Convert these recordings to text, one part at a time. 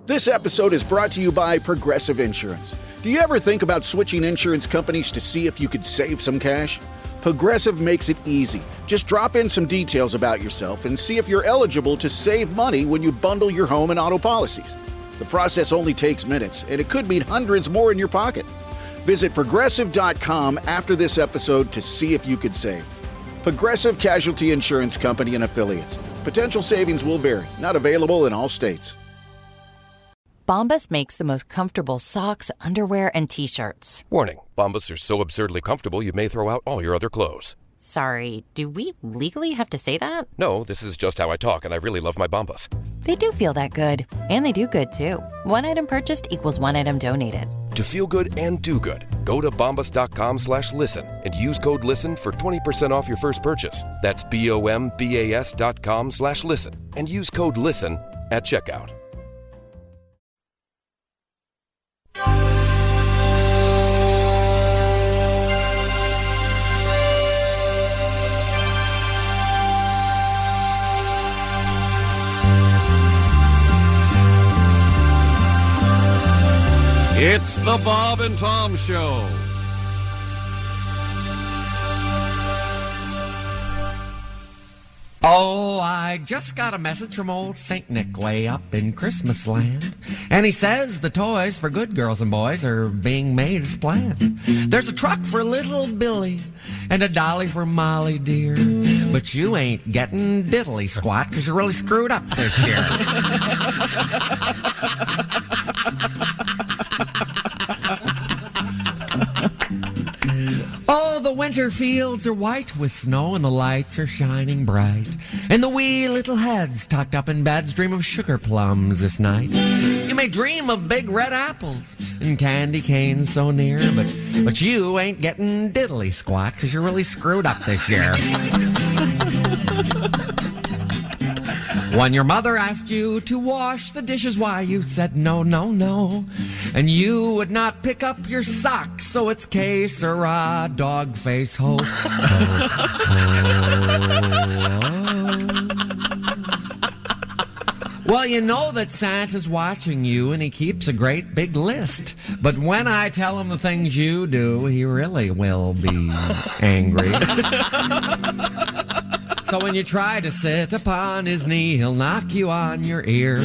This episode is brought to you by Progressive Insurance. Do you ever think about switching insurance companies to see if you could save some cash? Progressive makes it easy. Just drop in some details about yourself and see if you're eligible to save money when you bundle your home and auto policies. The process only takes minutes, and it could mean hundreds more in your pocket. Visit Progressive.com after this episode to see if you could save. Progressive Casualty Insurance Company and Affiliates. Potential savings will vary. Not available in all states. Bombas makes the most comfortable socks, underwear, and T-shirts. Warning, Bombas are so absurdly comfortable you may throw out all your other clothes. Sorry, do we legally have to say that? No, this is just how I talk, and I really love my Bombas. They do feel that good. And they do good, too. One item purchased equals one item donated. To feel good and do good, go to bombas.com/listen and use code LISTEN for 20% off your first purchase. That's BOMBAS.com/listen and use code LISTEN at checkout. It's the Bob and Tom Show. Oh, I just got a message from old St. Nick way up in Christmas land. And he says the toys for good girls and boys are being made as planned. There's a truck for little Billy and a dolly for Molly dear. But you ain't getting diddly squat because you're really screwed up this year. Oh, the winter fields are white with snow and the lights are shining bright. And the wee little heads tucked up in beds dream of sugar plums this night. You may dream of big red apples and candy canes so near, but you ain't getting diddly squat because you're really screwed up this year. When your mother asked you to wash the dishes, why you said no, no, no. And you would not pick up your socks, so it's que sera, dog face, ho, ho, ho. Well, you know that Santa's watching you and he keeps a great big list. But when I tell him the things you do, he really will be angry. So when you try to sit upon his knee, he'll knock you on your ear.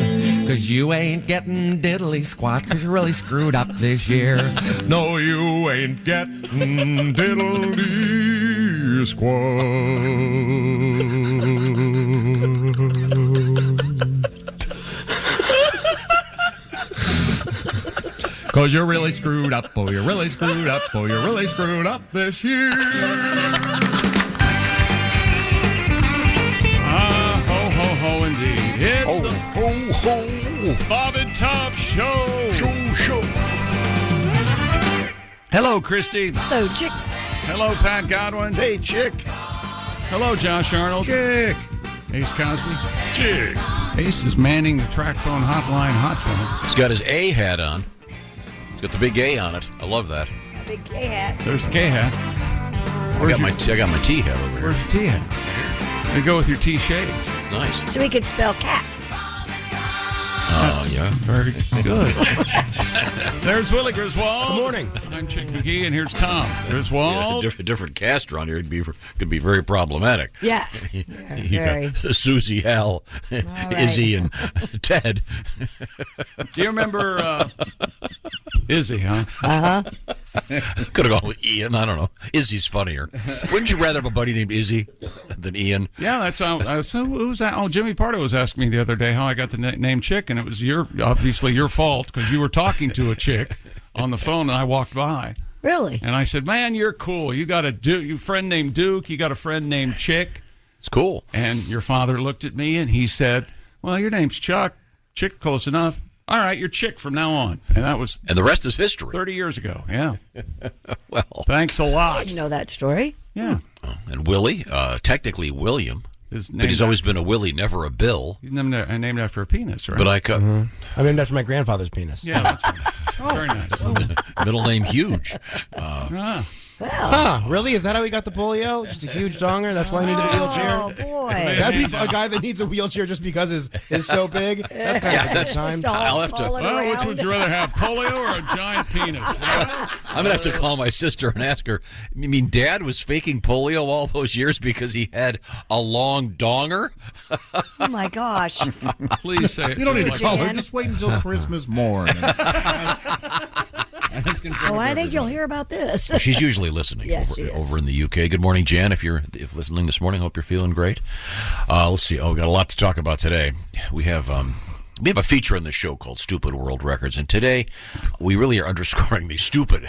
'Cause you ain't getting diddly squat, 'cause you're really screwed up this year. No, you ain't getting diddly squat. 'Cause you're really screwed up, oh, you're really screwed up, oh, you're really screwed up this year. Indeed. It's the Bob and Tom Show. Hello, Christy. Hello, Chick. Hello, Pat Godwin. Hey, Chick. Hello, Josh Arnold. Chick. Ace Cosby. Chick. Ace is manning the track phone hotline hot phone. He's got his A hat on. He's got the big A on it. I love that. Big K hat. There's the K hat. I got my T hat over here. Where's your T hat? You go with your T shades. Nice. So we could spell cat. Oh, yeah. Very good. There's Willie Griswold. Good morning. I'm Chick McGee, and here's Tom Griswold. Yeah, different cast around here could be very problematic. Yeah. You very. got Susie, Hal, Izzy, and Ted. Do you remember Izzy, huh? Uh-huh. Could have gone with Ian. I don't know. Izzy's funnier. Wouldn't you rather have a buddy named Izzy than Ian? Yeah, that's how. So who was that? Oh, Jimmy Pardo was asking me the other day how I got the name Chick, and it was obviously your fault because you were talking to a chick on the phone, and I walked by. Really? And I said, "Man, you're cool. You got a friend named Duke. You got a friend named Chick. It's cool." And your father looked at me and he said, "Well, your name's Chuck. Chick, close enough. All right, you're Chick from now on." And that was... And the rest is history. 30 years ago, yeah. Well... Thanks a lot. I didn't know that story. Yeah. And Willie, technically William, but he's always been a Willie, never a Bill. He's named after a penis, right? But I cut... I named after my grandfather's penis. Yeah, that's right. Very nice. Middle name huge. Huh, really? Is that how he got the polio? Just a huge donger? That's why he needed a wheelchair? Oh, boy. That'd be a guy that needs a wheelchair just because is so big. That's kind of that's time. I'll have to. Well, which would you rather have, polio or a giant penis? I'm gonna have to call my sister and ask her. I mean, Dad was faking polio all those years because he had a long donger. Oh, my gosh. Please say it. You don't need to like call her. Jan. Just wait until Christmas morning. Well, I think you'll hear about this. She's usually listening Yes, she is. over in the UK. Good morning, Jan. If listening this morning, hope you're feeling great. Let's see. We got a lot to talk about today. We have a feature on this show called Stupid World Records, and today we really are underscoring the stupid,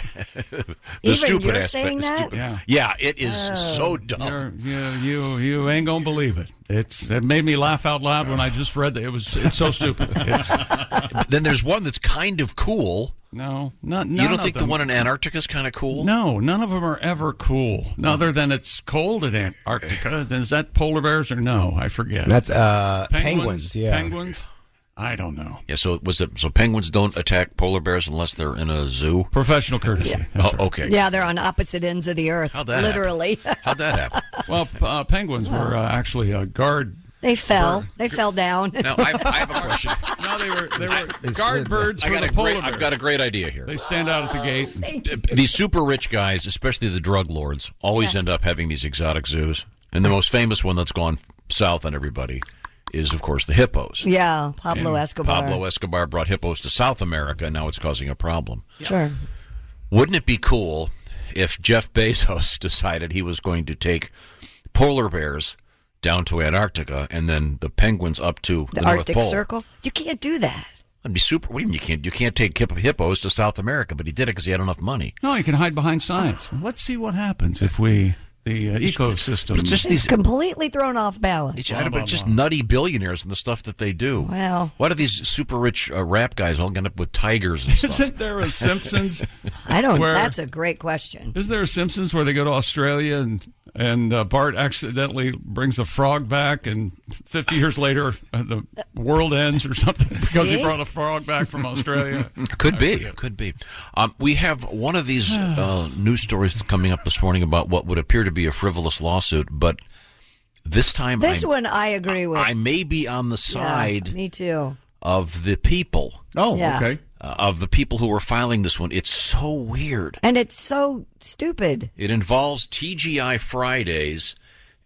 Even you're aspect. saying the that? stupid. Yeah, it is so dumb. You ain't gonna believe it. It made me laugh out loud when I just read that. It's so stupid. Then there's one that's kind of cool. No, none You don't of think them. the one in Antarctica is kind of cool? No, none of them are ever cool. Other than it's cold at Antarctica. Is that polar bears or no? I forget. That's penguins, yeah. Penguins? I don't know. Yeah. So penguins don't attack polar bears unless they're in a zoo. Professional courtesy. Oh, okay. Yeah, they're on opposite ends of the earth. How'd that literally. How'd that happen? Well, penguins were actually a guard. They fell. They fell down. Now I have a question. No, they were guard birds for the polar bears. I've got a great idea here. They stand out at the gate. These super rich guys, especially the drug lords, always end up having these exotic zoos. And the most famous one that's gone south on everybody is, of course, the hippos. Yeah, Pablo Escobar. Pablo Escobar brought hippos to South America, and now it's causing a problem. Sure. Wouldn't it be cool if Jeff Bezos decided he was going to take polar bears down to Antarctica and then the penguins up to the North Arctic Pole? Circle? You can't do that. That'd be super. What do you mean you can't take hippos to South America, but he did it because he had enough money. No, you can hide behind science. Let's see what happens if the ecosystem. But it's just It's completely thrown off balance. It's just nutty billionaires and the stuff that they do. Well. Why do these super rich rap guys all end up with tigers and stuff? Isn't there a Simpsons? I don't. That's a great question. Isn't there a Simpsons where they go to Australia and Bart accidentally brings a frog back, and 50 years later the world ends or something because he brought a frog back from Australia? Could be. We have one of these news stories that's coming up this morning about what would appear to be a frivolous lawsuit, but this time This one I agree with. I may be on the side Yeah, me too. of the people. Oh, Yeah. okay. Of the people who are filing this one. It's so weird. And it's so stupid. It involves TGI Fridays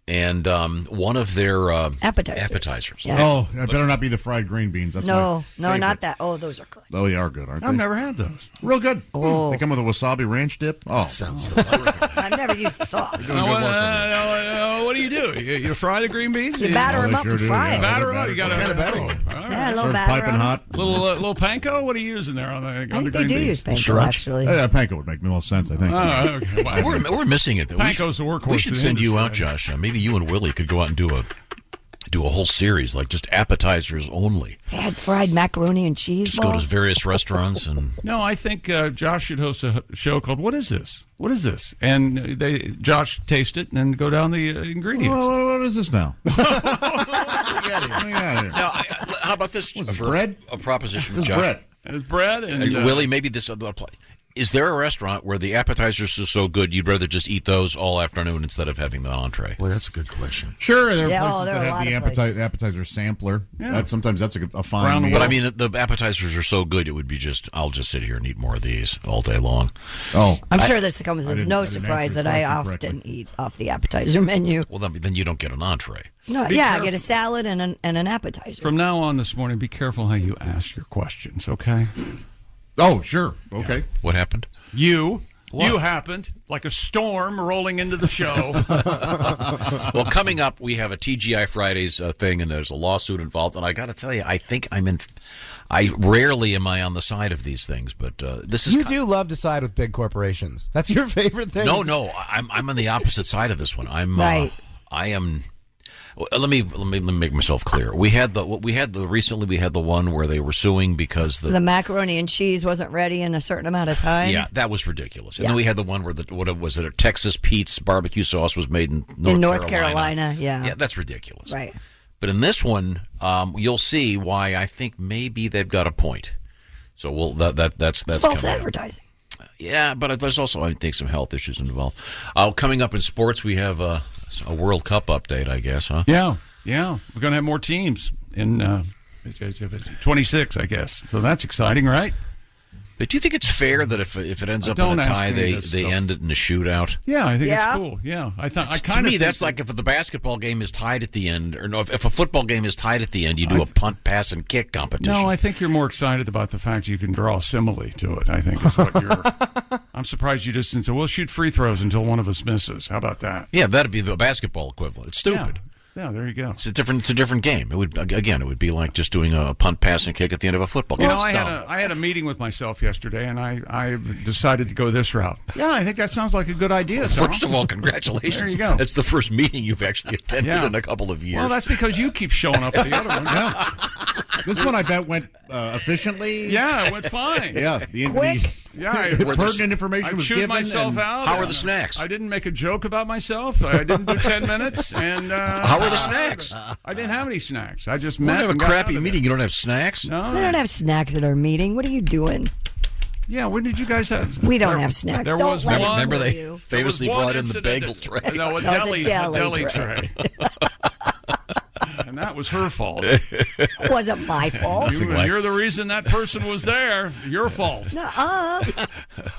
and one of their appetizers. Yeah. Oh, that better not be the fried green beans. That's No, my favorite. not that. Oh, those are good. Oh, they are good, aren't they? I've never had those. Real good. Oh. They come with a wasabi ranch dip. Oh, that sounds terrific. I've never used the sauce. Doing good work on What do you do? You fry the green beans? You batter Oh, them they up sure and do, fry yeah. them. Batter them up. You got What kind of batter? Yeah, a little Served batter piping on hot. little panko. What are you using there on the I green think they do beans? use panko, actually. Yeah, panko would make the most sense, I think. Oh, okay. Wow. We're missing it. Panko's the workhorse We should of the send you industry. out, Josh. Maybe you and Willie could go out and do a whole series, like just appetizers only. They had fried macaroni and cheese Just go to balls. various restaurants and No, I think Josh should host a show called "What Is This? What Is This?" And Josh taste it and then go down the ingredients. What is this now? What do you got here? now. How about this? What's this, for bread? A proposition with This Josh. bread. It's bread and Willie, maybe this other apply. Is there a restaurant where the appetizers are so good you'd rather just eat those all afternoon instead of having the entree? Well, that's a good question. Sure, there are Yeah, places there that are a have lot the of appetizer sampler. Yeah. Sometimes that's a fine Round the meal. But I mean, the appetizers are so good, it would be I'll just sit here and eat more of these all day long. Oh, I'm sure this comes I as didn't- no I didn't surprise answer that your I question often correctly. eat off the appetizer menu. Well, then you don't get an entree. No, Be I careful. get a salad and an appetizer. From now on this morning, be careful how you ask your questions, okay? oh, sure. Okay. What happened? You happened like a storm rolling into the show. Well, coming up, we have a TGI Fridays thing, and there's a lawsuit involved. And I got to tell you, I think I rarely am I on the side of these things, but this is. You do love to side with big corporations. That's your favorite thing. No, I'm on the opposite side of this one. Right. I am. Let me make myself clear. We had the one where they were suing because The macaroni and cheese wasn't ready in a certain amount of time. yeah, that was ridiculous. And Yeah. then we had the one where what was it? A Texas Pete's barbecue sauce was made in North Carolina. Yeah. Yeah, that's ridiculous. Right. But in this one, you'll see why I think maybe they've got a point. So that's It's false coming up. advertising. Yeah, but there's also, I think, some health issues involved. Coming up in sports, we have a World Cup update, I guess, huh? Yeah. We're going to have more teams in 26, I guess. So that's exciting, right? But do you think it's fair that if it ends up in a tie, they end it in a shootout? Yeah, I think it's cool. Yeah, To me, that's like if the basketball game is tied at the end, or no, if a football game is tied at the end, you do a punt, pass, and kick competition. No, I think you're more excited about the fact you can draw a simile to it. I think is what you're. I'm surprised you just didn't say, "We'll shoot free throws until one of us misses." How about that? Yeah, that'd be the basketball equivalent. It's stupid. Yeah, there you go. It's a different game. It would be like just doing a punt, pass, and kick at the end of a football game. I had a meeting with myself yesterday, and I decided to go this route. Yeah, I think that sounds like a good idea. First of all, congratulations. There you go. That's the first meeting you've actually attended in a couple of years. Well, that's because you keep showing up at the other one. Yeah. This one, I bet, went efficiently. Yeah, it went fine. Yeah. Pertinent information was given. I chewed myself out. How are the snacks? I didn't make a joke about myself. I didn't do 10 minutes. And how are the snacks? I didn't have any snacks. I just met. You have a crappy meeting. You don't have snacks? No. We don't have snacks at our meeting. What are you doing? Yeah, when did you guys have? We don't have snacks. There was one. Remember they famously brought in the bagel tray. No, a deli tray. And that was her fault. It wasn't my fault. You're the reason that person was there. Your fault. Nuh-uh.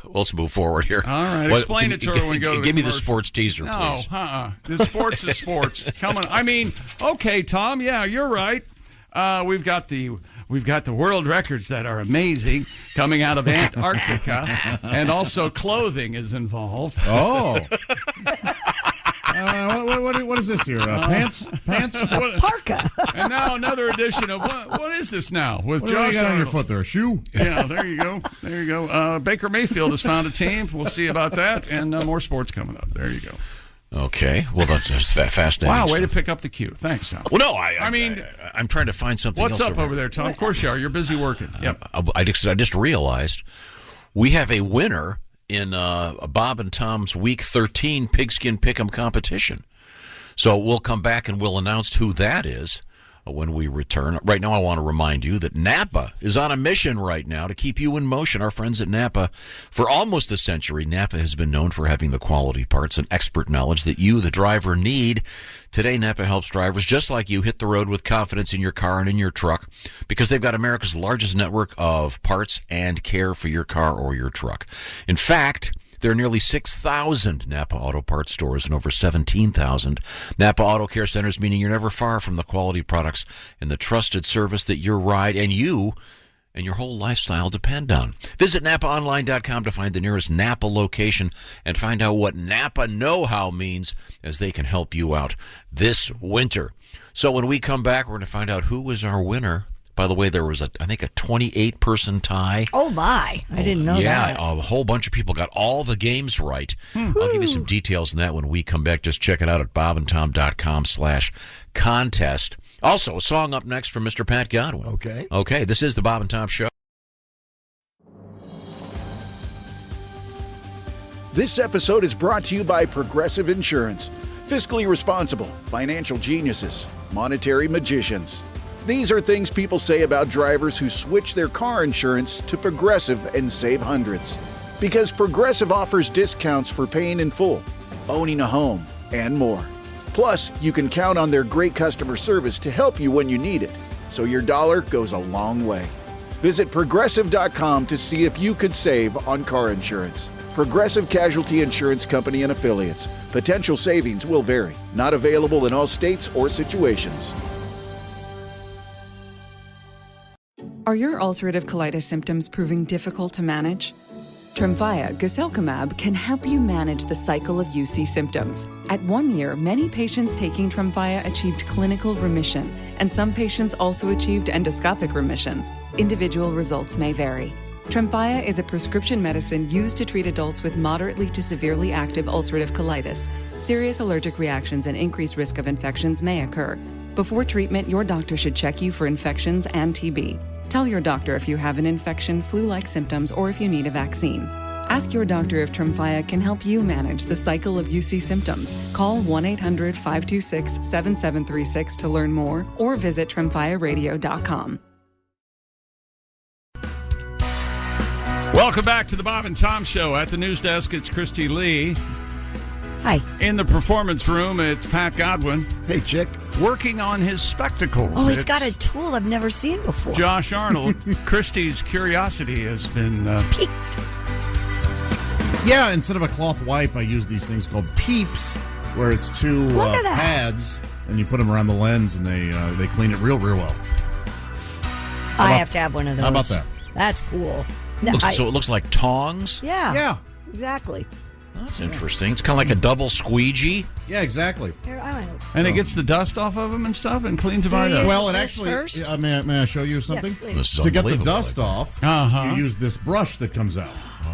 Let's move forward here. All right. Explain it to her when we go to the Give me the commercial. sports teaser, please. No, The sports is sports. Come on. I mean, okay, Tom. Yeah, you're right. We've got the world records that are amazing coming out of Antarctica, and also clothing is involved. Oh. What is this here? Pants? Parka. And now another edition of what is this now? With What Josh do you got on your Arnold. foot there? A shoe? Yeah, there you go. Baker Mayfield has found a team. We'll see about that, and more sports coming up. There you go. Okay. Well, that's just fascinating. Wow, way stuff. to pick up the cue. Thanks, Tom. Well, no, I'm trying to find something What's else up over there, Tom? Of course you are. You're busy working. Yep. I just realized we have a winner in Bob and Tom's Week 13 Pigskin Pick'em competition. So we'll come back and we'll announce who that is when we return. Right now, I want to remind you that Napa is on a mission right now to keep you in motion. Our friends at Napa, for almost a century, Napa has been known for having the quality parts and expert knowledge that you, the driver, need. Today, Napa helps drivers just like you hit the road with confidence in your car and in your truck because they've got America's largest network of parts and care for your car or your truck. In fact, there are nearly 6,000 Napa Auto Parts stores and over 17,000 Napa Auto Care Centers, meaning you're never far from the quality products and the trusted service that your ride and you and your whole lifestyle depend on. Visit NapaOnline.com to find the nearest Napa location and find out what Napa know-how means as they can help you out this winter. So when we come back, we're going to find out who is our winner. By the way, there was, I think, a 28-person tie. Oh, my. I didn't know that. Yeah, a whole bunch of people got all the games right. I'll give you some details on that when we come back. Just check it out at bobandtom.com/contest. Also, a song up next from Mr. Pat Godwin. Okay, this is the Bob and Tom Show. This episode is brought to you by Progressive Insurance. Fiscally responsible, financial geniuses, monetary magicians. These are things people say about drivers who switch their car insurance to Progressive and save hundreds. Because Progressive offers discounts for paying in full, owning a home, and more. Plus, you can count on their great customer service to help you when you need it, so your dollar goes a long way. Visit Progressive.com to see if you could save on car insurance. Progressive Casualty Insurance Company and Affiliates. Potential savings will vary. Not available in all states or situations. Are your ulcerative colitis symptoms proving difficult to manage? Tremfya guselkumab can help you manage the cycle of UC symptoms. At 1 year, many patients taking Tremfya achieved clinical remission, and some patients also achieved endoscopic remission. Individual results may vary. Tremfya is a prescription medicine used to treat adults with moderately to severely active ulcerative colitis. Serious allergic reactions and increased risk of infections may occur. Before treatment, your doctor should check you for infections and TB. Tell your doctor if you have an infection, flu-like symptoms, or if you need a vaccine. Ask your doctor if Tremfya can help you manage the cycle of UC symptoms. Call 1-800-526-7736 to learn more or visit tremfyaradio.com. Welcome back to the Bob and Tom Show. At the news desk, it's Christy Lee. Hi. In the performance room, it's Pat Godwin. Hey, chick. Working on his spectacles. Oh, he's It's got a tool I've never seen before. Josh Arnold. Christy's curiosity has been Peaked. Yeah, instead of a cloth wipe, I use these things called Peeps, where it's two Look at that. pads, and you put them around the lens, and they clean it real well. I have to have one of those. How about that? That's cool. So it looks like tongs? Yeah. Yeah. Exactly. That's interesting. It's kind of like a double squeegee. Yeah, exactly. Here, I don't know. And it gets the dust off of them and stuff and cleans them right up. Well, it this actually. first? May I show you something? please. This is To get the unbelievable, dust off, Uh-huh. you use this brush that comes out.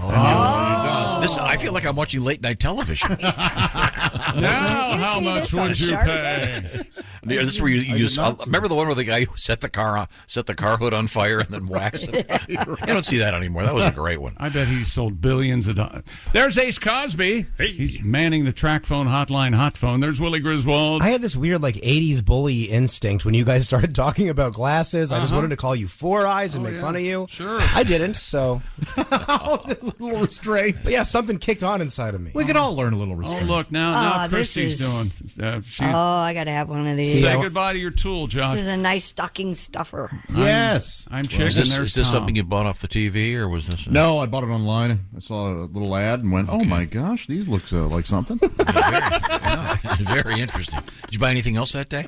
I feel like I'm watching late night television. Now, how see much this on would you Shark pay? This is where you use. not see Remember the one where the guy set the car hood on fire and then waxed it? You don't see that anymore. That was a great one. I bet he sold billions of dollars. There's Ace Cosby. He's manning the track phone hotline hot phone. There's Willie Griswold. I had this weird 80s bully instinct when you guys started talking about glasses. I just wanted to call you Four Eyes and make fun of you. Sure. I didn't, so. A little restraint. But yeah, something kicked on inside of me. We could all learn a little Oh, restraint. look, now this Christy's is- doing. Oh, I got to have one of these. Say goodbye to your tool, Josh. This is a nice stocking stuffer. Yes. I'm chicken. Is this There's Tom. something You bought off the TV, or was this? No, I bought it online. I saw a little ad and went, "Oh my gosh, these look like something." Very interesting. Did you buy anything else that day?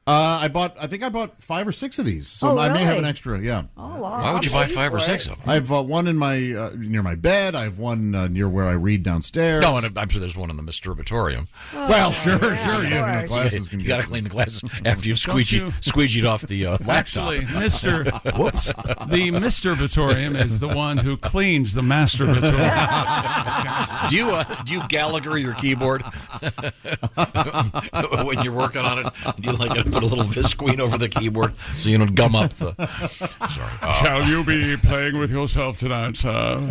I think I bought 5 or 6 of these, so Oh, I may have an really? extra. Yeah, Oh, wow. Why would you buy 5 or 6 of them? I have one in my near my bed. I have one near where I read downstairs. No, and I'm sure there's one in the masturbatorium. Well, sure. of Yeah, course. glasses can You got to clean the glasses after you've Don't you- squeegeed off the laptop. Actually, the masturbatorium is the one who cleans the masturbatorium. Do you Gallagher your keyboard when you're working on it? Do you put a little Visqueen over the keyboard so you don't gum up the? Sorry. Shall you be playing with yourself tonight, sir? Not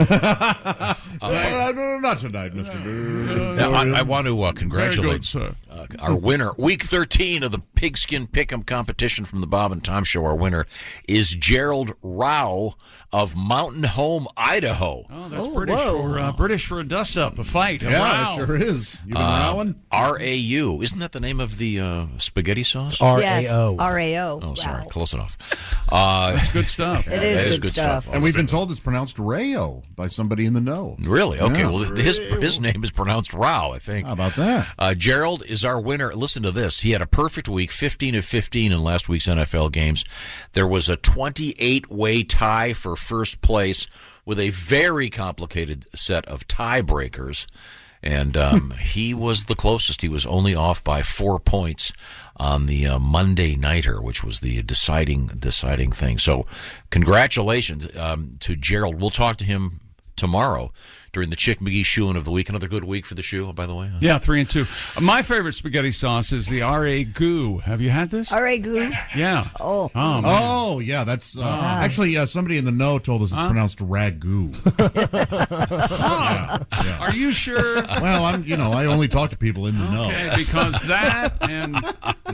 tonight, Mr. I want to Very congratulate good, sir. our winner. Week 13 of the Pigskin Pick'em competition from the Bob and Tom Show. Our winner is Gerald Rao of Mountain Home, Idaho. Oh, that's British for a dust-up, a fight, a Yeah, row. it sure is. You been rowing? R-A-U. Isn't that the name of the spaghetti sauce? Yes, R-A-O. R-A-O. Oh, sorry. Wow. Close enough. That's good stuff. It is good stuff. And we've been told it's pronounced Rayo by somebody in the know. Really? Okay. Yeah. Well, his name is pronounced Rao, I think. How about that? Gerald is our winner. Listen to this. He had a perfect week, 15 of 15 in last week's NFL games. There was a 28-way tie for first place with a very complicated set of tiebreakers. And he was the closest. He was only off by 4 points on the Monday Nighter, which was the deciding thing. So congratulations to Gerald. We'll talk to him tomorrow during the Chick McGee Shoeing of the Week. Another good week for the shoe, by the way. Yeah, 3 and 2. My favorite spaghetti sauce is the R.A. Goo. Have you had this? R.A. Goo? Yeah. Oh. man. Oh, yeah, that's actually somebody in the know told us it's pronounced ragu. Are you sure? Well, I only talk to people in the know. Okay, because that and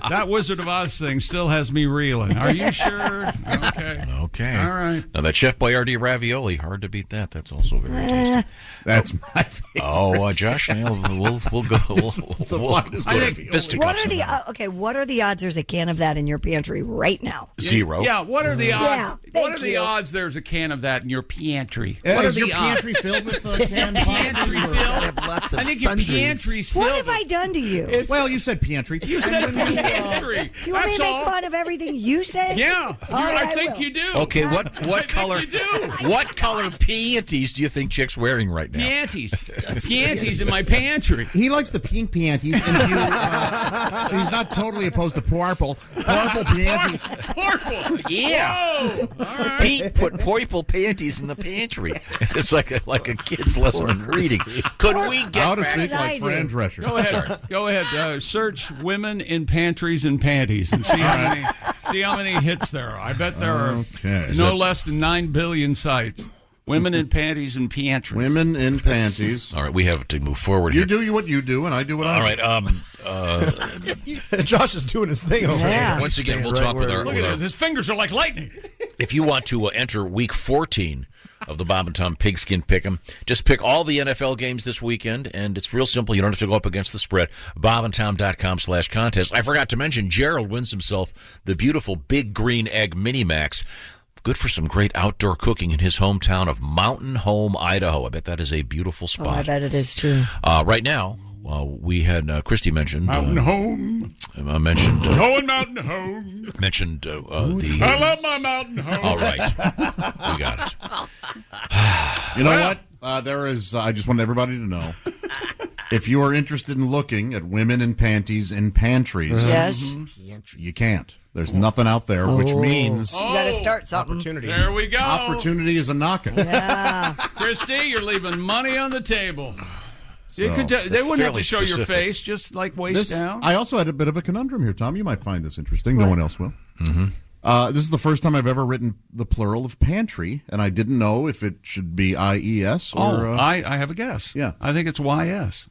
that Wizard of Oz thing still has me reeling. Are you sure? Okay. Okay. All right. Now that Chef Boyardee ravioli, hard to beat that. That's also very tasty. That's my favorite. Oh, Josh, we'll go. We'll go to fisticuffs. What are the odds there's a can of that in your pantry right now? 0. Yeah, what are the odds? Yeah, what are thank the you. odds there's a can of that in your pantry? What are Is your the pantry filled with canned pantry pasta? filled? I think your pantry's filled. What have I done to you? Well, you said pantry. You said pantry. Do you want me That's to make all. fun of everything you say? Yeah, All right, I think will. you do. Okay, what color? you do. What color panties do you think Chick's wearing right now? Panties. Panties in my pantry. He likes the pink panties, and if you, he's not totally opposed to purple panties. Purple. Yeah. Whoa. All right. Pete put purple panties in the pantry. It's like a kid's lesson in reading. Could we get How to back? speak did I like do? Fran Drescher. Go ahead. Go ahead. Search women in pantries and panties and see how many hits there are. I bet there are Okay. no less than 9 billion sites. Women in panties and pantries. Women in panties. All right, we have to move forward You here. do what you do, and I do what I do. All right. Josh is doing his thing over Yeah. there. Once again, we'll talk with our. Look at this. His fingers are like lightning. If you want to enter Week 14 of the Bob and Tom Pigskin Pick'em. Just pick all the NFL games this weekend, and it's real simple. You don't have to go up against the spread. bobandtom.com/contest. I forgot to mention, Gerald wins himself the beautiful Big Green Egg Mini Max. Good for some great outdoor cooking in his hometown of Mountain Home, Idaho. I bet that is a beautiful spot. Oh, I bet it is, too. Right now, we had Christy mentioned Mountain Home. Mentioned Going Mountain Home. Mentioned the. I love my Mountain Home. All right, we got it. You know what? There is. I just want everybody to know. If you are interested in looking at women in panties in pantries, yes, you can't. There's nothing out there, which means you got to start something. Opportunity. There we go. Opportunity is a knocking. Yeah, Christy, you're leaving money on the table. They wouldn't have to show specific. your face, just like waist down. I also had a bit of a conundrum here, Tom. You might find this interesting. No one else will. Mm-hmm. This is the first time I've ever written the plural of pantry, and I didn't know if it should be IES or... I have a guess. Yeah. I think it's YS.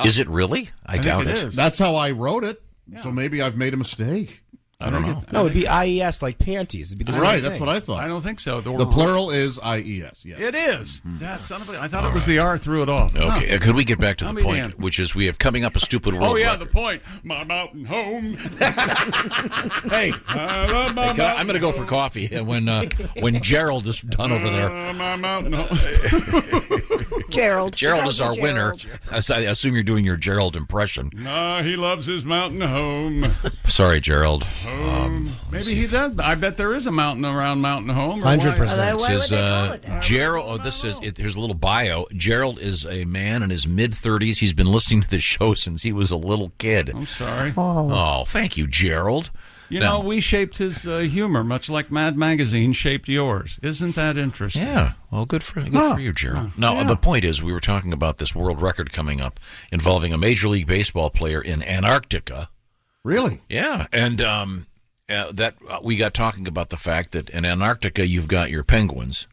Is it really? I doubt think it. it is. That's how I wrote it, so maybe I've made a mistake. I don't know. No, it'd be IES like panties. It'd be the same Right, thing. that's what I thought. I don't think so. The plural is IES, yes. It is. That son of a... I thought it was the R threw it off. Okay, could we get back to I'll the be point, damned. which is we have coming up a stupid world Oh, yeah, record. the point. My mountain home. Hey, I love my mountain I'm going to go for coffee when Gerald is done over there. My mountain home. Gerald. Gerald is our winner. Gerald. I assume you're doing your Gerald impression. Nah, he loves his mountain home. Sorry, Gerald. Maybe he does. I bet there is a mountain around Mountain Home. or 100%. Why would Says they call it that? Gerald. Oh, this is. Here's a little bio. Gerald is a man in his mid-30s. He's been listening to the show since he was a little kid. I'm sorry. Oh, thank you, Gerald. You know, we shaped his humor, much like Mad Magazine shaped yours. Isn't that interesting? Yeah. Well, good for you, Gerald. Now, the point is, we were talking about this world record coming up involving a Major League Baseball player in Antarctica. really? Yeah, and we got talking about the fact that in Antarctica you've got your penguins,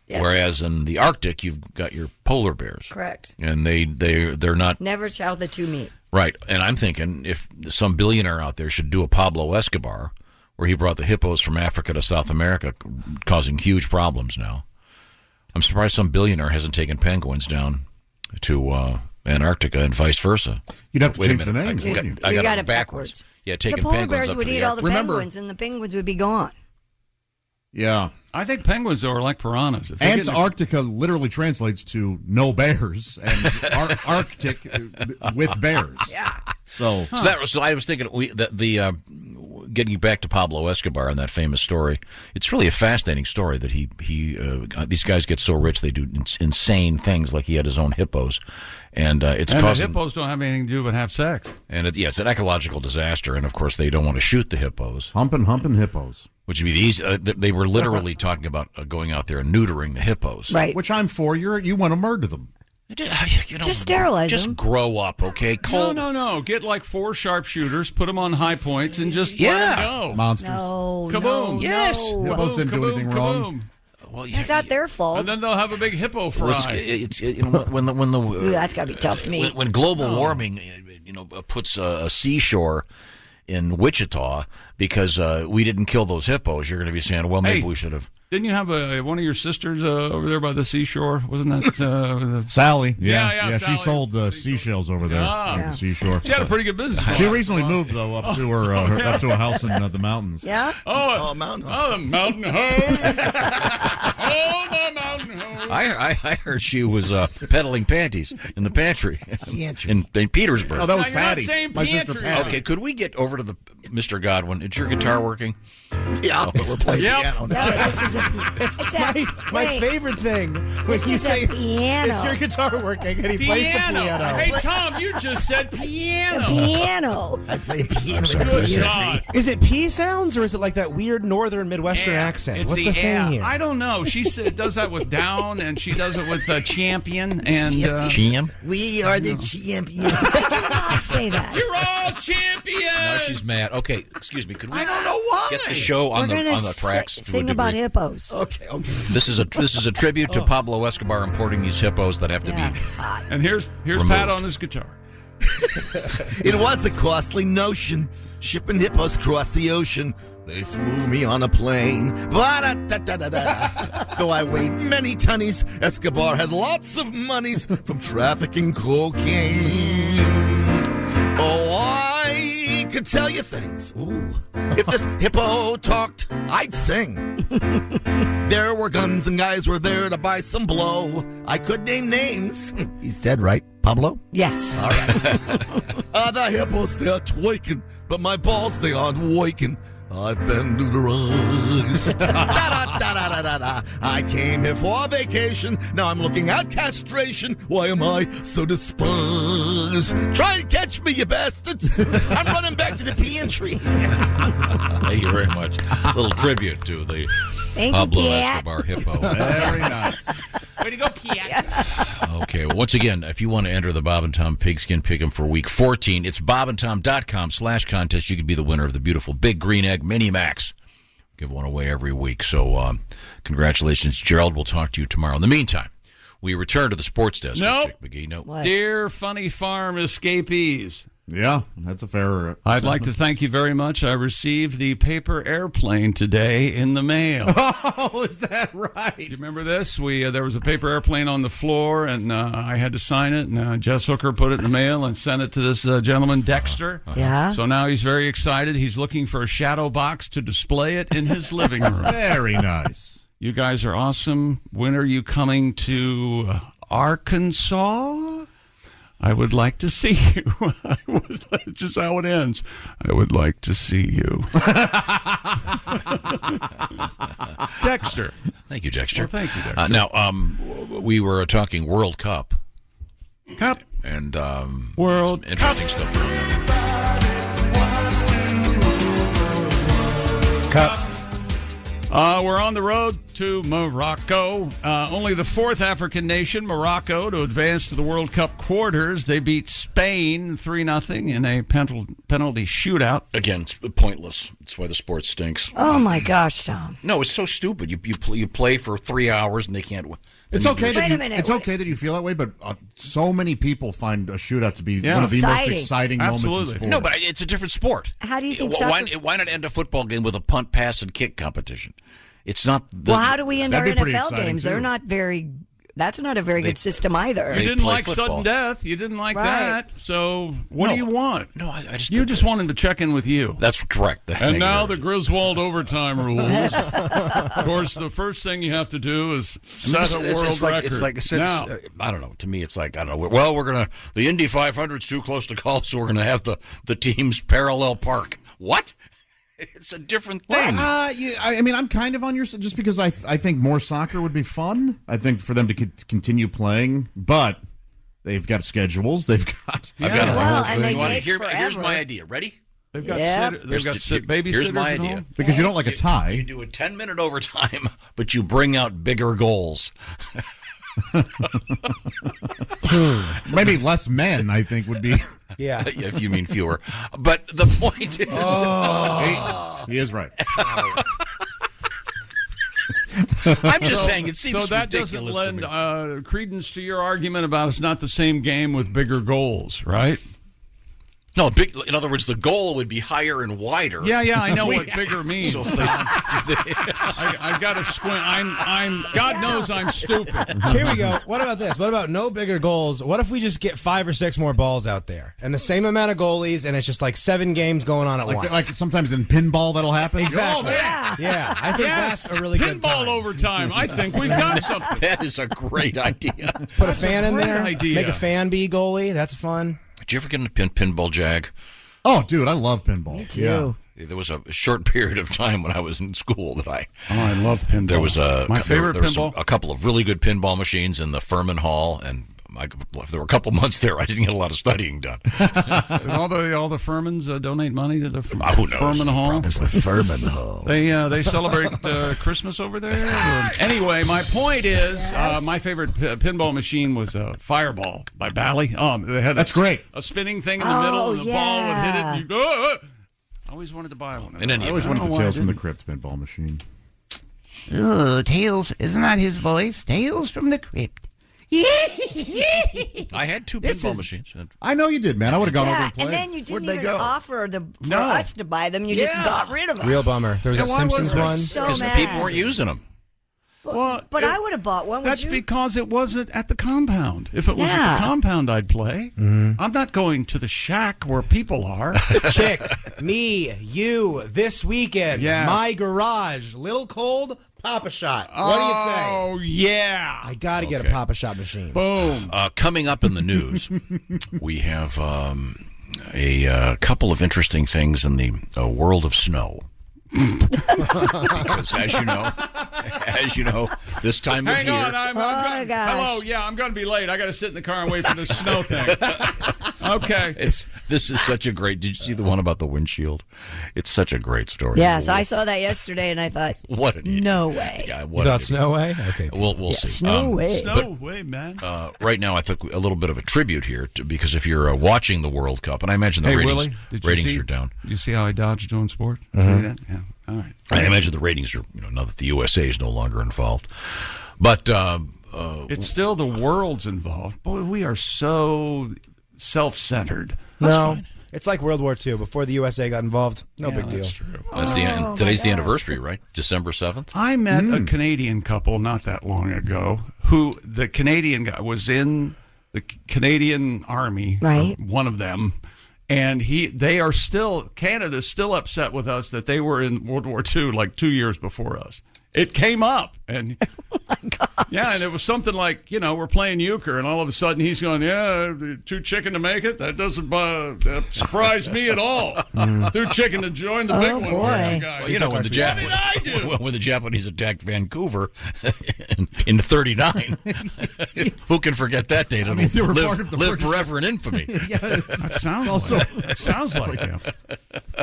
Yes. whereas in the Arctic you've got your polar bears. Correct. And they're not Never shall the two meet. right. And I'm thinking if some billionaire out there should do a Pablo Escobar, where he brought the hippos from Africa to South America, causing huge problems now. I'm surprised some billionaire hasn't taken penguins down to Antarctica and vice versa. You'd have to Wait a change the minute. names, wouldn't you? I You got got it it backwards. backwards. Yeah, The taking polar penguins bears up would to the eat all the Remember- penguins, and the penguins would be gone. Yeah. I think penguins are like piranhas. If they get in a- Antarctica literally translates to no bears, and Arctic with bears. Yeah. So So I was thinking getting back to Pablo Escobar and that famous story. It's really a fascinating story that these guys get so rich they do insane things, like he had his own hippos, and it's and causing the hippos don't have anything to do but have sex. and it's an ecological disaster. And of course they don't want to shoot the hippos, humping hippos. which would be the easy. They were literally talking about going out there and neutering the hippos. Right. Which I'm for. You want to murder them. Just sterilize Just them. grow up, okay? No. Get like 4 sharpshooters, put them on high points, and just let them go. Monsters. No. Kaboom. No, Yes. no. Hippos didn't do anything wrong. Well, It's not their fault. And then they'll have a big hippo fry. Well, it's when the Ooh, that's got to be tough to me. when global warming puts a seashore in Wichita because we didn't kill those hippos, you're going to be saying, well, maybe Hey. we should have. Didn't you have one of your sisters over there by the seashore? Wasn't that Sally. Yeah, She Sally. sold seashells over there Ah. at the seashore. She had a pretty good business. She recently moved though up to her up to a house in the mountains. Yeah? Oh, mountain home. Oh, the mountain home. Oh, the mountain home. I heard she was peddling panties in the pantry in Petersburg. Oh, that was Now, you're not Patty. saying My sister pantry. Patty. Okay, could we get over to the Mr. Godwin? Is your guitar working? Yeah, we're playing Yep. piano No, now. this is it's My wait. favorite thing when This you is a say, piano. is your guitar working? And he plays the piano. Hey, Tom, you just said piano. Piano. I play piano. Good God. Is it P sounds or is it like that weird northern Midwestern accent? It's What's the thing here? I don't know. She does that with Down, and she does it with Champion. And Cham? We are the champions. Do not say that. you're all champions. Now she's mad. Okay, excuse me. Could we I don't know why. get the show on We're the gonna tracks? to a sing about degree? hippos. Okay. This is a tribute to Pablo Escobar importing these hippos that have to Yeah, be. it's hot. And here's Removed. Pat on his guitar. It was a costly notion, shipping hippos across the ocean. They threw me on a plane. Ba-da-da-da-da-da. Though I weighed many tonnies, Escobar had lots of monies from trafficking cocaine. Oh, I could tell you things. Ooh. If this hippo talked, I'd sing. There were guns and guys were there to buy some blow. I could name names. He's dead, right, Pablo? Yes. All right. The hippos, they're twaking, but my balls, they aren't waking. I've been neuterized. Da-da-da-da-da-da. I came here for a vacation. Now I'm looking at castration. Why am I so despised? Try and catch me, you bastards. I'm running back to the pantry. Thank you very much. A little tribute to the Pablo Escobar hippo. Very nice. Way to go, Piat. Okay, well, once again, if you want to enter the Bob and Tom Pigskin Pick'em for week 14, it's bobandtom.com/contest. You could be the winner of the beautiful Big Green Egg Mini Max. Give one away every week. So congratulations, Gerald. We'll talk to you tomorrow. In the meantime, we return to the sports desk. Nope. Chick McGee. Nope. Dear Funny Farm escapees. Yeah, that's a fair... I'd like to thank you very much. I received the paper airplane today in the mail. Oh, is that right? You remember this? There was a paper airplane on the floor, and I had to sign it, and Jess Hooker put it in the mail and sent it to this gentleman, Dexter. Yeah. So now he's very excited. He's looking for a shadow box to display it in his living room. Very nice. You guys are awesome. When are you coming to Arkansas? I would like to see you. That's just how it ends. I would like to see you. Dexter. Thank you, Dexter. Well, thank you, Dexter. Now, we were talking World Cup. Cup. And World interesting Cup. stuff around there. Cup. We're on the road to Morocco. Only the fourth African nation, Morocco, to advance to the World Cup quarters. They beat Spain 3-0 in a penalty shootout. Again, it's pointless. That's why the sport stinks. Oh, my gosh, Tom. No, it's so stupid. You play for 3 hours and they can't win. It's okay. Wait a minute. It's okay that you feel that way, but so many people find a shootout to be one of the Exciting. most exciting moments in Absolutely. sports. No, but it's a different sport. How do you think Why not end a football game with a punt, pass, and kick competition? It's not. Well, how do we end our That'd be pretty NFL exciting, games? too. They're not very. That's not a very good system either. You They didn't play like football. sudden death. You didn't like Right. that. So what do you want? No, I just. You just wanted to check in with you. That's correct. Thank And you now very the Griswold overtime rules. Of course, the first thing you have to do is set a world record. It's like now, I don't know. To me, it's like I don't know. Well, we're gonna the Indy 500's too close to call, so we're gonna have the teams parallel park. What? It's a different thing. I mean, I'm kind of on your side just because I think more soccer would be fun. I think for them to continue playing, but they've got schedules. They've got. I've got Well, and they You wanna take here's forever. my idea. Ready? they've got Yeah. babysitters. Here's my at idea. home. Because you don't like a tie. You do a 10-minute overtime, but you bring out bigger goals. Maybe less men, I think, would be. Yeah. If you mean fewer. But the point is, He is right. I'm just saying it seems So that ridiculous doesn't to lend me. credence to your argument about it's not the same game with bigger goals, right? No, in other words, the goal would be higher and wider. Yeah, I know what bigger means. So I got to squint. I'm. God knows I'm stupid. Here we go. What about this? What about no bigger goals? What if we just get 5 or 6 more balls out there and the same amount of goalies, and it's just like 7 games going on at once? Like sometimes in pinball that'll happen. Exactly. Yeah. Yeah, I think Yes, that's a really good pinball time. overtime. I think we've got something. that is a great idea. Put a fan in great there. idea. Make a fan be goalie. That's fun. Did you ever get in a pinball jag? Oh, dude, I love pinball. Me too. Yeah. There was a short period of time when I was in school that I love pinball. there was my favorite there was pinball. a couple of really good pinball machines in the Furman Hall, and there were a couple months there I didn't get a lot of studying done. And all the Furmans donate money to the Who knows? Furman Hall. It's the Furman Hall. They celebrate Christmas over there. Anyway, my point is, my favorite pinball machine was Fireball by Bally. They had That's great. A spinning thing in the middle, and the ball would hit it. And you go. I always wanted to buy one. In any I always event, wanted the why I Tales from the didn't. Crypt pinball machine. Oh, Tales, isn't that his voice? Tales from the Crypt. I had two pinball machines. I know you did, man. I would have gone over and played. And then you didn't Where'd they even go? offer for us to buy them. You just got rid of them. Real bummer. There was Yeah, that why was Simpsons there one. So Because mad. people weren't using them. Well, But I would have bought one. Would That's you? because it wasn't at the compound. If it was at Yeah. the compound, I'd play. I'm not going to the shack where people are. Chick, me, you, this weekend. Yeah. My garage. Little cold, Papa Shot. What do you say? Oh, yeah. I got to get a Okay. Papa Shot machine. Boom. Coming up in the news, we have a couple of interesting things in the world of snow. Because as you know, this time of Hang year. on. I'm my gosh. Hello. Yeah, I'm going to be late. I got to sit in the car and wait for this snow thing. Okay. This is such a great. Did you see the one about the windshield? It's such a great story. Yes, I saw that yesterday, and I thought, What an idiot. no way. Yeah, You what thought an idiot. Snow Way? Okay. We'll see. No way. Snow way, man. Right now, I think a little bit of a tribute here, because if you're watching the World Cup, and I imagine the Hey, ratings, Willie, did you ratings see, are down. Did you see how I dodged doing sport? See that? Yeah. All right. I imagine the ratings are, now that the USA is no longer involved. But It's still the world's involved. Boy, we are so self-centered. No. It's like World War II. Before the USA got involved, no big deal. That's true. that's today's the anniversary, right? December 7th. I met a Canadian couple not that long ago who the Canadian guy was in the Canadian Army, Right. one of them, and Canada's still upset with us that they were in World War II like 2 years before us. It came up, and yeah, and it was something like, we're playing euchre, and all of a sudden he's going, too chicken to make it? That doesn't surprise me at all. Too chicken to join the big one. boy. weren't you guys? Well, when the What did I do? when the Japanese attacked Vancouver in '39, who can forget that date? It'll they were part of the live British- forever in infamy. That sounds like him.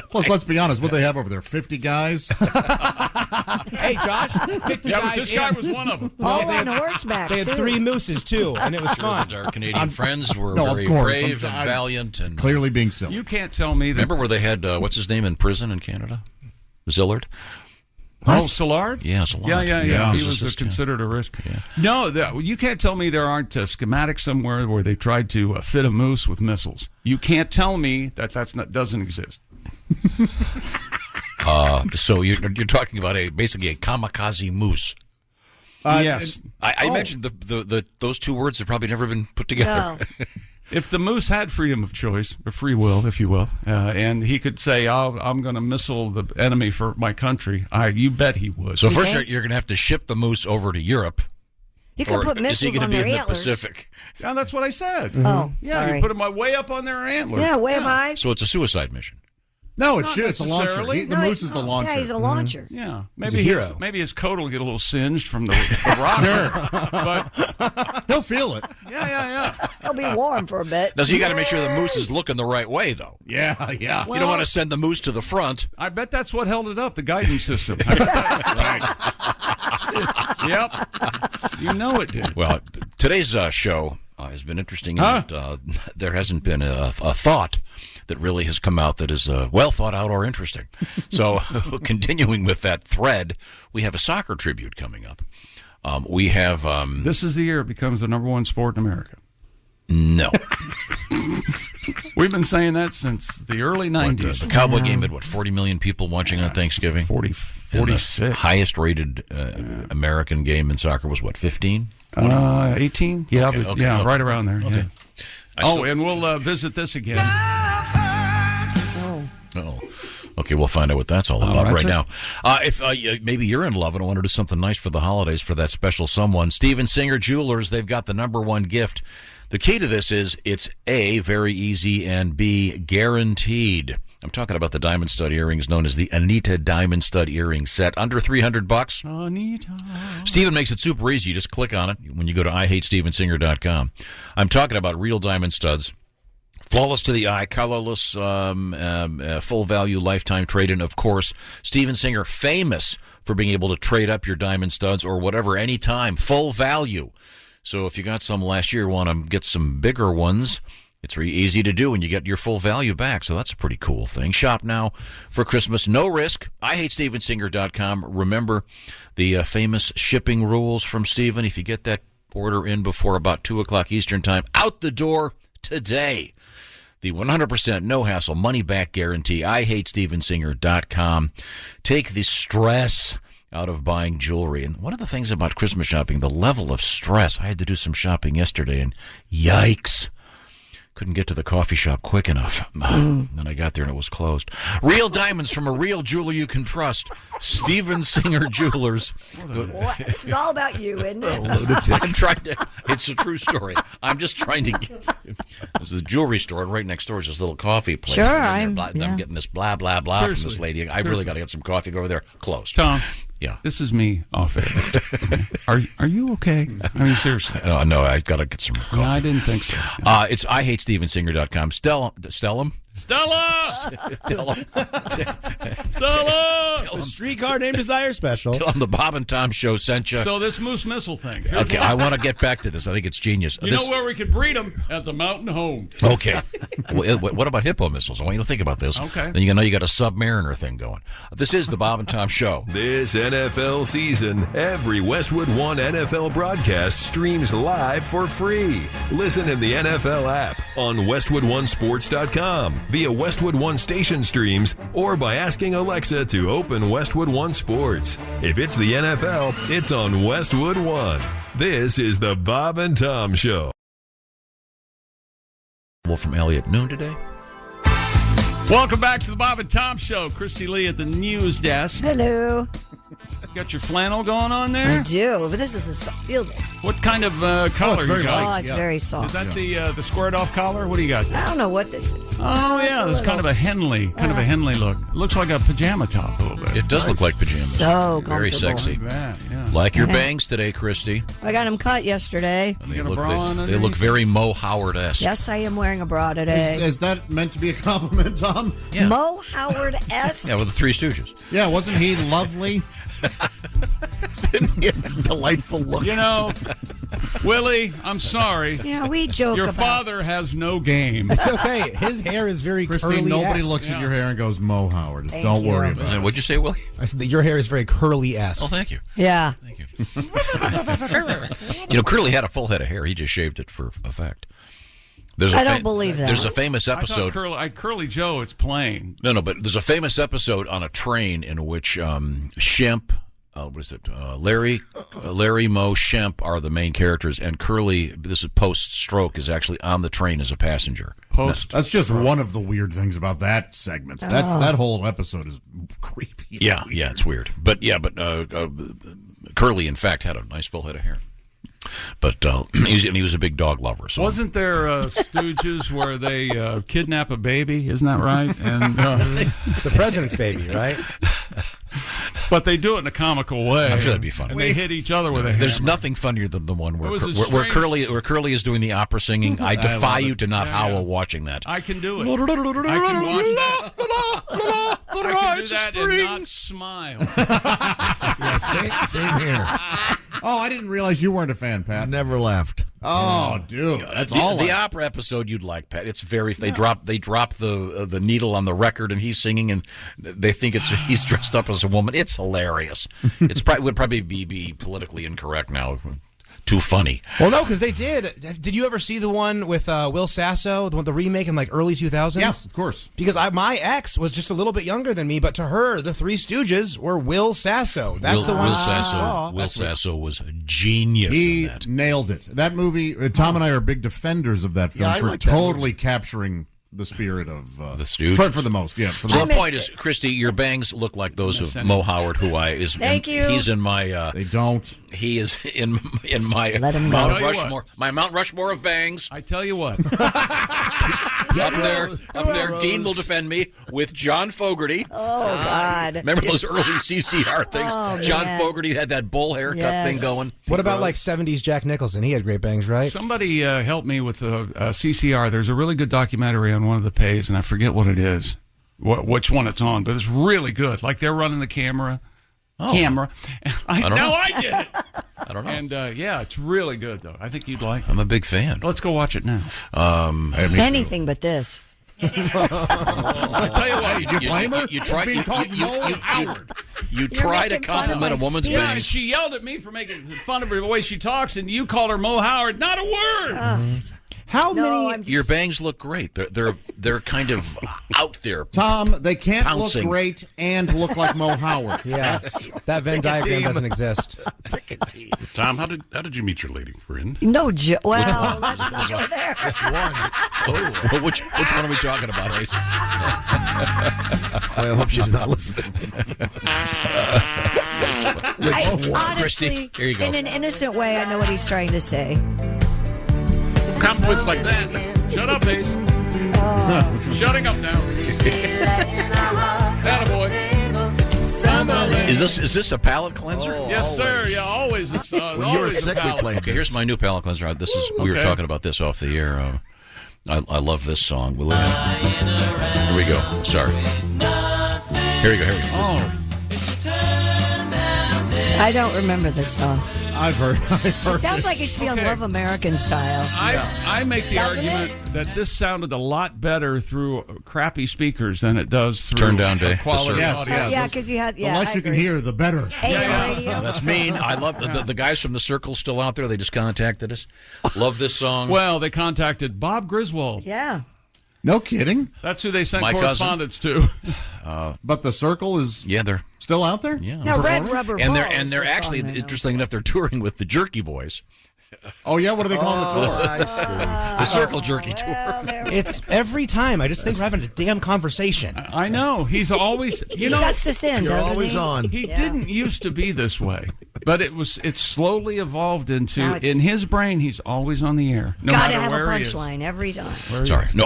Plus, let's be honest. What they have over there? 50 guys. Hey, Josh. 50 Yeah, but guys this in- guy was one of them. All on horseback, They had too. 3 mooses, too, and it was fun. Our Canadian friends were No, of very course. brave and I'm valiant. And Clearly being silly. You can't tell me that. remember where they had what's his name in prison in Canada? Zillard. Oh, Szilard? Yeah, Szilard. Yeah. Yeah, He his was assistant. considered a risk. No, you can't tell me there aren't schematics somewhere where they tried to fit a moose with missiles. You can't tell me that doesn't exist. So you're talking about basically a kamikaze moose. Yes. I mentioned those two words have probably never been put together. No. If the moose had freedom of choice, or free will, if you will, and he could say, I'm going to missile the enemy for my country, you bet he would. So first you're going to have to ship the moose over to Europe. You can Or put is he missiles going to on be their in the antlers. Pacific? Yeah, that's what I said. Oh, Yeah, sorry. you put them way up on their antlers. Yeah, way high. So it's a suicide mission. No, Not it's a launcher. necessarily. The moose is the launcher. Yeah, he's a launcher. Yeah, He's a hero. maybe his coat will get a little singed from the rock. Sure. But He'll feel it. yeah. He'll be warm for a bit. Now, so you got to make sure the moose is looking the right way, though. Yeah. You don't want to send the moose to the front. I bet that's what held it up, the guidance system. I bet that's right. Yep. You know it did. Well, today's show has been interesting in that there hasn't been a thought that really has come out that is well thought out or interesting. So, continuing with that thread, we have a soccer tribute coming up. We have... This is the year it becomes the number one sport in America. No. We've been saying that since the early 90s. The Cowboy game had, 40 million people watching on Thanksgiving? 46. Highest rated American game in soccer was, 15? 18? Yeah, Okay, yeah, right around there. Okay. Yeah. And we'll visit this again. Oh. Okay, we'll find out what that's all about right now. If maybe you're in love and want to do something nice for the holidays for that special someone, Steven Singer Jewelers, they've got the number one gift. The key to this is it's A, very easy, and B, guaranteed. I'm talking about the diamond stud earrings known as the Anita Diamond Stud Earring Set, under $300. Anita. Steven makes it super easy. You just click on it when you go to IHateStevenSinger.com. I'm talking about real diamond studs. Flawless to the eye, colorless, full value lifetime trade-in. Of course, Steven Singer, famous for being able to trade up your diamond studs or whatever anytime. Full value. So if you got some last year, want to get some bigger ones, it's very easy to do, and you get your full value back. So that's a pretty cool thing. Shop now for Christmas. No risk. IHateStevenSinger.com. Remember the famous shipping rules from Steven. If you get that Order in before about 2 o'clock Eastern Time. Out the door today. The 100% no-hassle money-back guarantee. IHateStevenSinger.com. Take the stress out of buying jewelry. And one of the things about Christmas shopping, the level of stress. I had to do some shopping yesterday, and yikes. Couldn't get to the coffee shop quick enough. Then I got there and it was closed. Real diamonds from a real jeweler you can trust. Steven Singer Jewelers. What? It's all about you, isn't it? I'm trying to. It's a true story. I'm just trying to. There's a jewelry store, and right next door is this little coffee place. Sure, I'm getting this blah blah blah from this lady. I really got to get some coffee. Go over there. Closed. Tom. Yeah. This is me off air. Are you okay? I mean, seriously. No, I got to get some coffee. No, I didn't think so. It's IHateStevenSinger.com. Stella! Stella! The Streetcar Named Desire special. Tell them the Bob and Tom Show sent you. So this moose missile thing. Okay, I want to get back to this. I think it's genius. You know where we could breed them? At the mountain home. Okay. What about hippo missiles? I want you to think about this. Okay. Then you know you got a Submariner thing going. This is the Bob and Tom Show. This NFL season, every Westwood One NFL broadcast streams live for free. Listen in the NFL app, on WestwoodOneSports.com, via Westwood One station streams, or by asking Alexa to open Westwood One Sports. If it's the NFL, it's on Westwood One. This is the Bob and Tom Show. From Elliot Noon today. Welcome back to the Bob and Tom Show. Christy Lee at the news desk. Hello. You got your flannel going on there? I do, but this is a feel this. What kind of collar you got? Oh, it's very soft. Is that the squared off collar? What do you got there? I don't know what this is. Oh, yeah, there's kind of a Henley look. It looks like a pajama top a little bit. It does look like pajamas. So very comfortable. sexy. Yeah. Like your bangs today, Christy. I got them cut yesterday. They look very Mo Howard-esque. Yes, I am wearing a bra today. Is that meant to be a compliment, Tom? Yeah. Mo Howard-esque? Yeah, with the Three Stooges. Yeah, wasn't he lovely? Didn't he have a delightful look? You know, Willie, I'm sorry. You know, we joke Your about father has no game. It's okay. His hair is very Christine, curly. nobody looks at your hair and goes, Mo Howard. Thank Don't you. worry about it. What'd you say, Willie? I said that your hair is very curly-esque. Oh, thank you. Yeah. Thank you. You know, Curly had a full head of hair. He just shaved it for effect. I don't believe that. There's a famous I episode. thought Curly Joe, it's plain. No, but there's a famous episode on a train in which Shemp, Larry, Moe, Shemp are the main characters, and Curly, this is post-stroke, is actually on the train as a passenger. That's just one of the weird things about that segment. That whole episode is creepy. Yeah, it's weird. But Curly, in fact, had a nice full head of hair. But he was a big dog lover. So. Wasn't there Stooges where they kidnap a baby? Isn't that right? And the president's baby, right? But they do it in a comical way. I'm sure that'd be funny. And they hit each other with a hammer. There's nothing funnier than the one where strange... Curly is doing the opera singing. I defy you to not howl watching that. I can do it. I can watch that. I can do that and not smile. Yeah, same here. Oh, I didn't realize you weren't a fan, Pat. Never laughed. Oh, dude, that's the opera episode you'd like, Pat. It's very they drop the needle on the record and he's singing and they think he's dressed up as a woman. It's hilarious. Would probably be politically incorrect now. Too funny. Well, no, because they did. Did you ever see the one with Will Sasso, the remak in like early 2000s? Yeah, of course. Because my ex was just a little bit younger than me, but to her, the Three Stooges were Will Sasso. That's the one I saw. Will Sasso was a genius in that. He nailed it. That movie, Tom and I are big defenders of that film for totally capturing the spirit of the Stooges. For the most, yeah. So the point is, Christy, your bangs look like those of Mo Howard, who Thank you. He's in my. They don't. He is in my Mount Rushmore. My Mount Rushmore of bangs. I tell you what. Up there, Dean will defend me with John Fogerty. Oh, God. Remember those early CCR things? Oh, John man. Fogerty had that bowl haircut thing going. What about like 70s Jack Nicholson? He had great bangs, right? Somebody helped me with CCR. There's a really good documentary on one of the pays, and I forget what it is, which one it's on, but it's really good. Like they're running the camera. Oh. Now I get it. I don't know. And it's really good, though. I think you'd like it. I'm a big fan. Let's go watch it now. Anything but this. I tell you what, you blame her? You try. You try to compliment a woman's Yeah, and bangs. she yelled at me for making fun of her the way she talks, and you called her Mo Howard. Not a word. How No, many? Your bangs look great. They're kind of out there. Tom, they can't Pouncing. look great and look like Mo Howard. Yeah, that Venn diagram doesn't exist. Tom, how did you meet your lady friend? No, well, let's not go there. Oh, which one are we talking about, Ace? I hope she's not listening. Honestly, Christy, here you go. in an innocent way, I know what he's trying to say. Compliments like that. Shut up, Ace. Shutting up now. Attaboy. Is this a palate cleanser? Yes, sir. Yeah, always. When you were sick, we played Okay, here's my new palate cleanser. We were Okay. talking about this off the air. I love this song. Here we go. Sorry. Here we go. Oh, I don't remember this song. I've heard It sounds like it should be on Okay. Love American style. I make the Doesn't argument that this sounded a lot better through crappy speakers than it does through Turn down day. quality Yes, audio. yes. Yeah, because you had. The Yeah, less I you can agree. hear, the better. AM radio. That's mean. I love the guys from the Circle still out there. They just contacted us. Love this song. Well, they contacted Bob Griswold. Yeah. No kidding. That's who they sent My cousin. correspondence to. But the Circle is They're still out there? yeah. Now, Red Rubber and Ball. they're is they're the actually song I know. interesting enough. They're touring with the Jerky Boys, Oh, yeah? What do they call the tour? I see. the Circle Jerky tour. It's every time. I just think we're having a damn conversation. I know. He's always, He sucks us in, You're doesn't always he? on. He didn't used to be this way, but it's slowly evolved Now into, it's- in his brain, he's always on the air, no Gotta matter have a where he is. punchline every time. Sorry, no,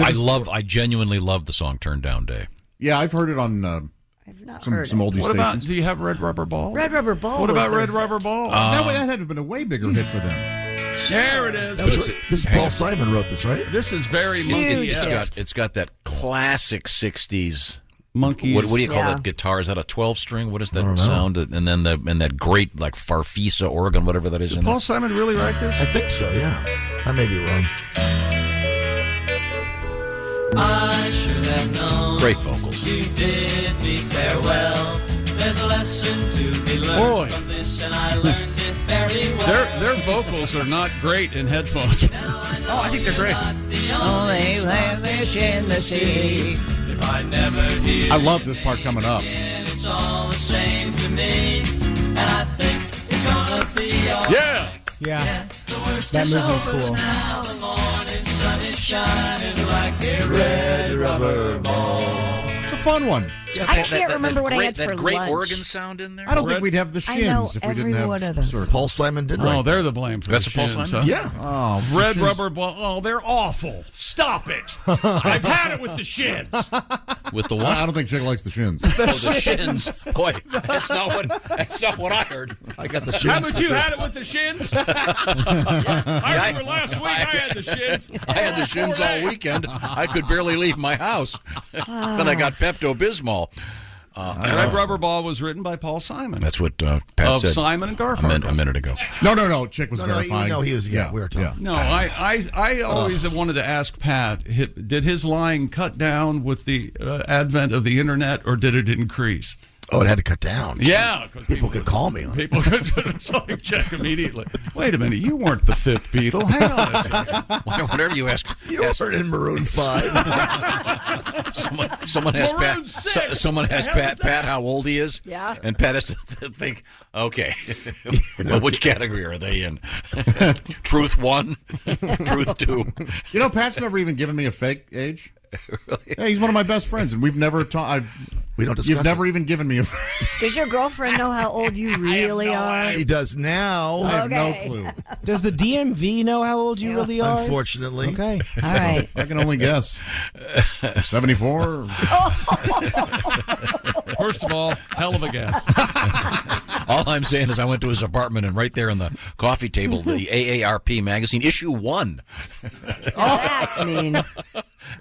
I genuinely love the song "Turn Down Day." Yeah, I've heard it on I've not some heard oldie it. What about, stations. do you have Red Rubber Ball? Red Rubber Ball. What was about the- Red Rubber Ball? that had been a way bigger hit for them. There it is. This is Paul Simon wrote this, right? This is very Huge. monkey. It's got that classic '60s. Monkeys. What do you call Yeah. that guitar? Is that a 12-string? What is that sound? And then that great like Farfisa organ, whatever that is. Did in Paul there. Simon really write this? I think so, yeah. I may be wrong. I should have known Great vocals. you did me farewell. There's a lesson to be learned Boy. from this, and I learned it very well. Their vocals are not great in headphones. Oh, I think they're great. The only language in the sea. If I never hear I love this part coming up. it, it's all the same to me. And I think it's gonna be all Yeah. Yeah, the worst that is movie's over cool. now. The morning sun is shining like a red rubber ball. It's a fun one. I can't remember what I had that for great lunch. organ sound in there. I don't think we'd have the I know Shins if we every didn't have one of those. Circle. Paul Simon did Oh, write they're the blame for That's the a Paul Shins, Simon? huh? Yeah. Oh, the Red Shins. Rubber Ball. Oh, they're awful. Stop it. I've had it with the Shins. With the I what? don't think Chick likes the Shins. Oh, the Shins. Boy, that's not what I heard. I got the Shins. How about you had it with the Shins? I remember last week I had the Shins. I had the Shins all weekend. I could barely leave my house. Then I got Pepto-Bismol. Red Rubber Ball was written by Paul Simon That's what Pat of said Simon and Garfunkel. a minute ago. No. Chick was No, verifying. he was, yeah, we were talking. No, I always have wanted to ask Pat, did his lying cut down with the advent of the internet, or did it increase? Oh, it had to cut down. Yeah, because People could call me on it. People could like check immediately. Wait a minute, you weren't the fifth Beatle. Hang on a second. Whatever you ask. You weren't in Maroon 5. Someone has Maroon Pat. six. Someone has What the hell is Pat how old he is. Yeah. And Pat has to think. Okay, well, which category are they in? Truth 1, Truth 2. You know, Pat's never even given me a fake age. Really? Yeah, he's one of my best friends, and we've never talked. We don't discuss You've it. never even given me a. Does your girlfriend know how old you really are? She does now. I have no Okay. clue. Does the DMV know how old you really are? Unfortunately. Okay. All right. I can only guess. 74. First of all, hell of a guess. All I'm saying is I went to his apartment, and right there on the coffee table, the AARP magazine, issue 1. That's mean.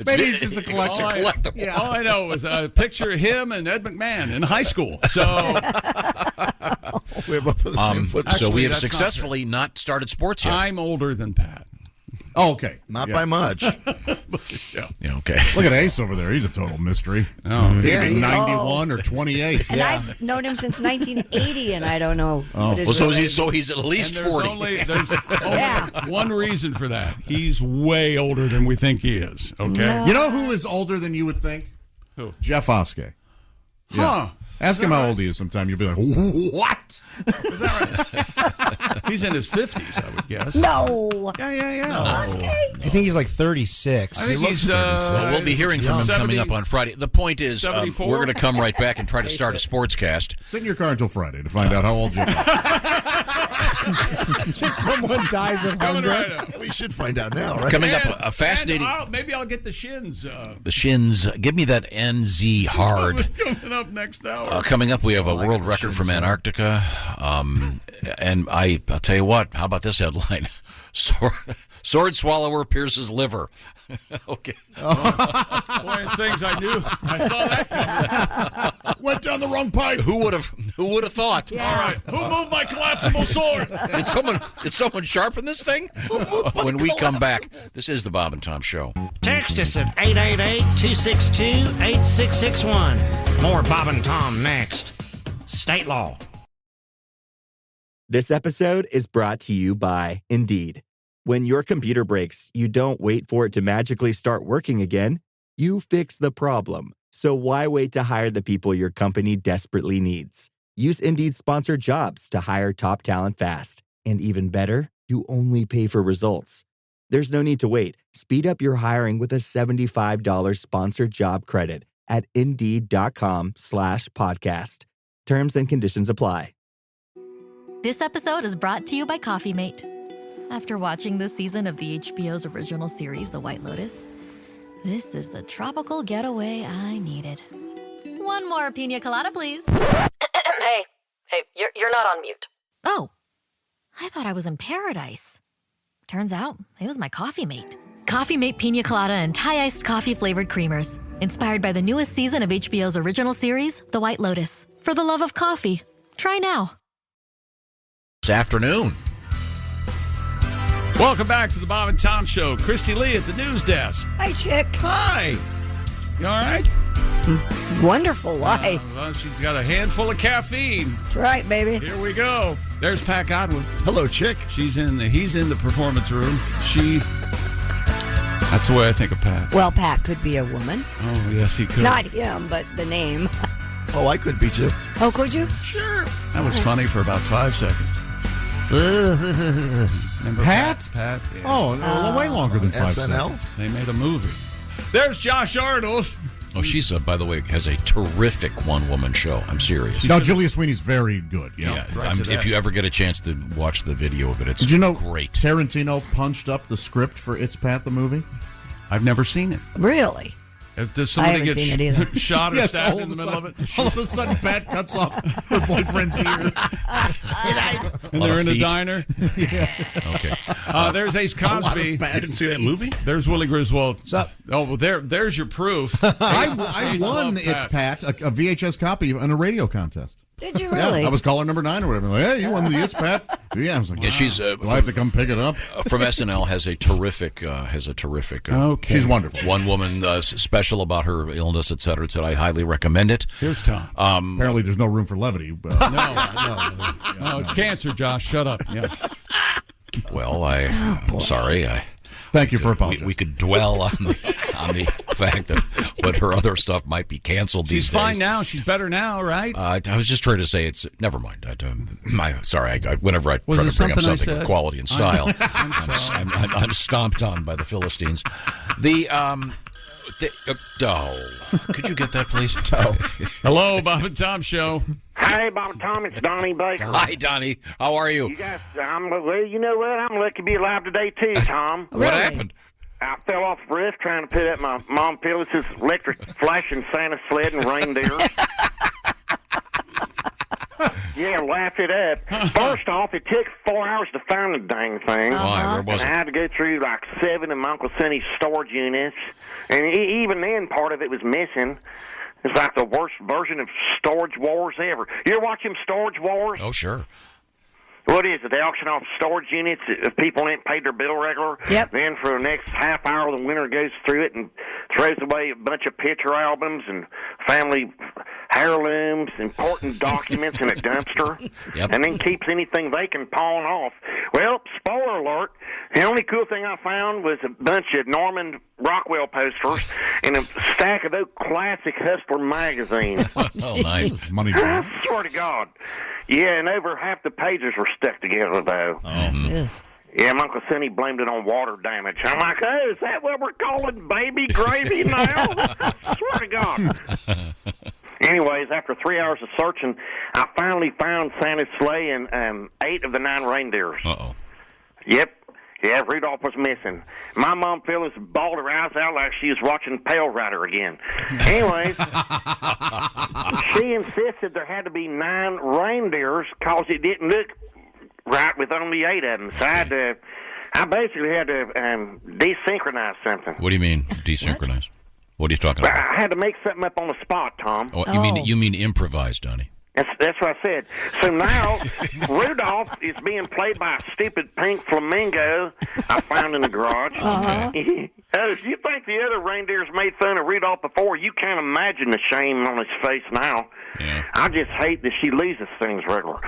Maybe he's just a collector. collectible. All I know is a picture of him and Ed McMahon in high school. So We're both for the same football. So Actually, we have that's not successfully not started sports yet. I'm older than Pat. Oh, okay. Not by much. Yeah, okay. Look at Ace over there. He's a total mystery. Oh, He yeah, could be he- 91 or 28. And I've known him since 1980, and I don't know. what his Well, real so age he's at least And there's 40. there's only Yeah. one reason for that. He's way older than we think he is. Okay. No. You know who is older than you would think? Who? Jeff Oskey. Huh. Ask him how old he is sometime. You'll be like, what? Is that right? He's in his 50s, I would guess. No. Yeah. I think he's like 36. I think he's. Well, we'll be hearing from him 70 coming up on Friday. The point is, 74? we're going to come right back and try to start a sportscast. Sit in your car until Friday to find out how old you are. Someone dies of Coming hunger. right up. We should find out now, right? Coming up, a fascinating. Maybe I'll get the shins. The shins. Give me that NZ hard. Coming up next hour. Coming up, we have a world record from Antarctica. And I'll tell you what, how about this headline? Sword swallower pierces liver. Okay. Boy, things I knew. I saw that coming. Went down the wrong pipe. Who would have thought? All right. Who moved my collapsible sword? Did someone sharpen this thing? When we come back, this is the Bob and Tom Show. Text us at 888-262-8661. More Bob and Tom next. State law. This episode is brought to you by Indeed. When your computer breaks, you don't wait for it to magically start working again. You fix the problem. So why wait to hire the people your company desperately needs? Use Indeed's sponsored jobs to hire top talent fast. And even better, you only pay for results. There's no need to wait. Speed up your hiring with a $75 sponsored job credit at Indeed.com/podcast. Terms and conditions apply. This episode is brought to you by Coffee Mate. After watching this season of the HBO's original series, The White Lotus, this is the tropical getaway I needed. One more pina colada, please. Hey, you're not on mute. Oh, I thought I was in paradise. Turns out it was my Coffee Mate. Coffee Mate pina colada and Thai iced coffee flavored creamers. Inspired by the newest season of HBO's original series, The White Lotus. For the love of coffee. Try now. This afternoon. Welcome back to the Bob and Tom Show. Christy Lee at the news desk. Hi, Chick. Hi. You all right? Wonderful. Why? Well, she's got a handful of caffeine. That's right, baby. Here we go. There's Pat Godwin. Hello, Chick. He's in the performance room. That's the way I think of Pat. Well, Pat could be a woman. Oh, yes, he could. Not him, but the name. Oh, I could be too. Oh, could you? Sure. That was funny for about 5 seconds. Remember Pat? Pat? Yeah. Oh, way longer than 5 SNL? seconds. They made a movie. There's Josh Arnold. Oh, she's, by the way, has a terrific one-woman show. I'm serious. No, Julia Sweeney's very good. Yeah, right to that. if you ever get a chance to watch the video of it, it's Did you know great. Tarantino punched up the script for It's Pat the movie? I've never seen it. Really? If does I somebody haven't get seen it either. shot or Yes, stabbed all in the of a middle of sudden- it? All of a sudden, Pat cuts off her boyfriend's ear. And Lot they're of in a feet. diner. Okay. There's Ace Cosby. You didn't see that movie? There's Willie Griswold. What's up? Oh, well, there's your proof. I Ace won loved It's Pat, a VHS copy in a radio contest. Did you really? Yeah, I was caller number 9 or whatever. Like, hey, you won the It's Pat. Yeah, I was like, Yeah, she's do I have to come pick it up? from SNL. Has a terrific. Okay. She's wonderful. One woman special about her illness, et cetera, et cetera. I highly recommend it. Here's Tom. Apparently, there's no room for levity. But No, it's cancer, Josh. Shut up. Yeah. Well, I'm sorry. Thank you for apologizing. We could dwell on the fact that, but her other stuff might be canceled. She's these fine days. now. She's better now, right? I was just trying to say it's. Never mind. Sorry. Whenever I Was try it to bring up something I something of said? quality and style, I'm sorry. I'm stomped on by the Philistines. Could you get that, please? Hello, Bob and Tom Show. Hey, Bob and Tom, it's Donnie Baker. Hi, Donnie. How are you? You guys, well, you know what? I'm lucky to be alive today, too, Tom. What happened? I fell off the roof trying to put up my mom Phyllis's electric flashing Santa sled and reindeer. Yeah, laugh it up. First off, it took 4 hours to find the dang thing. Why? Where was And I it? had to go through like 7 of my Uncle Sonny's storage units. And even then, part of it was missing. It's like the worst version of Storage Wars ever. You ever watch them Storage Wars? Oh, sure. What is it? They auction off storage units if people ain't paid their bill regular. Yep. Then for the next half hour, the winner goes through it and throws away a bunch of picture albums and family heirlooms, important documents in a dumpster, and then keeps anything they can pawn off. Well, spoiler alert, the only cool thing I found was a bunch of Norman Rockwell posters and a stack of those classic Hustler magazines. Oh, nice. Money. I swear to God. Yeah, and over half the pages were stuck together, though. Yeah, my Uncle Sonny blamed it on water damage. I'm like, oh, is that what we're calling baby gravy now? I swear to God. Anyways, after 3 hours of searching, I finally found Santa's sleigh and 8 of the 9 reindeers. Uh-oh. Yep. Yeah, Rudolph was missing. My mom Phyllis bawled her eyes out like she was watching Pale Rider again. Anyways, she insisted there had to be 9 reindeers because it didn't look right with only 8 of them. So I basically had to desynchronize something. What do you mean, desynchronize? What are you talking about? I had to make something up on the spot, Tom. Oh, you mean improvise, Donnie? That's what I said. So now Rudolph is being played by a stupid pink flamingo I found in the garage. If you think the other reindeers made fun of Rudolph before, you can't imagine the shame on his face now. Yeah. I just hate that she loses things regular.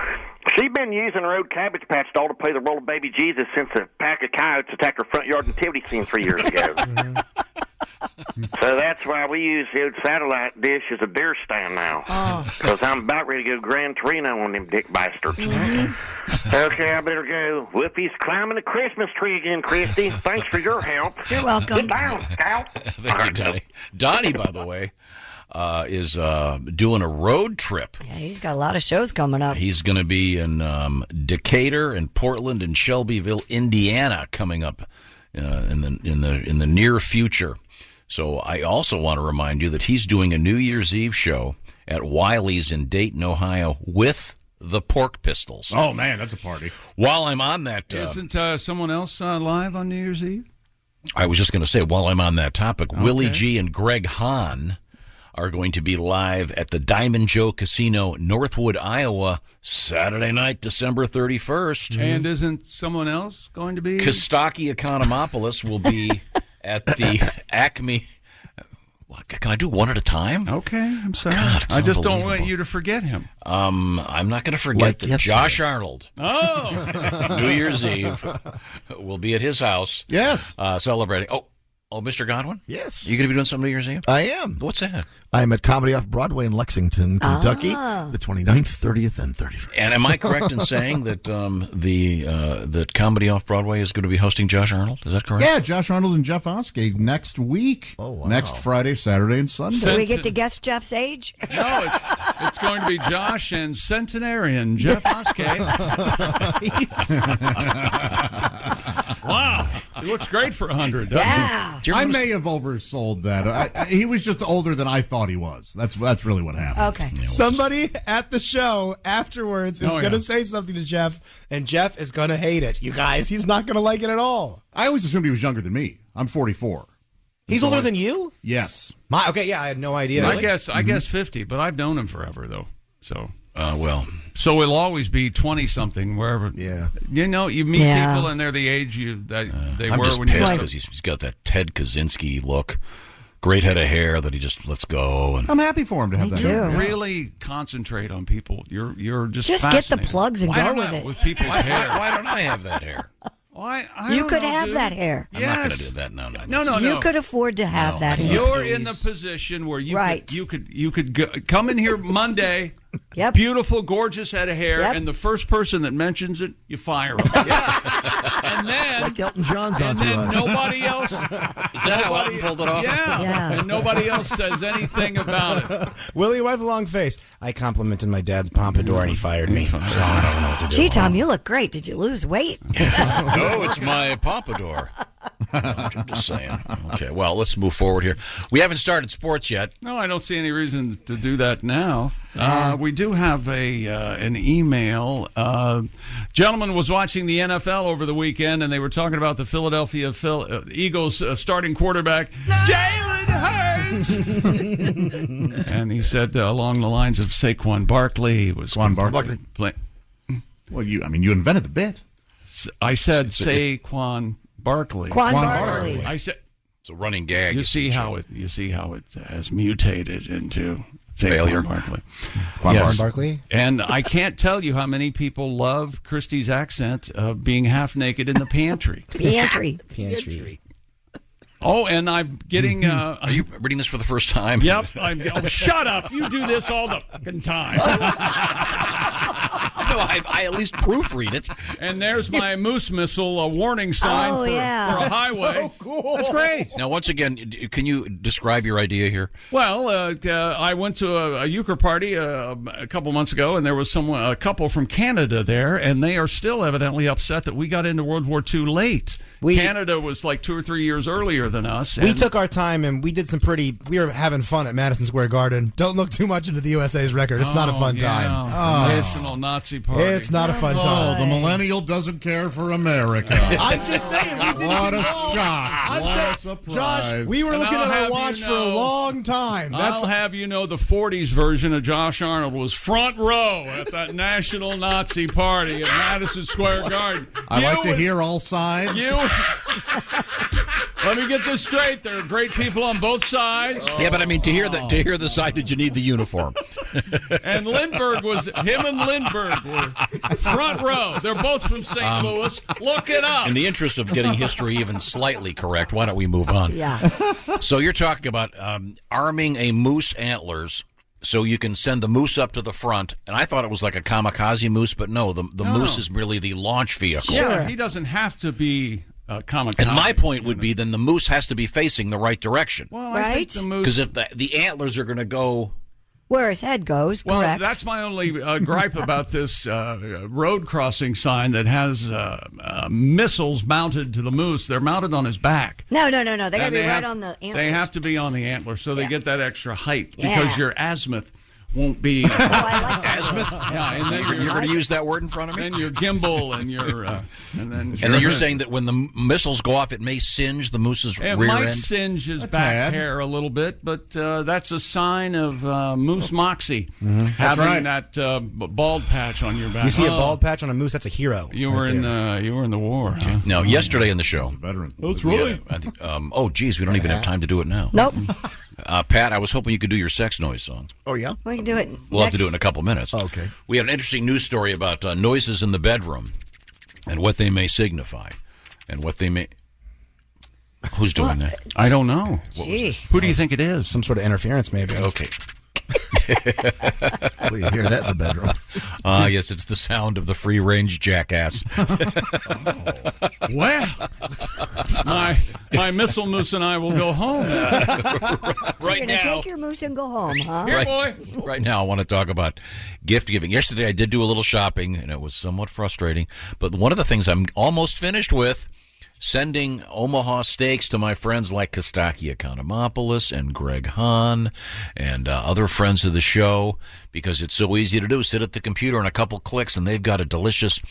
She's been using her old Cabbage Patch doll to play the role of baby Jesus since a pack of coyotes attacked her front yard nativity scene 3 years ago. So that's why we use the old satellite dish as a deer stand now. Because I'm about ready to go Gran Torino on them dick bastards. Okay, I better go. Whoopie's climbing the Christmas tree again, Christy. Thanks for your help. You're welcome. Sit down, Scout. Thank you, Donnie. Donnie, by the way, is doing a road trip. Yeah, he's got a lot of shows coming up. He's going to be in Decatur and Portland and Shelbyville, Indiana, coming up in the near future. So I also want to remind you that he's doing a New Year's Eve show at Wiley's in Dayton, Ohio, with the Pork Pistols. Oh man, that's a party! While I'm on that, isn't someone else live on New Year's Eve? I was just going to say, while I'm on that topic, Willie G and Greg Hahn are going to be live at the Diamond Joe Casino, Northwood, Iowa, Saturday night, December 31st. And isn't someone else going to be? Kostaki Economopoulos will be at the Acme. Can I do one at a time? Okay, I'm sorry. God, I just don't want you to forget him. I'm not going to forget that Josh Arnold. Oh, New Year's Eve will be at his house. Yes, celebrating. Oh, Mr. Godwin? Yes. You going to be doing something New Year's Eve? I am. What's that? I'm at Comedy Off Broadway in Lexington, Kentucky, the 29th, 30th, and 31st. And am I correct in saying that that Comedy Off Broadway is going to be hosting Josh Arnold? Is that correct? Yeah, Josh Arnold and Jeff Oskey next week. Oh, wow. Next Friday, Saturday, and Sunday. Do we get to guess Jeff's age? No, it's going to be Josh and centenarian Jeff Oskey. Wow, he looks great for 100. Yeah. I may have oversold that. He was just older than I thought he was. That's really what happened. Okay. Yeah, Somebody at the show afterwards is going to say something to Jeff, and Jeff is going to hate it. You guys, he's not going to like it at all. I always assumed he was younger than me. I'm 44. He's older than you? Yes. Okay, yeah, I had no idea. I guess 50, but I've known him forever though. So so it'll always be 20-something wherever. Yeah. You know, you meet people and they're the age they I'm were just when you pissed started. because he's got that Ted Kaczynski look. Great head of hair that he just lets go. And I'm happy for him to have that. too. Really concentrate on people. You're just get the fascinated. plugs and go with it. With people's hair. Why don't I have that hair? I You don't could know, have dude. that hair. I'm not going to do that. No. You could afford to have that hair. You're in the position where you Right. could go, come in here Monday. Yep. Beautiful, gorgeous head of hair, Yep. and the first person that mentions it, you fire him. And then, Like Elton John's and entourage. then nobody else. Is that how Elton pulled it off? Yeah. And nobody else says anything about it. Willie, why the long face? I complimented my dad's pompadour, and he fired me. So I don't know what to do. Gee, Tom, you look great. Did you lose weight? No, it's my pompadour. I'm just saying. Okay, well, let's move forward here. We haven't started sports yet. No, I don't see any reason to do that now. We do have an email. Gentleman was watching the NFL over the weekend, and they were talking about the Philadelphia Eagles starting quarterback, Jalen Hurts. And he said along the lines of Saquon Barkley was Saquon Barkley. Well, you invented the bit. I said Saquon Barkley. Barkley. I said it's a running gag. You see how it has mutated into failure. Barkley. Quan Barkley. And I can't tell you how many people love Christy's accent of being half naked in the pantry. Pantry. Oh, and I'm getting. Are you reading this for the first time? Yep. Shut up! You do this all the fucking time. No, I at least proofread it. And there's my moose missile, a warning sign for a highway. Oh, cool. That's great. Now, once again, can you describe your idea here? Well, I went to a euchre party a couple months ago, and there was a couple from Canada there, and they are still evidently upset that we got into World War II late. Canada was like 2 or 3 years earlier than us. We took our time, and we were having fun at Madison Square Garden. Don't look too much into the USA's record. It's not a fun time. National Nazi party. It's not a fun time. Oh, the millennial doesn't care for America. I'm just saying. What a shock. What a surprise. Josh, we were looking at our watch for a long time. I'll have you know the 40s version of Josh Arnold was front row at that National Nazi party at Madison Square Garden. I like to hear all sides. Let me get this straight. There are great people on both sides. Yeah, but I mean, to hear the side, did you need the uniform? And Lindbergh him and Lindbergh were front row. They're both from St. Louis. Look it up. In the interest of getting history even slightly correct, why don't we move on? Yeah. So you're talking about arming a moose antlers so you can send the moose up to the front. And I thought it was like a kamikaze moose, but no, the moose is merely the launch vehicle. Yeah, he doesn't have to be kamikaze. And my point would be then the moose has to be facing the right direction. Well, I think the moose... Because if the antlers are going to go... Where his head goes, correct. Well, that's my only gripe about this road crossing sign that has missiles mounted to the moose. They're mounted on his back. No. They got to be right on the antlers. They have to be on the antler, so they get that extra height because your azimuth won't be azimuth. Yeah, and then you're going to use that word in front of me. And your gimbal and your and then you're saying that when the missiles go off, it may singe the moose's rear end. It might singe his back hair a little bit, but that's a sign of moose moxie. Mm-hmm. Having that bald patch on your back. You see a bald patch on a moose? That's a hero. You were in the war. Huh? No, yesterday in the show, veteran. That's right. Oh, geez, we don't even have time to do it now. Nope. Pat, I was hoping you could do your sex noise song. Oh, yeah? We can do it. We'll have to do it in a couple minutes. Oh, okay. We have an interesting news story about noises in the bedroom and what they may signify and what they may... Who's doing that? I don't know. Jeez. Who do you think it is? Some sort of interference, maybe. Okay. Well, you hear that in the bedroom. Yes, it's the sound of the free-range jackass. Well, my missile moose and I will go home. Right You're now. Take your moose and go home, huh? Here, boy. Right now, I want to talk about gift giving. Yesterday, I did do a little shopping, and it was somewhat frustrating. But one of the things I'm almost finished with, sending Omaha steaks to my friends like Kostaki Economopoulos and Greg Hahn and other friends of the show, because it's so easy to do. Sit at the computer in a couple clicks, and they've got a delicious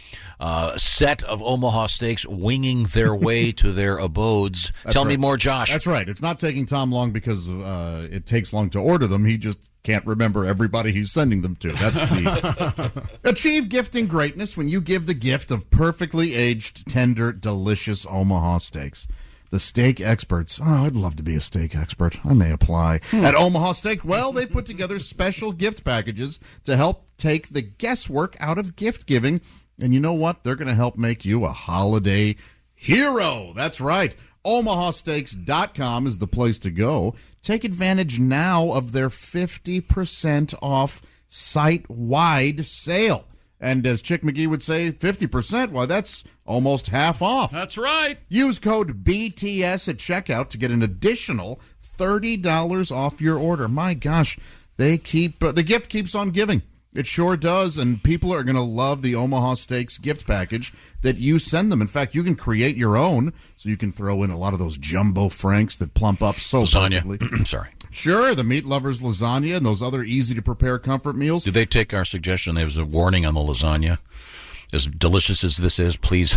set of Omaha steaks winging their way to their abodes. Tell me more, Josh. That's right. It's not taking Tom long because it takes long to order them. He just can't remember everybody he's sending them to. That's the achieve gifting greatness when you give the gift of perfectly aged, tender, delicious Omaha steaks. The steak experts. Oh, I'd love to be a steak expert. I may apply. At Omaha Steak, well, they've put together special gift packages to help take the guesswork out of gift giving. And you know what? They're going to help make you a holiday hero. That's right. OmahaSteaks.com is the place to go. Take advantage now of their 50% off site-wide sale. And as Chick McGee would say, 50%, why, that's almost half off. That's right. Use code BTS at checkout to get an additional $30 off your order. My gosh, the gift keeps on giving. It sure does, and people are going to love the Omaha Steaks gift package that you send them. In fact, you can create your own, so you can throw in a lot of those jumbo franks that plump up so perfectly. Sorry. Sure, the Meat Lovers lasagna and those other easy-to-prepare comfort meals. Do they take our suggestion? There was a warning on the lasagna. As delicious as this is, please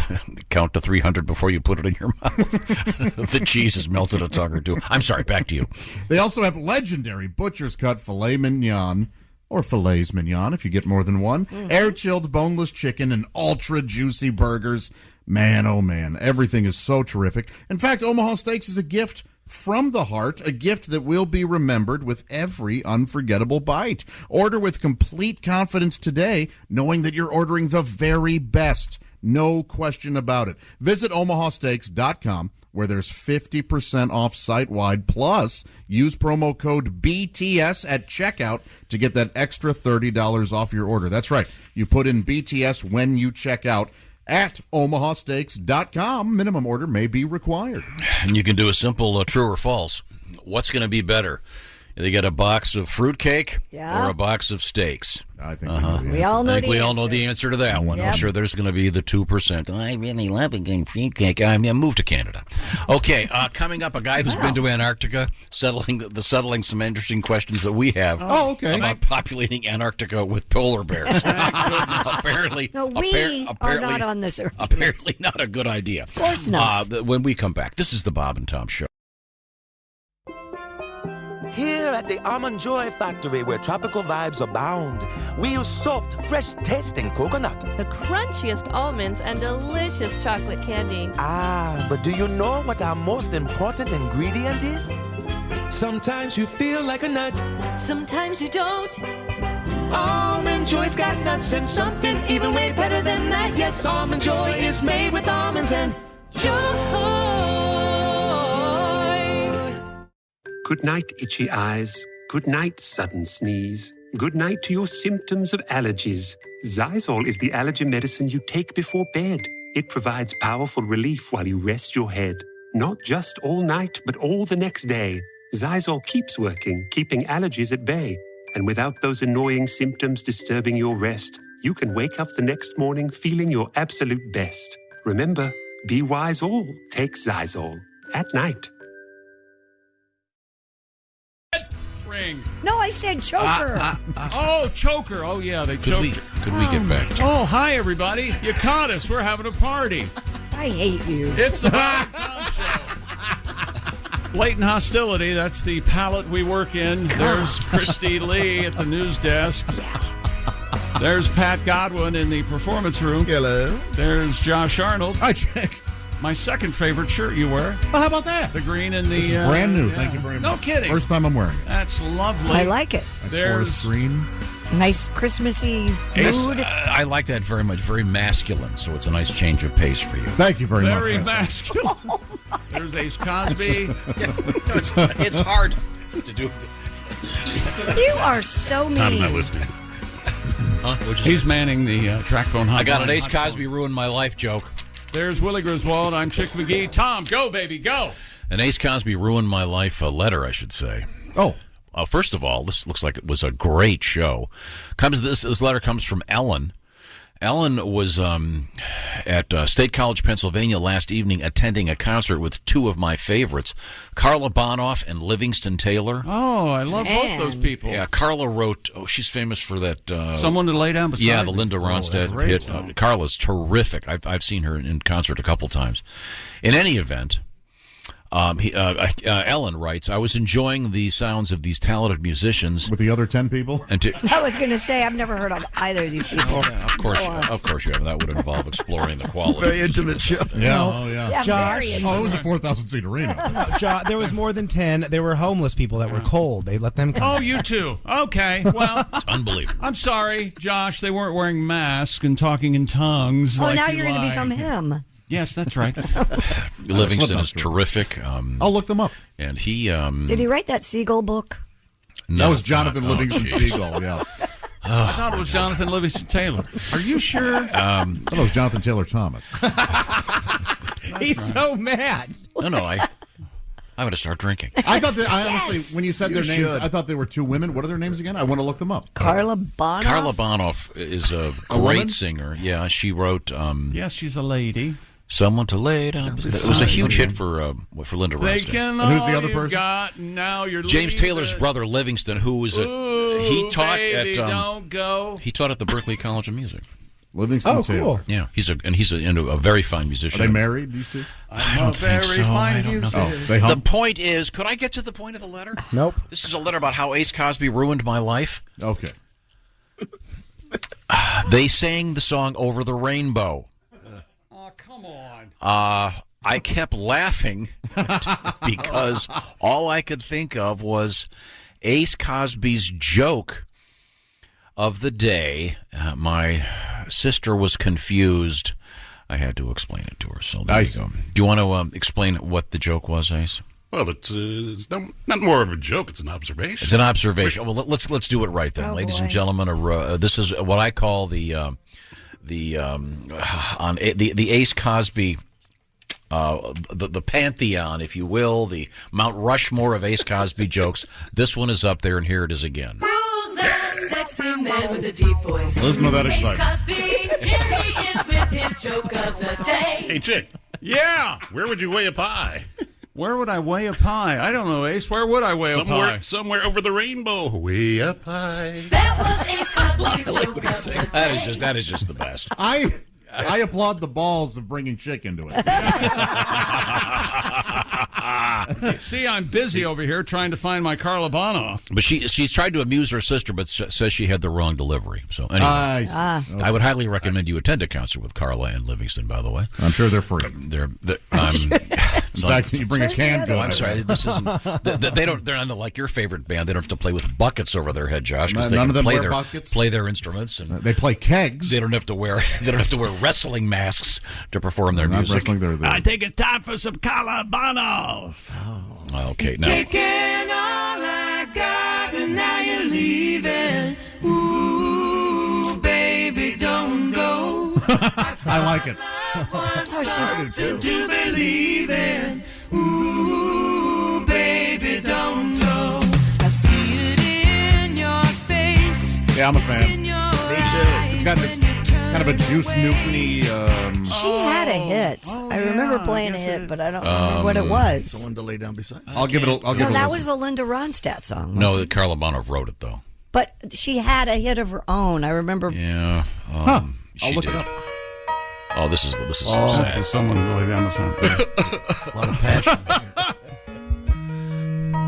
count to 300 before you put it in your mouth. The cheese has melted a tongue or two. I'm sorry, back to you. They also have legendary butcher's cut filet mignon, or fillets mignon if you get more than one, air-chilled boneless chicken, and ultra-juicy burgers. Man, oh man, everything is so terrific. In fact, Omaha Steaks is a gift from the heart, a gift that will be remembered with every unforgettable bite. Order with complete confidence today, knowing that you're ordering the very best. No question about it. Visit omahasteaks.com, where there's 50% off site-wide, plus use promo code BTS at checkout to get that extra $30 off your order. That's right. You put in BTS when you check out at omahasteaks.com. Minimum order may be required. And you can do a simple true or false. What's going to be better? They get a box of fruitcake or a box of steaks? I think we all know we all know the answer to that one. Yep. I'm sure there's going to be the 2%. I really love eating fruitcake. I mean, move to Canada. Okay, coming up, a guy who's been to Antarctica, settling some interesting questions that we have. About populating Antarctica with polar bears. Apparently, No, we are not on this earth. Apparently, not a good idea. Of course not. When we come back, this is the Bob and Tom Show. Here at the Almond Joy Factory, where tropical vibes abound, we use soft, fresh-tasting coconut. The crunchiest almonds and delicious chocolate candy. Ah, but do you know what our most important ingredient is? Sometimes you feel like a nut. Sometimes you don't. Almond Joy's got nuts and something even way better than that. Yes, Almond Joy is made with almonds and joy. Good night, itchy eyes. Good night, sudden sneeze. Good night to your symptoms of allergies. Xyzal is the allergy medicine you take before bed. It provides powerful relief while you rest your head. Not just all night, but all the next day. Xyzal keeps working, keeping allergies at bay. And without those annoying symptoms disturbing your rest, you can wake up the next morning feeling your absolute best. Remember, be wise all. Take Xyzal. At night. No, I said choker. Oh, choker. Oh, yeah, they choked. Could we get back? Oh, hi, everybody. You caught us. We're having a party. I hate you. It's the Bob and Tom Show. Blatant hostility. That's the palette we work in. There's Christy Lee at the news desk. There's Pat Godwin in the performance room. Hello. There's Josh Arnold. Hi, Jack. My second favorite shirt you wear. Well, how about that? The green and the... This is brand new. Yeah. Thank you very much. No kidding. First time I'm wearing it. That's lovely. I like it. Forest green. Nice Christmassy mood. I like that very much. Very masculine, so it's a nice change of pace for you. Thank you very much. Very masculine. There's Ace Cosby. It's hard to do. You are so mean. I'm not listening. Huh? He's manning the track phone hotline. I got an Ace Cosby ruined my life joke. There's Willie Griswold. I'm Chick McGee. Tom, go, baby, go. An Ace Cosby ruined my life letter, I should say. Oh. First of all, this looks like it was a great show. This letter comes from Ellen. Ellen was at State College, Pennsylvania last evening attending a concert with two of my favorites, Carla Bonoff and Livingston Taylor. Oh, I love both those people. Yeah, Carla wrote, she's famous for that. Someone to Lay Down Beside Yeah, Me. the Linda Ronstadt hit. Carla's terrific. I've seen her in concert a couple times. In any event, Ellen writes, I was enjoying the sounds of these talented musicians. With the other 10 people? And I was going to say, I've never heard of either of these people. Of course you have. That would involve exploring the quality. Very intimate show. Yeah, oh, yeah. Yeah, Josh. very intimate. Oh, it was a 4,000-seat arena. No, Josh, there was more than 10. There were homeless people that were cold. They let them come. Oh, you too. Okay, well. It's unbelievable. I'm sorry, Josh. They weren't wearing masks and talking in tongues. Oh, like now you you're going to like. become him. Yes, that's right. Livingston is terrific. I'll look them up. And he... Did he write that Seagull book? No, that was Jonathan Livingston geez. Seagull, yeah. I thought it was Jonathan Livingston Taylor. Are you sure? I thought it was Jonathan Taylor Thomas. He's so mad. No, I'm going to start drinking. I thought that, honestly, when you said their names, I thought they were two women. What are their names again? I want to look them up. Carla Bonoff? Carla Bonoff is a woman? great singer. Yeah, she wrote... yes, she's a lady. Someone to Lay Down. It was a huge hit for Linda They Ronstadt. can And who's the all other you person? got, now you're James leaving Taylor's it. brother Livingston, who was Ooh, he taught baby, at don't go. he taught at the Berklee College of Music. Livingston Taylor. Yeah, he's a very fine musician. Are they married, these two? I don't think so. I don't know. They The hump? point is, could I get to the point of the letter? Nope. This is a letter about how Ace Cosby ruined my life. Okay. They sang the song Over the Rainbow. Oh, come on. I kept laughing because all I could think of was Ace Cosby's joke of the day. My sister was confused. I had to explain it to her. So there you go. Do you want to explain what the joke was, Ace? Well, it's not more of a joke. It's an observation. It's an observation. Well, let's do it right then, ladies and gentlemen. This is what I call the Ace Cosby, the pantheon, if you will, the Mount Rushmore of Ace Cosby jokes. This one is up there, and here it is again. Who's that sexy man with a deep voice? Listen to that Ace excitement. Cosby, here he is with his joke of the day. Hey, Chick. Yeah. Where would you weigh a pie? Where would I weigh a pie? I don't know, Ace. Where would I weigh a pie? Somewhere over the rainbow. Way up high. That was Ace Cosby's joke of the day. That is just the best. I applaud the balls of bringing Chick into it. See, I'm busy over here trying to find my Carla Bonoff. But she's tried to amuse her sister, but says she had the wrong delivery. So anyway, I would highly recommend you attend a concert with Carla and Livingston. By the way, I'm sure they're free. In fact, you bring a can. I'm sorry. This isn't. They don't. They're not like your favorite band. They don't have to play with buckets over their head, Josh. Because None of them play wear buckets. Play their instruments, and they play kegs. They don't have to wear. They don't have to wear wrestling masks to perform their music. I think it's time for some Carla Bonoff. Okay, now. Taking all I got and now you're leaving. Ooh, baby, don't go. I like it. Something to believe in. Ooh, baby, don't go. I see it in your face. Yeah, I'm a fan. It's in your It's got kind of a Juice Newton-y. She had a hit. I remember playing a hit, but I don't remember what it was. Someone to lay down beside. I'll give it a No, that was a Linda Ronstadt song. No, Carla Bonoff wrote it though. But she had a hit of her own. I remember. Yeah. I'll look it up. Oh, this is This sad. is someone to lay down beside. A lot of passion.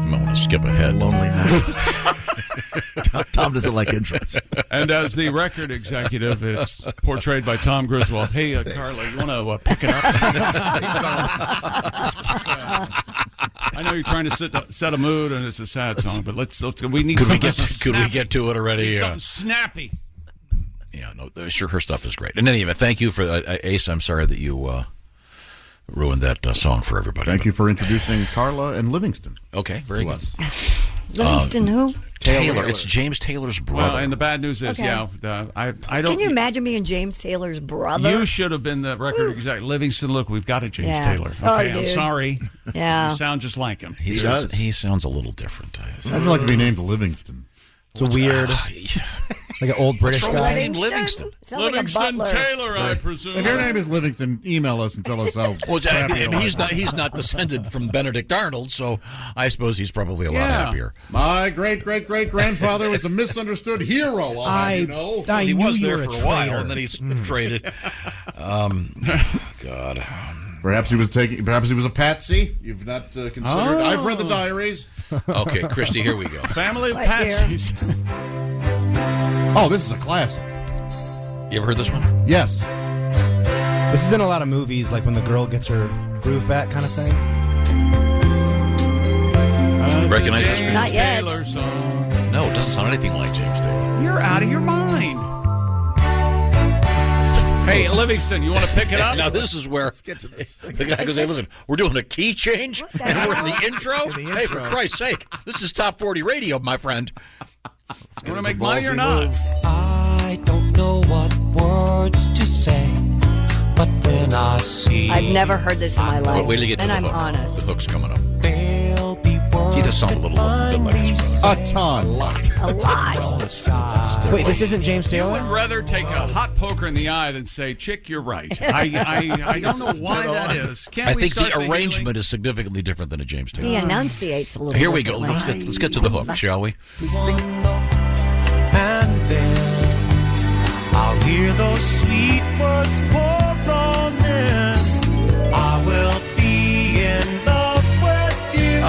You might want to skip ahead. Lonely night. Tom doesn't like intros. And as the record executive, it's portrayed by Tom Griswold. Hey, Carla, you want to pick it up? I know you're trying to set a mood, and it's a sad song, but we need Could we something. get to it already? Something snappy. Yeah, no, sure, her stuff is great. In any event, thank you for Ace. I'm sorry that you ruined that song for everybody. Thank you for introducing Carla and Livingston. Okay, very good. Livingston who? Taylor. It's James Taylor's brother. Well, and the bad news is, Okay. I don't. Can you imagine being James Taylor's brother? You should have been the record exec. Livingston, look, we've got a James Yeah. Taylor. Sorry, I'm dude. sorry. Yeah. You sound just like him. He sounds a little different. I'd like to be named Livingston. It's a weird, like an old British wrong guy. named Livingston? Sounds like a Livingston butler. Taylor, I presume. If your name is Livingston, email us and tell us how. Well, crappy and your he's life not is. descended from Benedict Arnold, so I suppose he's probably a lot Yeah. happier. My great grandfather was a misunderstood hero. You know. I He knew was you there were for a a while, traitor. and then he's traded. God. Perhaps he was a patsy. You've not considered. I've read the diaries. Okay, Christy, here we go. Family of Right Patsies. Oh, this is a classic. You ever heard this one? Yes. This is in a lot of movies, like when the girl gets her groove back, kind of thing. Recognize this? James Not yet. Taylor song. No, it doesn't sound anything like James Taylor. You're out of your mind. Hey, Livingston, you want to pick it up? Now this is where the guy goes, "Hey, listen, we're doing a key change, and we're in the intro. Hey, for Christ's sake, this is top 40 radio, my friend." You want to make money or not? I don't know what words to say, but when I see I've never heard this in my life, Wait till you get to and the I'm hook. honest. The hook's coming up. there'll be words He does sound a little bit like his brother. A ton. A lot. Wait, this isn't James I Taylor? would rather take a hot poker in the eye than say, "Chick, you're right." I don't know why that is. Can't I we think start the healing? arrangement is significantly different than a James Taylor. He enunciates a little. Here we go. differently. Let's get to the hook, shall we? and then I'll hear those sweet words pour on in. I will be in love with you.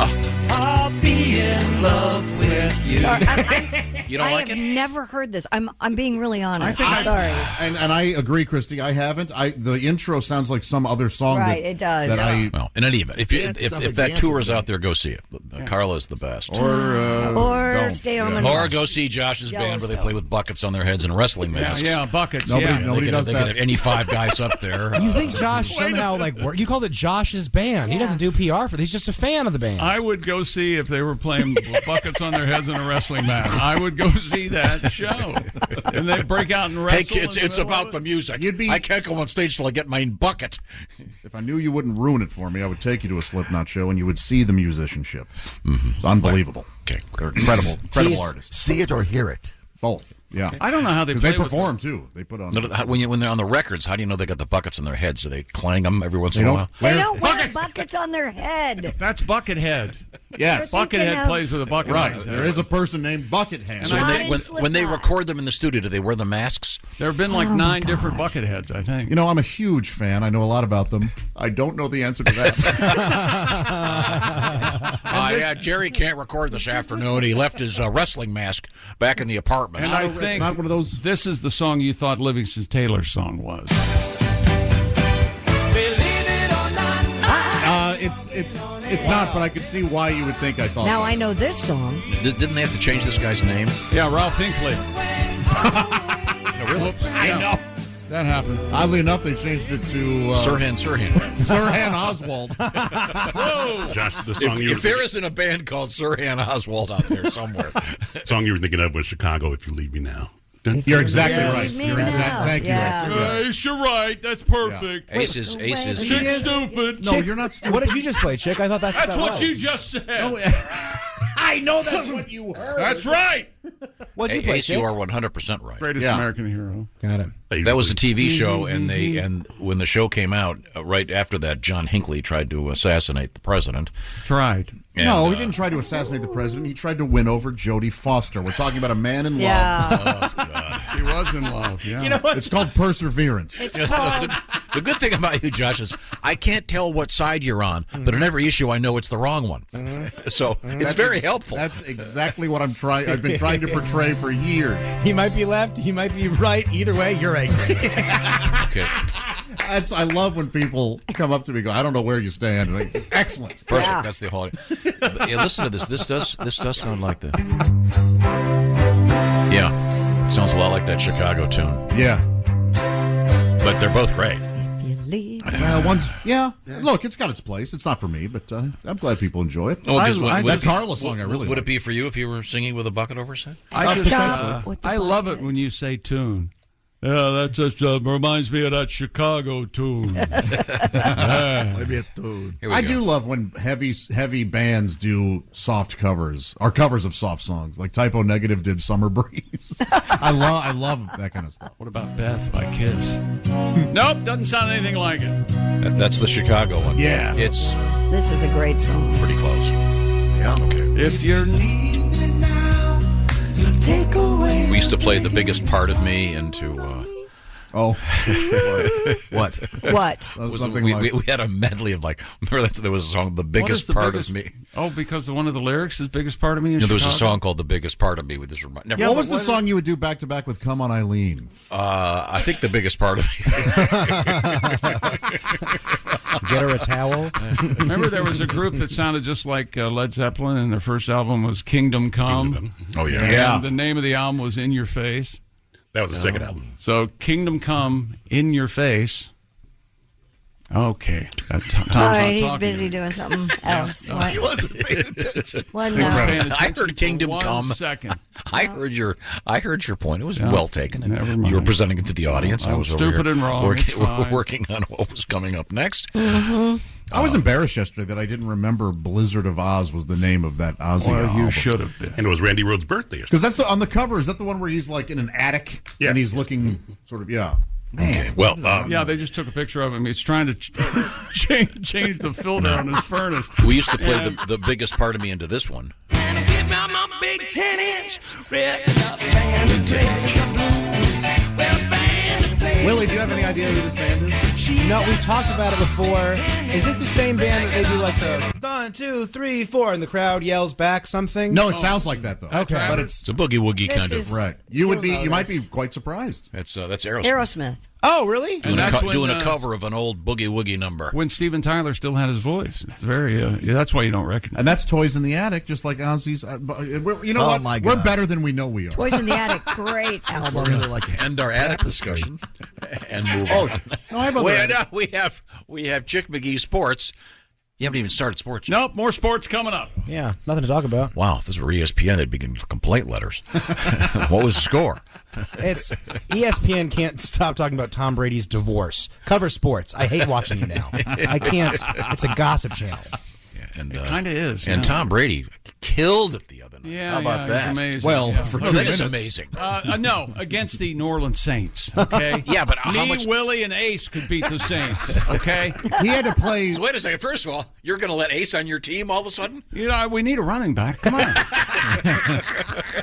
I'll be in love with you. Sorry, You don't I like have it? never heard this. I'm being really honest. I- I'm sorry. And I agree, Christy. I haven't. The intro sounds like some other song. Right, it does. Well, in any event, if that tour is out there, go see it. Carla's the best. Or stay home and Or watch go see Josh's band where they play with buckets on their heads and wrestling masks. Yeah, buckets. Nobody does they that. Could have any 5 guys up there. You think Josh somehow you called it Josh's band? He doesn't do PR for. He's just a fan of the band. I would go see if they were playing with buckets on their heads and a wrestling match. I would go see that show, and they break out and wrestle. Hey kids, it's about the music. I can't go on stage till I get my bucket. If I knew you wouldn't ruin it for me, I would take you to a Slipknot show and you would see the musicianship. It's unbelievable. Okay, they're incredible artists. See it or hear it. Both. Yeah. I don't know how they because they play with perform too. They put on When they're on the records. How do you know they got the buckets on their heads? Do they clang them every once They in a don't- while? They don't wear buckets on their head. That's Buckethead. Yes. Buckethead plays with a bucket. Right. on his There head. is a person named Buckethead. So when they record them in the studio, do they wear the masks? There have been like 9 different Bucketheads, I think. You know, I'm a huge fan. I know a lot about them. I don't know the answer to that. Yeah, Jerry can't record this afternoon. He left his wrestling mask back in the apartment. And I think not one of those. This is the song you thought Livingston Taylor's song was. It's not, but I could see why you would think I thought. Now that. I know this song. Didn't they have to change this guy's name? Yeah, Ralph Hinckley. No, really? I know. That happened. Oddly enough, they changed it to Sirhan. Sirhan Oswald. Whoa, Josh, the song If there isn't a band called Sirhan Oswald out there somewhere, song you were thinking of was Chicago. If you leave me now. You're exactly right. Thank you. Ace, you're right. That's perfect. Ace is. Chick stupid. No, you're not stupid. What did you just play, Chick? I thought that's what was. you just said. I know that's what you heard. That's right. What'd you play, Ace, Chick? you are 100% right. Greatest American hero. Got it. That was a TV show, and when the show came out, right after that, John Hinckley tried to assassinate the president. Tried. No, he didn't try to assassinate the president. He tried to win over Jodie Foster. We're talking about a man in love. Yeah. Oh, God. He was in love. Yeah. You know what? It's called perseverance. It's called. The good thing about you, Josh, is I can't tell what side you're on, but in every issue I know it's the wrong one. So it's very helpful. That's exactly what I've been trying to portray for years. He might be left. He might be right. Either way, you're angry. Okay. I love when people come up to me and go, I don't know where you stand. And excellent. Perfect. Yeah. That's the whole. Yeah, listen to this. This does sound like the. Yeah, it sounds a lot like that Chicago tune. Yeah. But they're both great. Look, it's got its place. It's not for me, but I'm glad people enjoy it. Oh, that Carla song I really would like. it be for you if you were singing with a bucket over his head? I love it when you say tune. Yeah, that just reminds me of that Chicago tune. Maybe a tune. I do love when heavy bands do soft covers or covers of soft songs, like Typo Negative did "Summer Breeze." I love that kind of stuff. What about Beth by Kiss? Nope, doesn't sound anything like it. That's the Chicago one. Yeah. It's This is a great song. pretty close. Yeah. Okay. If you're Take away. We used to play The Biggest Part of Me into. Oh, What? What? We had a medley of remember that there was a song, The Biggest Part of Me. Oh, because one of the lyrics is Biggest Part of Me in There was a Chicago? song called The Biggest Part of Me with this. what was the song you would do back to back with "Come On Eileen"? I think The Biggest Part of Me. Get her a towel. Remember there was a group that sounded just like Led Zeppelin, and their first album was Kingdom Come. Oh, yeah. And the name of the album was In Your Face. That was the second album. So Kingdom Come, In Your Face. Okay. Tom's All not right, he's talking busy to me. doing something else. What? He wasn't paying attention. What They were now? paying I attention heard Kingdom for 1 Come. second. I heard your point. It was Yeah. well taken. Never You were mind. presenting it to the audience. I I was was over stupid here and wrong. It's fine. working on what was coming up next. I was embarrassed yesterday that I didn't remember "Blizzard of Oz" was the name of that Ozzy Well, album. you should have been. And it was Randy Rhoads' birthday. Because that's on the cover. Is that the one where he's like in an attic Yes. and he's looking sort of Okay. Well, Yeah, they just took a picture of him. He's trying to change the filter on his furnace. we used to play the biggest part of me into this one. Give me my big 10-inch red band. Willie, do you have any idea who this band is? No, we talked about it before. Is this the same band that they do like the 1, 2, 3, 4, and the crowd yells back something? No, it sounds like that though. Okay, but It's a boogie woogie This kind is- of. right. You might be quite surprised. That's Aerosmith. Aerosmith. Oh, really? Doing, That's when, doing a cover of an old boogie woogie number. When Steven Tyler still had his voice. It's very. That's why you don't recognize. And that's Toys in the Attic, just like Ozzy's. You know what? my We're God. better than we know we are. Toys in the Attic. Great album. I really like it. End our attic discussion and move on. No, I have other attic. We have Chick McGee Sports. You haven't even started sports yet. Nope, more sports coming up. Yeah, nothing to talk about. Wow, if this were ESPN, they'd begin complaint letters. What was the score? It's ESPN can't stop talking about Tom Brady's divorce. Cover sports. I hate watching you now. I can't. It's a gossip channel. And It kinda is, And yeah. Tom Brady killed it the other night. Yeah, How about yeah, that? it's amazing. Well, Yeah. for Oh, 2 that minutes. is amazing. No, against the New Orleans Saints. Okay. Yeah, but Me, how much? Willie, and Ace could beat the Saints. Okay. He had to play. Wait a second. First of all, you're going to let Ace on your team all of a sudden? You know, we need a running back. Come on.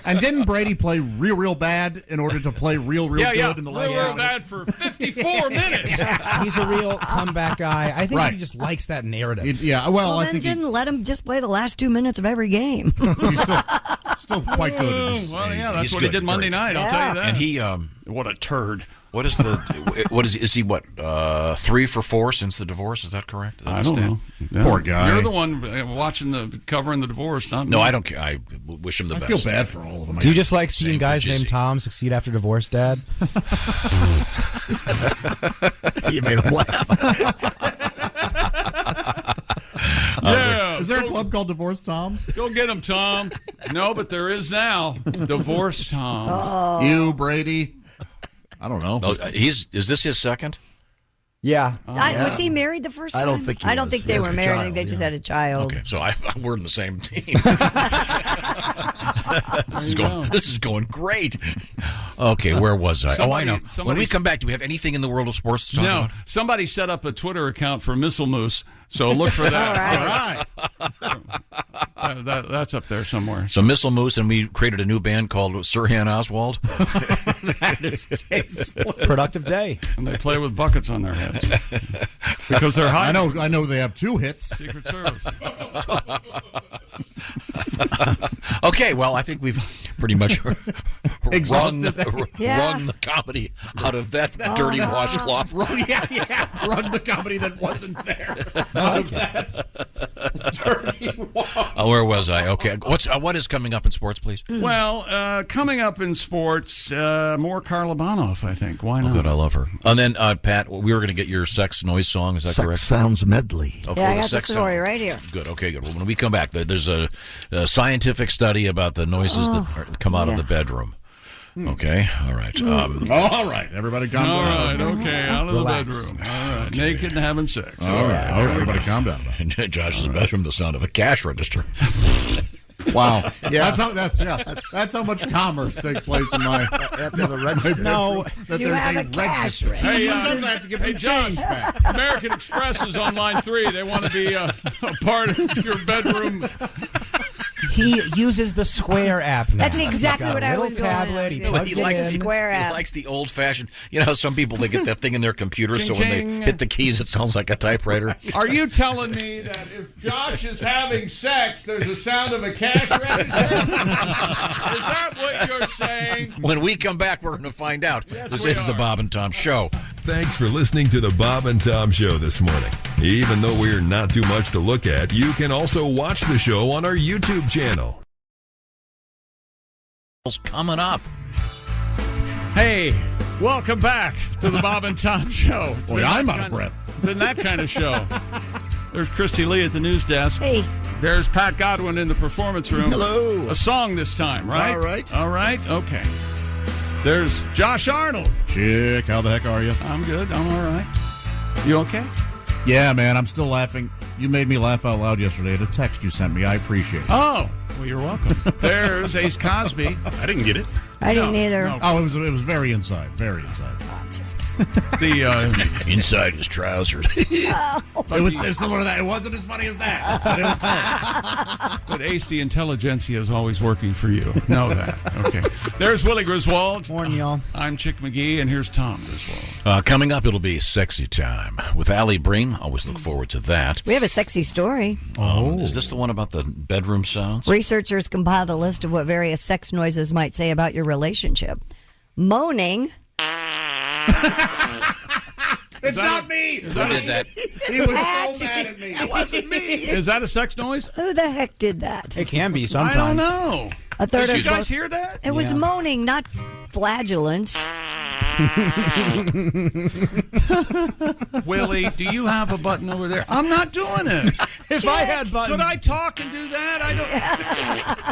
And didn't Brady play real bad in order to play real yeah, good in the last? We were bad for 54 minutes. He's a real comeback guy. I think Right. he just likes that narrative. Yeah, well, I then think didn't let him just play the last 2 minutes of every game. he's still quite good. At his Well, age. yeah, that's He's what he good did Monday night. I'll tell you that. And he, what a turd. what is he, 3 for 4 since the divorce? Is that correct? Is that I the don't stat? know. Yeah. Poor guy. You're the one watching covering the divorce, not No, me. I don't care. I wish him the I best. feel bad for all of them. Do you just like seeing Same guys for named Jizzy. Tom succeed after divorce, Dad? You made him laugh. Yeah. Is there a club called Divorce Toms? Go get him, Tom. No, but there is now. Divorce Tom. You, Brady. I don't know. No, is this his second? Yeah. Was he married the first time? I don't think he I don't was. think He they has were a married. I child, think they just yeah. had a child. Okay, so we're in the same team. This is going great. Okay, where was I? I know. When we come back, do we have anything in the world of sports to talk No, about? somebody set up a Twitter account for Missile Moose, so look for that. That's up there somewhere. So Missile Moose, and we created a new band called Sirhan Oswald. That is tasteless. Productive day. And they play with buckets on their heads because they're high. I know they have 2 hits. Secret Service. Okay, well, I think we've pretty much wrung Exhausted the comedy out of that dirty washcloth. Run the company that wasn't there. Out of that dirty wall. Where was I? Okay, what is coming up in sports, please? Well, coming up in sports, more Carla Bonoff, I think. Why not? Good, I love her. And then, Pat, we were going to get your sex noise song. Is that Sex correct? Sounds medley. Okay, Yeah, I the got the sex story sound. right here. Good. Okay, good. Well, when we come back, there's a scientific study about the noises that come out of the bedroom. Okay. All right. All right. Everybody calm All down. right, okay, out of Relax. the bedroom. All right, naked and having sex. All right. Everybody calm down. In Josh's bedroom, the sound of a cash register. Wow. Yeah. That's how much commerce takes place in my. No, that you there's have a a cash register. Hey, Sometimes I have to give hey, them Josh, change back. American Express is on line 3. They want to be a part of your bedroom. he uses the Square app now. That's exactly He's got what a I little was going tablet. He with. plugs He it likes in. the Square He app. likes the old-fashioned. You know, some people they get that thing in their computer, so when Ching. they hit the keys, it sounds like a typewriter. Are you telling me that if Josh is having sex, there's a sound of a cash register? Is that what you're saying? When we come back, we're going to find out. Yes, This we is the are. Bob and Tom Show. Thanks for listening to the Bob and Tom Show this morning. Even though we're not too much to look at, you can also watch the show on our YouTube channel. Coming up. Hey, welcome back to the Bob and Tom Show. It's Boy, been I'm that out of kind breath. Been that kind of show. There's Christy Lee at the news desk. Hey. There's Pat Godwin in the performance room. Hello. A song this time, right? All right. All right. Okay. There's Josh Arnold. Chick, how the heck are you? I'm good. I'm all right. You okay? Yeah, man, I'm still laughing. You made me laugh out loud yesterday at a text you sent me. I appreciate it. Oh, well, you're welcome. There's Ace Cosby. I didn't get it. I didn't either. no. Oh, it was very inside. Very inside. Oh, just kidding. The inside his trousers. It was similar to that. It wasn't as funny as that, but it was close. But Ace, the intelligentsia is always working for you. Know that. Okay. There's Willie Griswold. Morning, y'all. I'm Chick McGee, and here's Tom Griswold. Coming up, it'll be sexy time with Allie Breen. Always look forward to that. We have a sexy story. Is this the one about the bedroom sounds? Researchers compiled a list of what various sex noises might say about your relationship. Moaning. It's not me. Who did that? He was so mad at me. It wasn't me. Is that a sex noise? Who the heck did that? It can be sometimes. I don't know. A third Did of you guys both- hear that? It was moaning, not flagellants. Willie, do you have a button over there? I'm not doing it. If I had buttons. Could I talk and do that? I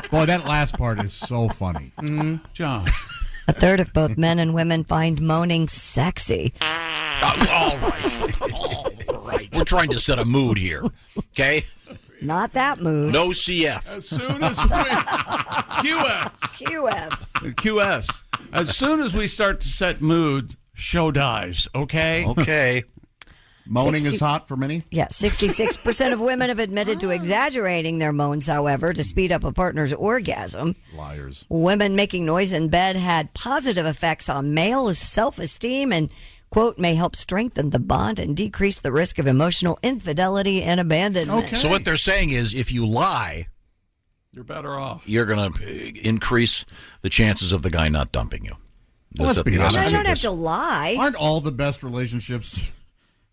don't. Boy, that last part is so funny. John. A third of both men and women find moaning sexy. All right. We're trying to set a mood here. Okay? Not that mood. No CF. As soon as we QS. As soon as we start to set mood, show dies. Okay. Okay. Moaning is hot for many? Yeah, 66% of women have admitted to exaggerating their moans, however, to speed up a partner's orgasm. Liars. Women making noise in bed had positive effects on male self-esteem and, quote, may help strengthen the bond and decrease the risk of emotional infidelity and abandonment. Okay. So what they're saying is if you lie, you're better off. You're going to increase the chances of the guy not dumping you. Well, let's be honest. I don't have to lie. Aren't all the best relationships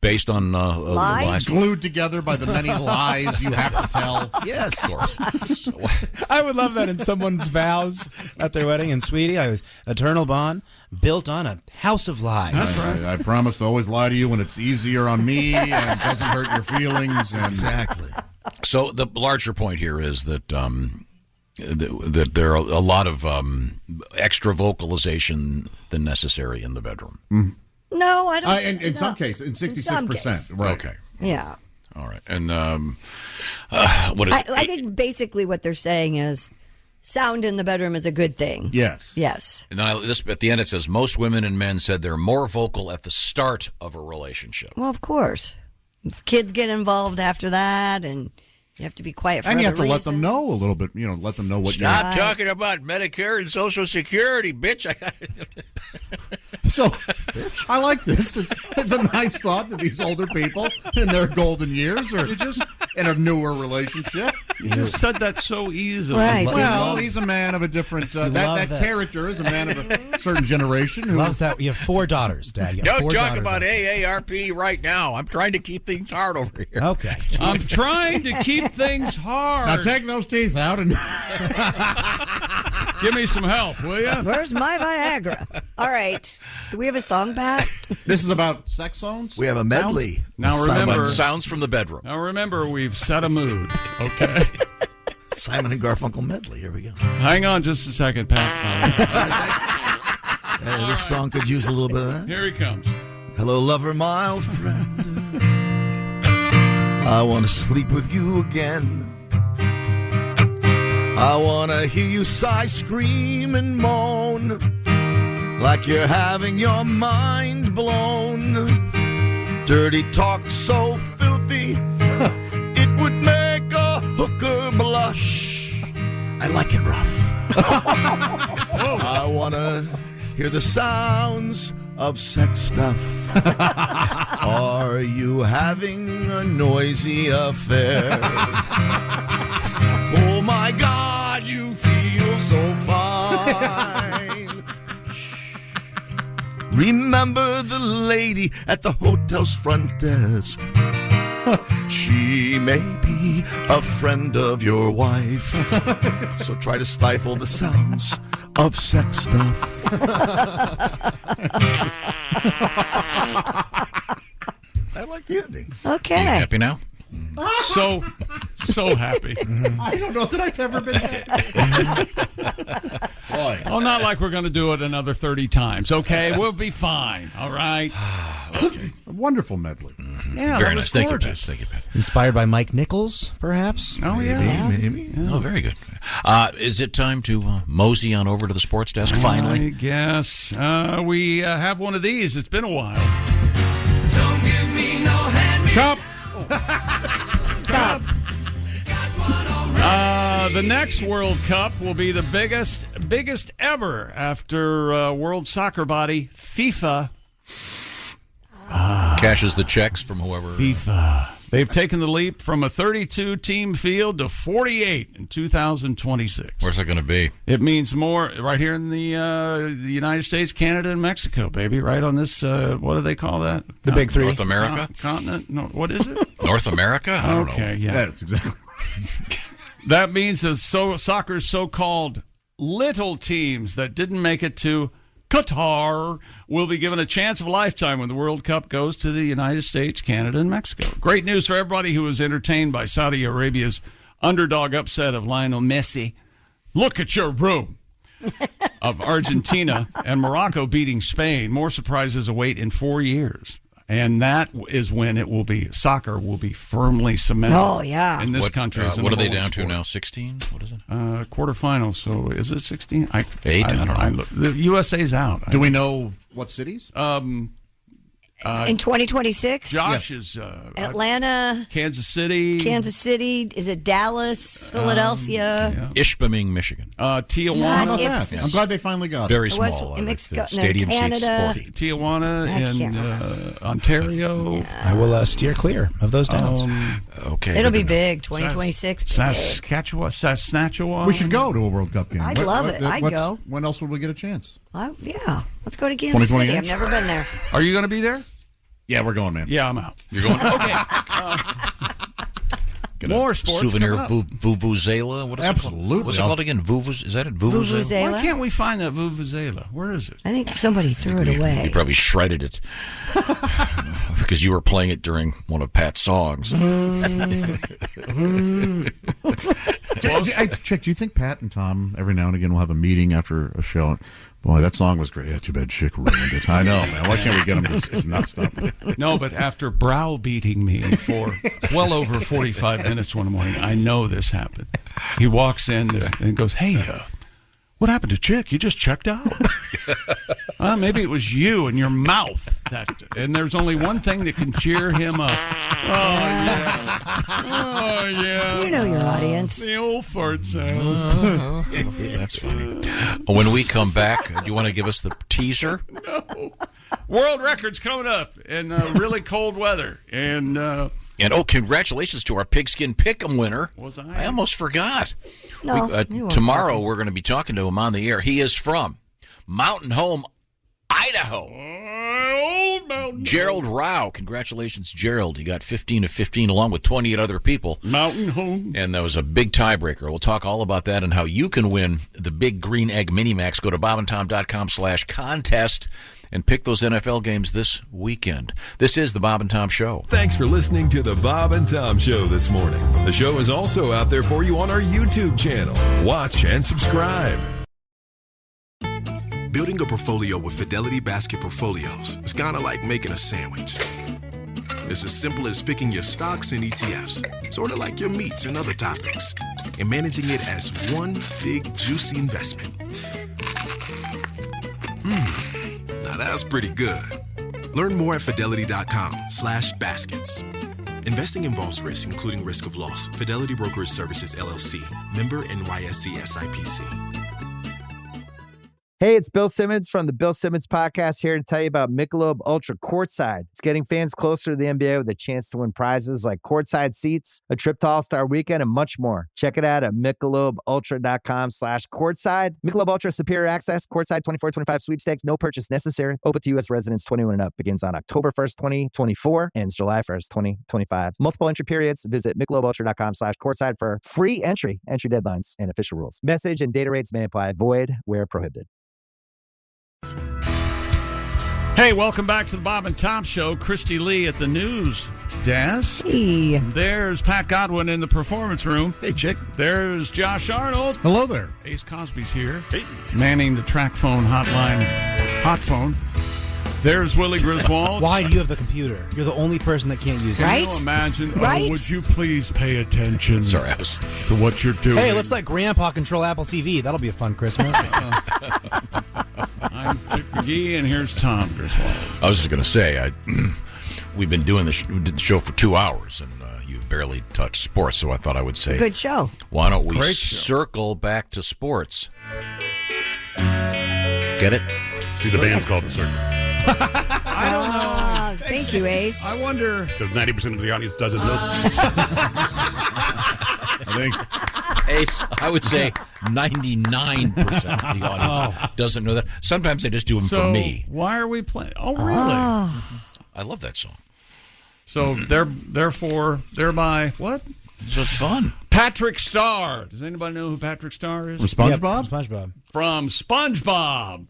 based on lies? Glued together by the many lies you have to tell? Yes. Of course. I would love that in someone's vows at their wedding. And sweetie, I was eternal bond built on a house of lies. That's right. I promise to always lie to you when it's easier on me and doesn't hurt your feelings. And Exactly. So the larger point here is that that there are a lot of extra vocalization than necessary in the bedroom. No, I don't. In some cases, in 66%. Right. Okay. Yeah. All right. And what is I think basically what they're saying is sound in the bedroom is a good thing. Yes. Yes. And then at the end it says most women and men said they're more vocal at the start of a relationship. Well, of course. If kids get involved after that, and you have to be quiet for And you other have to let them reasons. know a little bit, let them know what Stop talking about Medicare and Social Security, bitch. So, I like this. It's a nice thought that these older people in their golden years are in a newer relationship. You just said that so easily. Right. Well, he's a man of a different... that character is a man of a certain generation who... Loves that. You have 4 daughters, Dad. You have Don't 4 talk daughters. about AARP right now. I'm trying to keep things hard over here. Okay. I'm trying to keep things hard. Now take those teeth out and... Give me some help, will you? Where's my Viagra? All right. Do we have a song back? This is about sex zones? We have a medley. Now remember, sounds from the bedroom. Now remember, we've set a mood. Okay. Simon and Garfunkel medley. Here we go. Hang on just a second, Pat. Hey, this song could use a little bit of that. Here he comes. Hello, lover, my old friend. I want to sleep with you again. I want to hear you sigh, scream, and moan like you're having your mind blown. Dirty talk so filthy, it would make a hooker blush. I like it rough. I want to hear the sounds of sex stuff. Are you having a noisy affair? Oh my God, you feel so fine. Remember the lady at the hotel's front desk. She may be a friend of your wife. So try to stifle the sounds of sex stuff. I like the ending. Okay. Are you happy now? So so happy. I don't know that I've ever been happy. Boy. Oh, not like we're going to do it another 30 times. Okay, we'll be fine. All right. Okay. A wonderful medley. Yeah, Very that nice. was Thank you, gorgeous. Pat. Thank you, Pat. Inspired by Mike Nichols, perhaps? Oh, yeah. Maybe. Oh, very good. Is it time to mosey on over to the sports desk finally? I guess. We have one of these. It's been a while. Don't give me no hand me. Cup. Cup. The next World Cup will be the biggest ever after world soccer body FIFA Cashes the checks from whoever. FIFA. They've taken the leap from a 32-team field to 48 in 2026. Where's it going to be? It means more right here in the United States, Canada, and Mexico, baby. Right on this, what do they call that? The Big Three. North America? Continent? No, what is it? North America? I don't know. Okay, yeah. That's exactly That means that soccer's so-called little teams that didn't make it to Qatar will be given a chance of a lifetime when the World Cup goes to the United States, Canada, and Mexico. Great news for everybody who was entertained by Saudi Arabia's underdog upset of Lionel Messi. Look at your room. Of Argentina and Morocco beating Spain. More surprises await in 4 years. And that is when soccer will be firmly cemented in this country. What are they down to now? 16? What is it? Quarterfinals. So is it 16? 8? I don't know. The USA's out. Do we know what cities? In 2026? Josh is Atlanta, Kansas City. Is it Dallas, Philadelphia? Ishpeming, Michigan. Tijuana. How about that? I'm glad they finally got it. Very West- small. in Mexico, Stadium Canada. seats 40. Tijuana and Ontario. I will steer clear of those towns. Okay. It'll be big, 2026. Saskatchewan. We should go to a World Cup game. I'd love it. I'd go. When else would we get a chance? Yeah. Let's go to Kansas City. 2028? I've never been there. Are you going to be there? Yeah, we're going, man. Yeah, I'm out. You're going? Okay. More sports Souvenir coming up. Vuvuzela? What is Absolutely. It called? What's it called again? Is that it? Vuvuzela? Vuvuzela? Why can't we find that Vuvuzela? Where is it? I think somebody threw it away. You probably shredded it because you were playing it during one of Pat's songs. Hey, Chick, do you think Pat and Tom every now and again will have a meeting after a show? Boy, that song was great. Yeah, too bad Chick ruined it. I know, man. Why can't we get him to not stop? No, but after browbeating me for well over 45 minutes one morning, I know this happened. He walks in and goes, "Hey, what happened to Chick? You just checked out." Maybe it was you and your mouth. And there's only one thing that can cheer him up. Oh, yeah. You know your audience. The old fart sound. That's funny. When we come back, do you want to give us the teaser? No. World records coming up in really cold weather. And congratulations to our Pigskin Pick'em winner. Was I almost forgot. No, tomorrow we're going to be talking to him on the air. He is from Mountain Home, Idaho. Old Mountain Gerald Rao. Congratulations, Gerald. He got 15 of 15 along with 28 other people. Mountain Home. And that was a big tiebreaker. We'll talk all about that and how you can win the Big Green Egg Minimax. Go to bobandtom.com/contest and pick those NFL games this weekend. This is the Bob and Tom Show. Thanks for listening to the Bob and Tom Show this morning. The show is also out there for you on our YouTube channel. Watch and subscribe. Building a portfolio with Fidelity Basket Portfolios is kind of like making a sandwich. It's as simple as picking your stocks and ETFs, sort of like your meats and other toppings, and managing it as one big, juicy investment. Now that's pretty good. Learn more at fidelity.com/baskets. Investing involves risk, including risk of loss. Fidelity Brokerage Services, LLC. Member NYSE SIPC. Hey, it's Bill Simmons from the Bill Simmons Podcast here to tell you about Michelob Ultra Courtside. It's getting fans closer to the NBA with a chance to win prizes like courtside seats, a trip to All-Star Weekend, and much more. Check it out at MichelobUltra.com/courtside. Michelob Ultra Superior Access, Courtside 24-25 sweepstakes, no purchase necessary. Open to U.S. residents 21 and up. Begins on October 1st, 2024, ends July 1st, 2025. Multiple entry periods. Visit MichelobUltra.com/courtside for free entry deadlines, and official rules. Message and data rates may apply. Void where prohibited. Hey, welcome back to the Bob and Tom Show. Christy Lee at the news desk. Hey. There's Pat Godwin in the performance room. Hey, chick. There's Josh Arnold. Hello there. Ace Cosby's here. Hey. Manning the track phone hotline. Hot phone. There's Willie Griswold. Why do you have the computer? You're the only person that can't use it. Can you imagine? Right? Oh, would you please pay attention to what you're doing? Hey, let's let Grandpa control Apple TV. That'll be a fun Christmas. I'm Chick McGee, and here's Tom Griswold. I was just going to say, we've been doing we did the show for 2 hours, and you barely touched sports, so I thought I would say, Good show. why don't we Great show. circle back to sports? Get it? See, the band's called The Circle. I don't know. Thank you, Ace. I wonder. Because 90% of the audience doesn't know. I think. Ace, I would say 99% of the audience doesn't know that. Sometimes they just do them for me. Why are we playing? Oh, really? I love that song. So thereby what? Just fun. Patrick Starr. Does anybody know who Patrick Starr is? From SpongeBob? SpongeBob. From SpongeBob.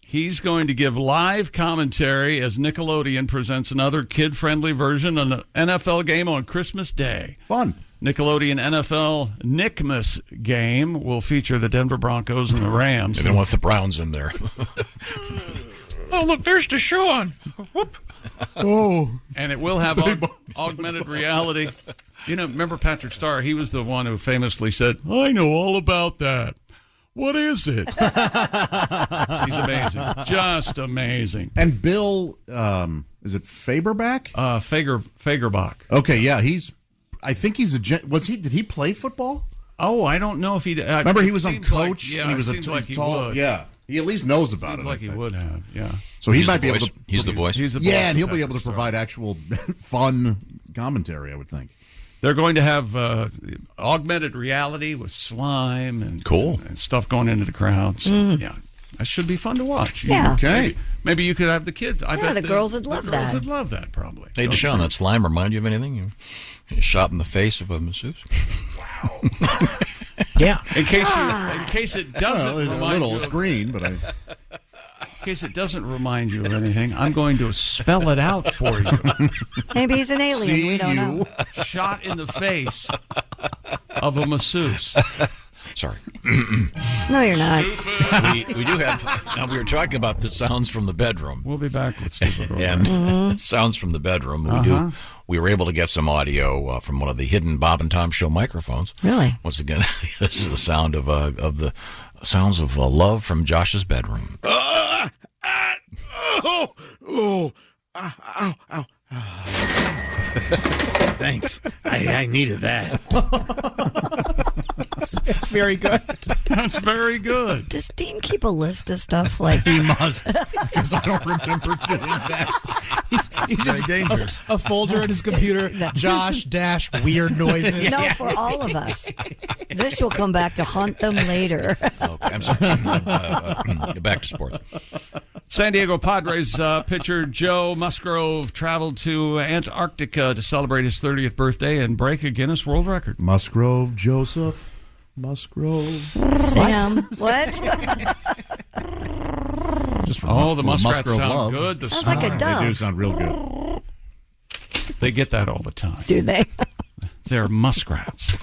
He's going to give live commentary as Nickelodeon presents another kid-friendly version of an NFL game on Christmas Day. Fun. Nickelodeon NFL Nickmas game will feature the Denver Broncos and the Rams. They don't want the Browns in there. Oh, look, there's Deshaun. Whoop. Oh. And it will have augmented reality. You know, remember Patrick Starr? He was the one who famously said, I know all about that. What is it? He's amazing. Just amazing. And Bill, is it Fagerback? Fagerbach. Okay, yeah, I think he's did he play football? Oh, I don't know if he did. Remember, he was on Coach, Like, and he was a tall. Yeah, he at least knows about it. Like he would have, yeah. So he might be able to. He's the voice. Yeah, and he'll be able to provide actual fun commentary, I would think. They're going to have augmented reality with slime and and stuff going into the crowd. So, yeah, that should be fun to watch. Yeah. Okay. Maybe you could have the kids. I bet the girls would love the that. girls would love that, probably. Hey, Deshaun, that slime remind you of anything? You shot in the face of a masseuse? Wow. Yeah. In case it doesn't remind you. It's green, but In case it doesn't remind you of anything, I'm going to spell it out for you. Maybe he's an alien. We don't know. Shot in the face of a masseuse. Sorry. No, you're not. We do have. Now, we were talking about the sounds from the bedroom. We'll be back with Stupid World. And sounds from the bedroom. We were able to get some audio from one of the hidden Bob and Tom Show microphones. Really? Once again, this is the sound of the sounds of love from Josh's bedroom. Thanks. I needed that. It's very good. That's very good. Does Dean keep a list of stuff like he must, because I don't remember doing that. He's very just dangerous. A folder in his computer. Josh - weird noises. No, for all of us. This will come back to haunt them later. Okay, I'm sorry. Back to sports. San Diego Padres pitcher Joe Musgrove traveled to Antarctica to celebrate his 30th birthday and break a Guinness World Record. Musgrove Joseph. Musgrove. Sam. What? Just the muskrats Musgrove sound love. good. The Sounds like a dove. They do sound real good. They get that all the time. Do they? They're muskrats.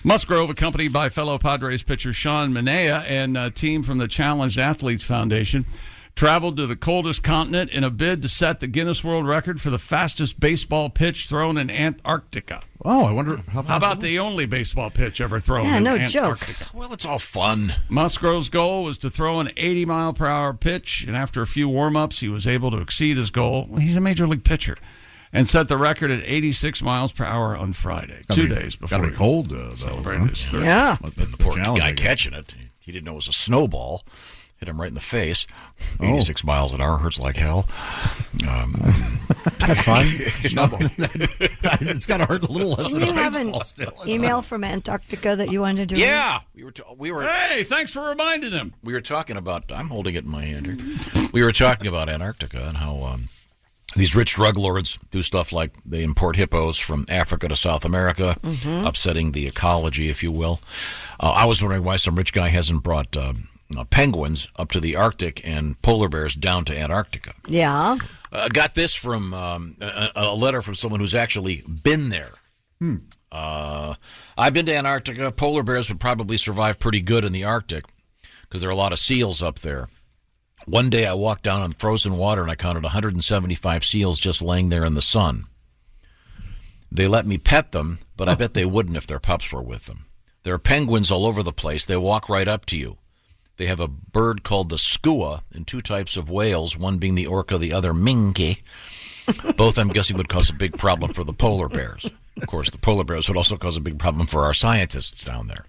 Musgrove, accompanied by fellow Padres pitcher Sean Manaea and a team from the Challenged Athletes Foundation, traveled to the coldest continent in a bid to set the Guinness World Record for the fastest baseball pitch thrown in Antarctica. Oh, I wonder how about the only baseball pitch ever thrown Yeah, in no Antarctica. joke. Well, it's all fun. Musgrove's goal was to throw an 80-mile-per-hour pitch, and after a few warm-ups, he was able to exceed his goal. He's a major league pitcher. And set the record at 86 miles per hour on Friday, 2 days before. Got to be cold, celebrated his 30th. Yeah. The poor guy catching it. He didn't know it was a snowball. Hit him right in the face. 86 miles an hour hurts like hell. That's fun. It's got to hurt a little less Didn't than you a have baseball an still. email from Antarctica that you wanted to read? Yeah, we were. Hey, thanks for reminding them. We were talking about. I'm holding it in my hand here. We were talking about Antarctica and how these rich drug lords do stuff like they import hippos from Africa to South America, upsetting the ecology, if you will. I was wondering why some rich guy hasn't brought penguins up to the Arctic and polar bears down to Antarctica. Yeah. Got this from a letter from someone who's actually been there. I've been to Antarctica. Polar bears would probably survive pretty good in the Arctic because there are a lot of seals up there. One day I walked down on frozen water and I counted 175 seals just laying there in the sun. They let me pet them, but I bet they wouldn't if their pups were with them. There are penguins all over the place. They walk right up to you. They have a bird called the skua and two types of whales, one being the orca, the other minke. Both, I'm guessing, would cause a big problem for the polar bears. Of course, the polar bears would also cause a big problem for our scientists down there.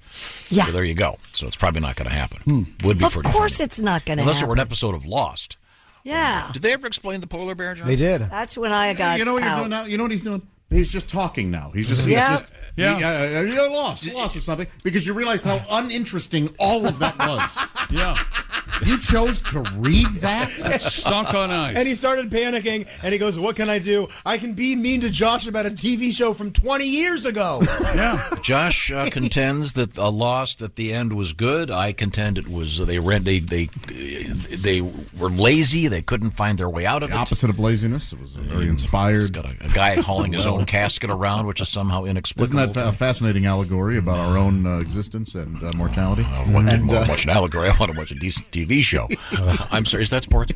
Yeah. So there you go. So it's probably not going to happen. Would be Of pretty course funny. it's not going to happen. Unless it were an episode of Lost. Yeah. Did they ever explain the polar bear, John? They did. That's when I got You know what out. you're doing now? You know what he's doing? He's just talking now. He's just, you're lost or something, because you realized how uninteresting all of that was. Yeah. You chose to read that? Stunk on ice. And he started panicking, and he goes, what can I do? I can be mean to Josh about a TV show from 20 years ago. Yeah. Josh contends that Lost at the end was good. I contend it was they were lazy. They couldn't find their way out of it. The opposite of laziness. It was very inspired. Got a guy hauling his own casket around, which is somehow inexplicable. Isn't that a fascinating allegory about our own existence and mortality? I want to watch an allegory. I want to watch a decent TV show. I'm sorry, is that sports?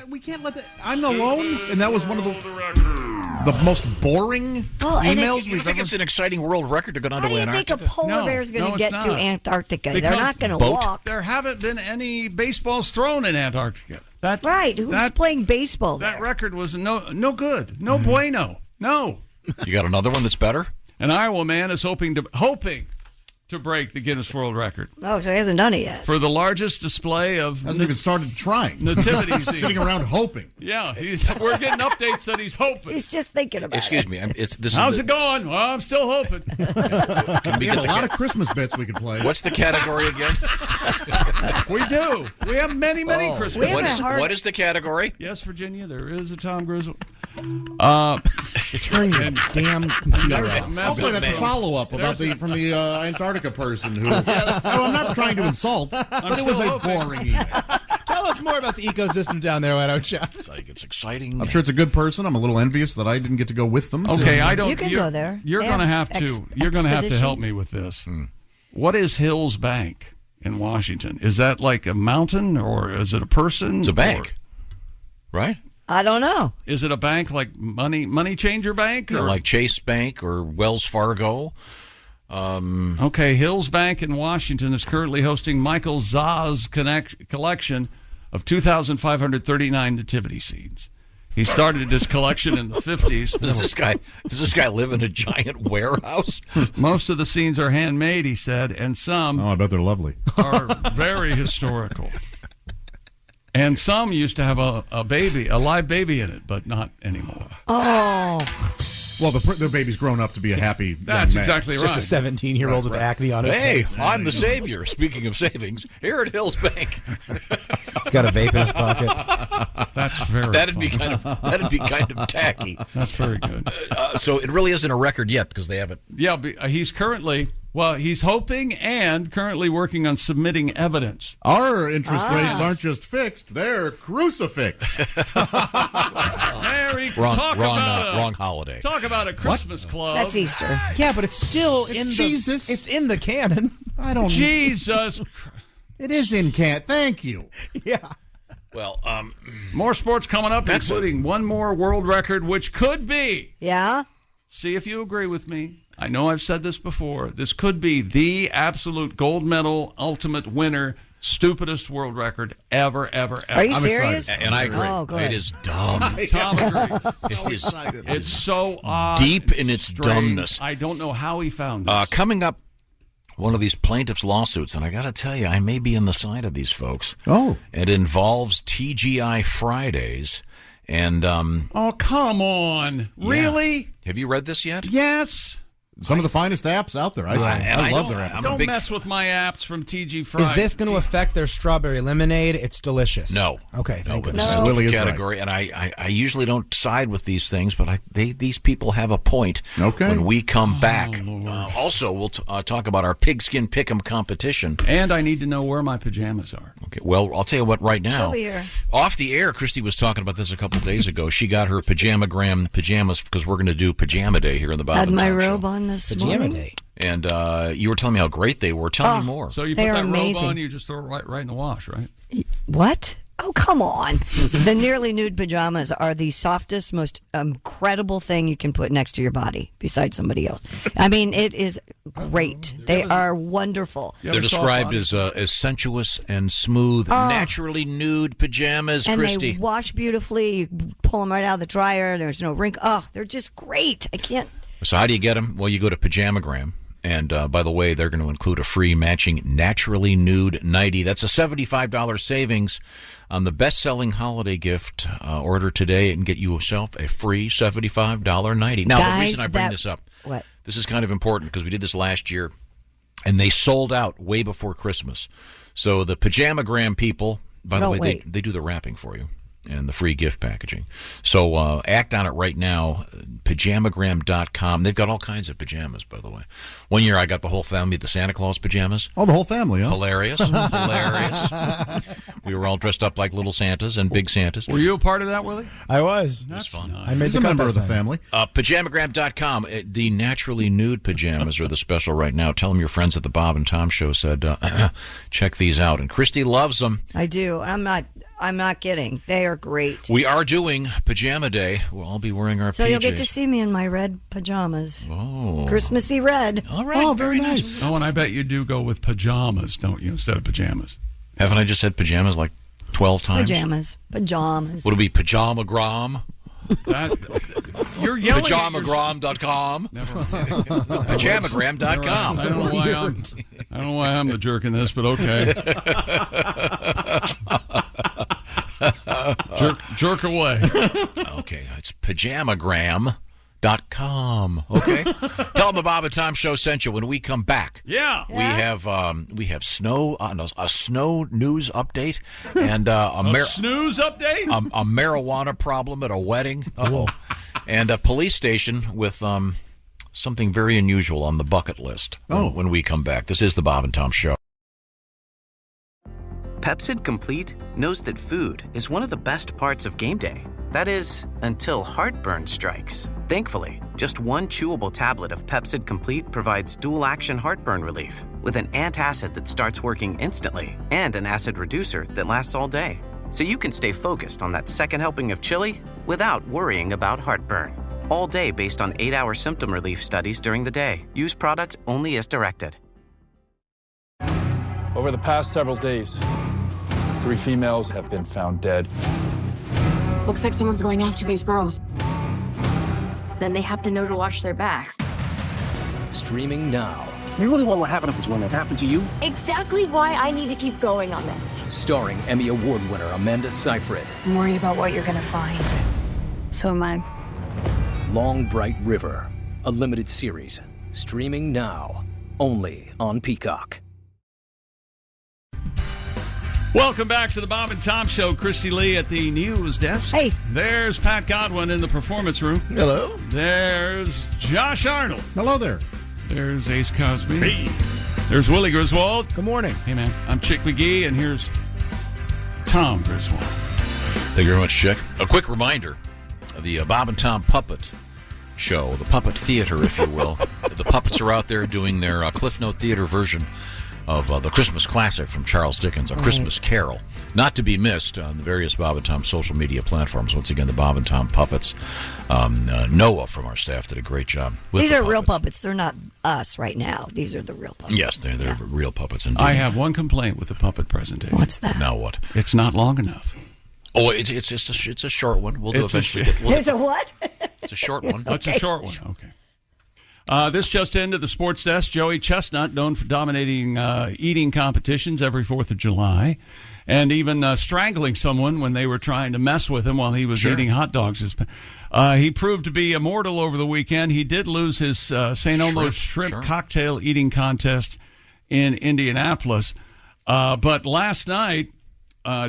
We can't let that. I'm alone, and that was one of the most boring emails You we've think ever. it's an exciting world record to go down How to do you think Antarctica? a polar bear is going to get to Antarctica? They're not going to walk. There haven't been any baseballs thrown in Antarctica. Right. Who's playing baseball there? That record was no good. No bueno. No. You got another one that's better? An Iowa man is hoping to break the Guinness World Record Oh, so he hasn't done it yet. for the largest display of Hasn't even started trying. nativity scene. Sitting around hoping. Yeah, we're getting updates that he's hoping. He's just thinking about Excuse it. me. How's it going? Well, I'm still hoping. We have a lot of Christmas bits we could play. What's the category again? We do. We have many Christmas. What is the category? Yes, Virginia, there is a Tom Grizzle. Turn your damn computer off. Hopefully that's a follow-up about from the Antarctica person who. I'm not trying to insult, but it was a boring email. Tell us more about the ecosystem down there, why don't you? It's exciting. I'm sure it's a good person. I'm a little envious that I didn't get to go with them. Okay, I don't. You can go there. You're They going to have have to. You're going to have to help expeditions. me with this. What is Hills Bank in Washington? Is that like a mountain or is it a person? It's a bank, right? I don't know. Is it a bank like Money Changer Bank? Or? Like Chase Bank or Wells Fargo. Okay, Hills Bank in Washington is currently hosting Michael Zah's collection of 2,539 nativity scenes. He started his collection in the 50s. Does this guy live in a giant warehouse? Most of the scenes are handmade, he said, and some I bet they're lovely. are very historical. And some used to have a live baby in it, but not anymore. Oh. Well, the baby's grown up to be a happy young That's man. exactly It's right. just a 17-year-old with acne on his Hey, face. I'm the savior. Speaking of savings, here at Hills Bank. He's got a vape in his pocket. That's very That'd funny. be kind of tacky. That's very good. So it really isn't a record yet because they haven't. Yeah, he's he's hoping and currently working on submitting evidence. Our interest rates aren't just fixed; they're crucifixed. Wrong holiday. Talk about a Christmas club. That's Easter. Yeah, but it's still in Jesus. It's in the canon. I don't. Jesus. It is in Kent. Thank you. Yeah. Well, more sports coming up, including one more world record, which could be. Yeah? See if you agree with me. I know I've said this before. This could be the absolute gold medal, ultimate winner, stupidest world record ever. Are you serious? and I agree. Oh, go ahead. It is dumb. Tom agrees. It's so deep in its strange. dumbness. I don't know how he found this. Coming up, one of these plaintiffs' lawsuits, and I got to tell you, I may be on the side of these folks. Oh. It involves TGI Fridays. And oh, come on. Really? Have you read this yet? Yes. Some of the finest apps out there. I love their apps. Don't mess with my apps from TG Fried. Is this going to affect their strawberry lemonade? It's delicious. No. Okay, thank It's goodness. a Willie is category, and I usually don't side with these things, but these people have a point. Okay. When we come back, also we'll talk about our pigskin pick'em competition. And I need to know where my pajamas are. Okay. Well, I'll tell you what. Right now, She'll be here. off the air, Christy was talking about this a couple of days ago. She got her Pajamagram pajamas because we're going to do Pajama Day here in the Bob Had and my Tom robe Show. on this Pajama morning. day. And you were telling me how great they were. Tell me more. So you put They are that robe amazing. on, you just throw it right in the wash, right? What? Oh, come on. The nearly nude pajamas are the softest, most incredible thing you can put next to your body besides somebody else. I mean, it is great. They are wonderful. They're described as sensuous and smooth, naturally nude pajamas, And Christy. they wash beautifully. You pull them right out of the dryer. There's no wrinkle. Oh, they're just great. I can't. So how do you get them? Well, you go to Pajamagram. And by the way, they're going to include a free matching naturally nude nightie. That's a $75 savings on the best-selling holiday gift. Order today and get yourself a free $75 nightie. Now, the reason I bring this up, this is kind of important because we did this last year, and they sold out way before Christmas. So the Pajamagram people, by the way, they do the wrapping for you and the free gift packaging. So act on it right now, pajamagram.com. They've got all kinds of pajamas, by the way. One year I got the whole family the Santa Claus pajamas. Oh, the whole family, huh? Hilarious. Hilarious. We were all dressed up like little Santas and big Santas. Were you a part of that, Willie? I was. That's fun. nice. I made He's a member of the family. Pajamagram.com. The naturally nude pajamas are the special right now. Tell them your friends at the Bob and Tom Show said, check these out. And Christy loves them. I do. I'm not kidding. They are great. We are doing Pajama Day. We'll all be wearing our So PJs. you'll get to see me in my red pajamas. Oh. Christmassy red. All right. Oh, very nice. Oh, and I bet you do go with pajamas, don't you, instead of pajamas? Haven't I just said pajamas like 12 times? Pajamas. Would it be Pajamagram? You're yelling at Pajamagram.com? Pajamagram.com. I don't know why I'm the jerk in this, but okay. jerk away. Okay, it's Pajamagram.com. Okay, tell them the Bob and Tom Show sent you. When we come back, we have snow a snow news update and a snooze update, a marijuana problem at a wedding, and a police station with something very unusual on the bucket list. When we come back, this is the Bob and Tom Show. Pepsid Complete knows that food is one of the best parts of game day. That is, until heartburn strikes. Thankfully, just one chewable tablet of Pepsid Complete provides dual-action heartburn relief with an antacid that starts working instantly and an acid reducer that lasts all day. So you can stay focused on that second helping of chili without worrying about heartburn. All day based on 8-hour symptom relief studies during the day. Use product only as directed. Over the past several days, 3 females have been found dead. Looks like someone's going after these girls. Then they have to know to watch their backs. Streaming now. You really want what happened if this woman happened to you? Exactly why I need to keep going on this. Starring Emmy Award winner Amanda Seyfried. I'm worried about what you're gonna find. So am I. Long Bright River. A limited series. Streaming now. Only on Peacock. Welcome back to the Bob and Tom Show. Christy Lee at the news desk. Hey. There's Pat Godwin in the performance room. Hello. There's Josh Arnold. Hello there. There's Ace Cosby. Hey. There's Willie Griswold. Good morning. Hey, man. I'm Chick McGee, and here's Tom Griswold. Thank you very much, Chick. A quick reminder, the Bob and Tom Puppet Show, the Puppet Theater, if you will. The puppets are out there doing their Cliff Note Theater version of the Christmas classic from Charles Dickens, A Christmas Carol. Not to be missed on the various Bob and Tom social media platforms. Once again, the Bob and Tom Puppets. Noah from our staff did a great job with These the are puppets. real puppets. They're not us right now. These are the real puppets. Yes, they're real puppets indeed. I have one complaint with the puppet presentation. What's that? Now what? It's not long enough. Oh, it's a short one. We'll do It's a eventually. It's a what? It's a short one. It's a short one. Okay. This just ended the sports desk. Joey Chestnut, known for dominating eating competitions every 4th of July, and even strangling someone when they were trying to mess with him while he was eating hot dogs. He proved to be immortal over the weekend. He did lose his St. Elmo's shrimp cocktail eating contest in Indianapolis. But last night,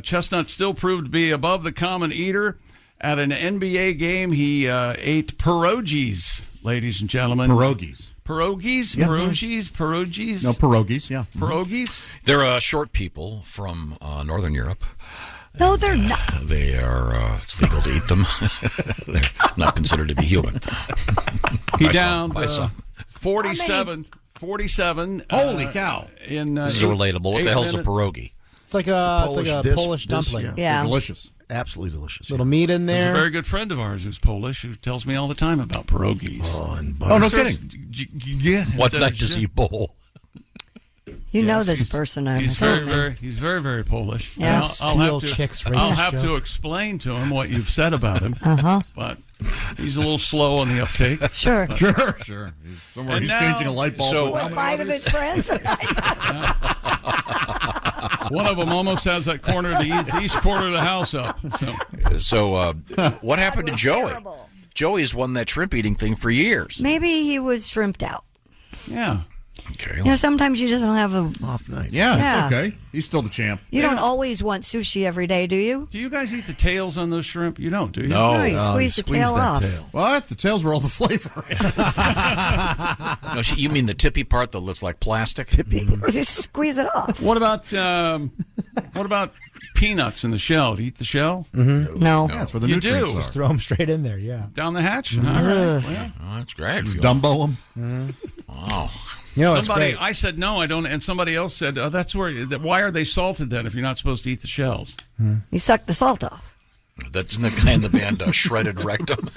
Chestnut still proved to be above the common eater. At an NBA game, he ate pierogies, ladies and gentlemen. Pierogies. Pierogies? Yeah. Pierogies? No, pierogies, yeah. Pierogies? They're short people from Northern Europe. No, they're not. They are, it's legal to eat them. They're not considered to be human. He downed 47. Holy cow. This is relatable. What the hell's a pierogi? It's like a Polish dumpling. Yeah. Delicious. Absolutely delicious. Little meat in There's there. a very good friend of ours who's Polish who tells me all the time about pierogies. Oh, no kidding. Yeah. What night does he bowl? You know this person. He's very, very Polish. Yeah. I'll have to explain to him what you've said about him. But he's a little slow on the uptake. Sure. Sure. He's changing a light bulb. So, 5 of his friends. One of them almost has that corner of the east corner of the house up. So what happened to Joey? Terrible. Joey's won that shrimp eating thing for years. Maybe he was shrimped out. Yeah. Okay. You know, sometimes you just don't have a off night. Yeah, it's okay. He's still the champ. You don't always want sushi every day, do you? Do you guys eat the tails on those shrimp? You don't, do you? No. You squeeze the tail off. What? The tail's where all the flavor is. No, you mean the tippy part that looks like plastic? Just squeeze it off. What about peanuts in the shell? Do you eat the shell? Mm-hmm. No. Yeah, that's where the You nutrients do. are. Just throw them straight in there, yeah. Down the hatch? Mhm. All right. Well, Oh, that's great. Just Dumbo them. Wow. You know, it's somebody, great. I said no, I don't, and somebody else said, "Oh, that's where. Why are they salted then? If you're not supposed to eat the shells?" You suck the salt off. That's the guy in the band Shredded Rectum.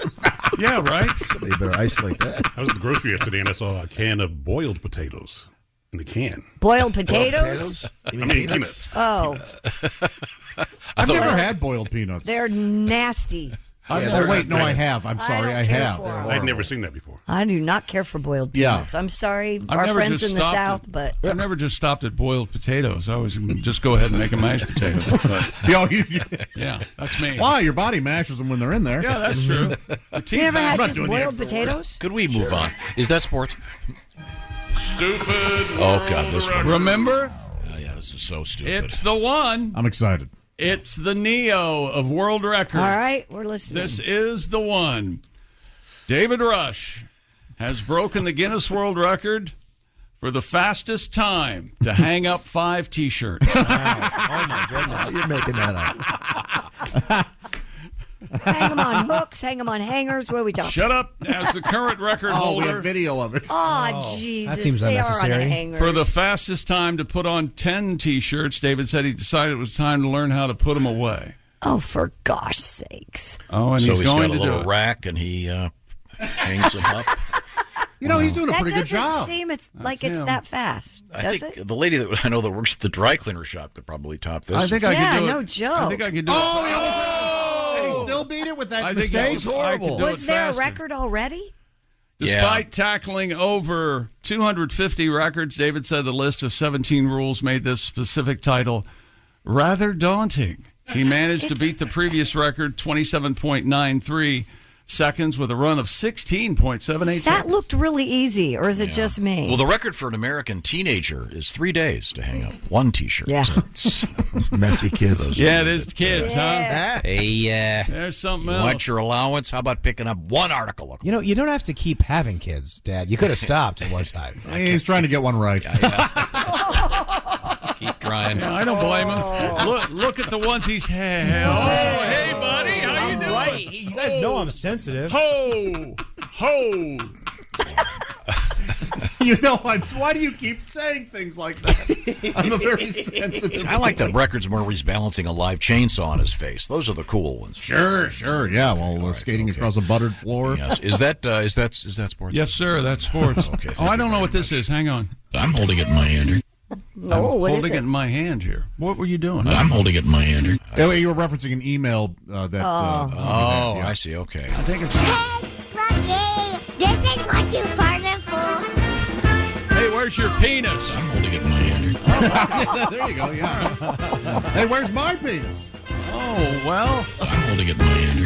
Yeah, right. Somebody better isolate that. I was at the grocery yesterday and I saw a can of boiled potatoes in the can. Boiled potatoes? You mean peanuts? Oh, I've never had boiled peanuts. they're nasty. I have. I'm sorry, I have. I'd never seen that before. I do not care for boiled Yeah. peanuts. I'm sorry, I've our never friends just in the stopped South, but I've never just stopped at boiled potatoes. I always just go ahead and make a mashed potato. But, yeah, that's me. Why? Your body mashes them when they're in there. Yeah, that's true. you never had just boiled potatoes? Could we move on? Is that sports? Stupid. Oh, God, this one. Remember? Oh, yeah, this is so stupid. It's the one. I'm excited. It's the Neo of world records. All right, we're listening. This is the one. David Rush has broken the Guinness World Record for the fastest time to hang up 5 T-shirts. Oh, my goodness. You're making that up. Hang them on hooks, hang them on hangers. What are we talking? Shut up. As the current record holder. we have video of it. Oh, Jesus. that seems they unnecessary. are on hangers. For the fastest time to put on 10 T-shirts, David said he decided it was time to learn how to put them away. Oh, for gosh sakes. Oh, and so he's going got a to do little it. rack, and he hangs them up. You know, he's doing a That pretty good doesn't job. seem like it's him. that fast, I does think it? the lady that I know that works at the dry cleaner shop could probably top this. I think I Yeah, could do it. no joke. I think I could do it. And he still beat it with that I think mistake. it was horrible. Was there a record already? Despite tackling over 250 records, David said the list of 17 rules made this specific title rather daunting. He managed to beat the previous record, 27.93 seconds, with a run of 16.78 That seconds. looked really easy, or is it just me? Well, the record for an American teenager is 3 days to hang up 1 T-shirt. Yeah. Those messy kids. Yeah, it is kids, Yeah. huh? Hey, There's something you else. want your allowance? How about picking up 1 article? You know, you don't have to keep having kids, Dad. You could have stopped at one time. He's trying to get one right. Keep trying. Yeah, I don't blame him. Look at the ones he's had. Oh, hey, buddy. How you doing? Right. You guys know I'm sensitive. Ho! Ho! You know, why do you keep saying things like that? I'm a very sensitive. I like the records where he's balancing a live chainsaw on his face. Those are the cool ones. Sure. Yeah, while skating across a buttered floor. Yes. Is that sports? Yes, sir. That's sports. Okay, I don't know what this is. Hang on. I'm holding it in my hand here. No, I'm what is holding it it? in my hand here. What were you doing? I'm holding it in my hand here. Anyway, you were referencing an email that. I see. Okay. I think it's. Hey, Rocky, this is what you farted for. Where's your penis? I'm holding it in my hand. There you go, yeah. Hey, where's my penis? Oh, well. I'm holding it in my hand.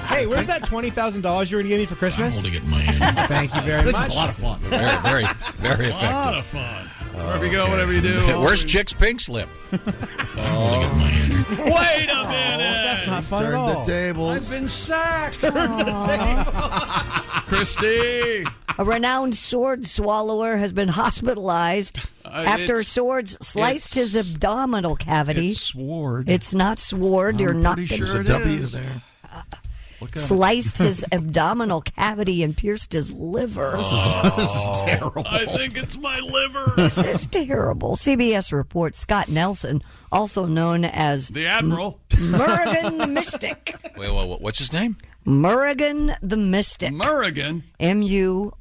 Hey, where's that $20,000 you were going to give me for Christmas? I'm holding it in my hand. Thank you very much. This is a lot of fun. Very, very, very effective. A lot of fun. Wherever you go, whatever you do. Where's Chick's pink slip? I'm holding it in my hand. Wait a minute. That's not fun at Turn all. the tables. I've been sacked. Christy. A renowned sword swallower has been hospitalized after it's- swords sliced his abdominal cavity. It's sword. It's not sword. You're not pretty gonna- sure it W is. there. sliced his abdominal cavity and pierced his liver. This is terrible. I think it's my liver. This is terrible. CBS reports Scott Nelson, also known as The Admiral. Murrigan the Mystic. Wait, what's his name? Murrigan the Mystic. Murrigan. Murrugun.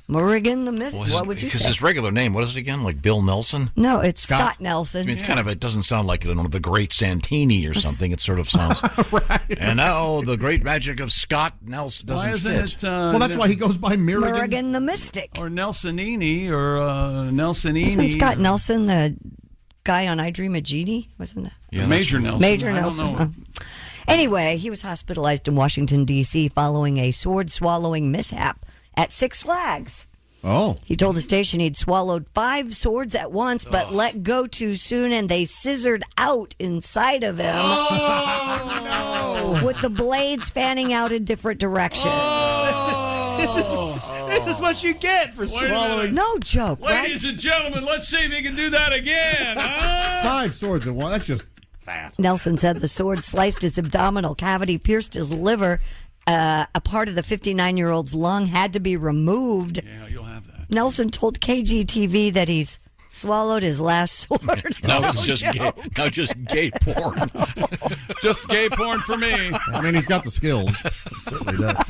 Murrigan the Mystic. What would you Because say? his regular name, what is it again? Like Bill Nelson? No, it's Scott Nelson. I mean, it's kind of, it doesn't sound like the great Santini or something. It sort of sounds. Right. And now the great magic of Scott Nelson doesn't Why isn't fit. it? Well, that's why he goes by Murrigan. Murrigan the Mystic. Or Nelsonini or Nelsonini. Isn't Scott Nelson the guy on I Dream of Jeannie? Wasn't that? Yeah, Major Nelson. Major I don't Nelson. know. Anyway, he was hospitalized in Washington, D.C. following a sword-swallowing mishap at Six Flags. Oh. He told the station he'd swallowed 5 swords at once, but let go too soon, and they scissored out inside of him. Oh, no. With the blades fanning out in different directions. This is what you get for Wait a swallowing. minute. No joke, right? Ladies and gentlemen, let's see if he can do that again. Huh? 5 swords at one. That's just fat. Nelson said the sword sliced his abdominal cavity, pierced his liver. A part of the 59-year-old's lung had to be removed. Yeah, you'll have that. Nelson told KGTV that he's swallowed his last sword. Now it's just gay porn. Just gay porn for me. I mean, he's got the skills. He certainly does.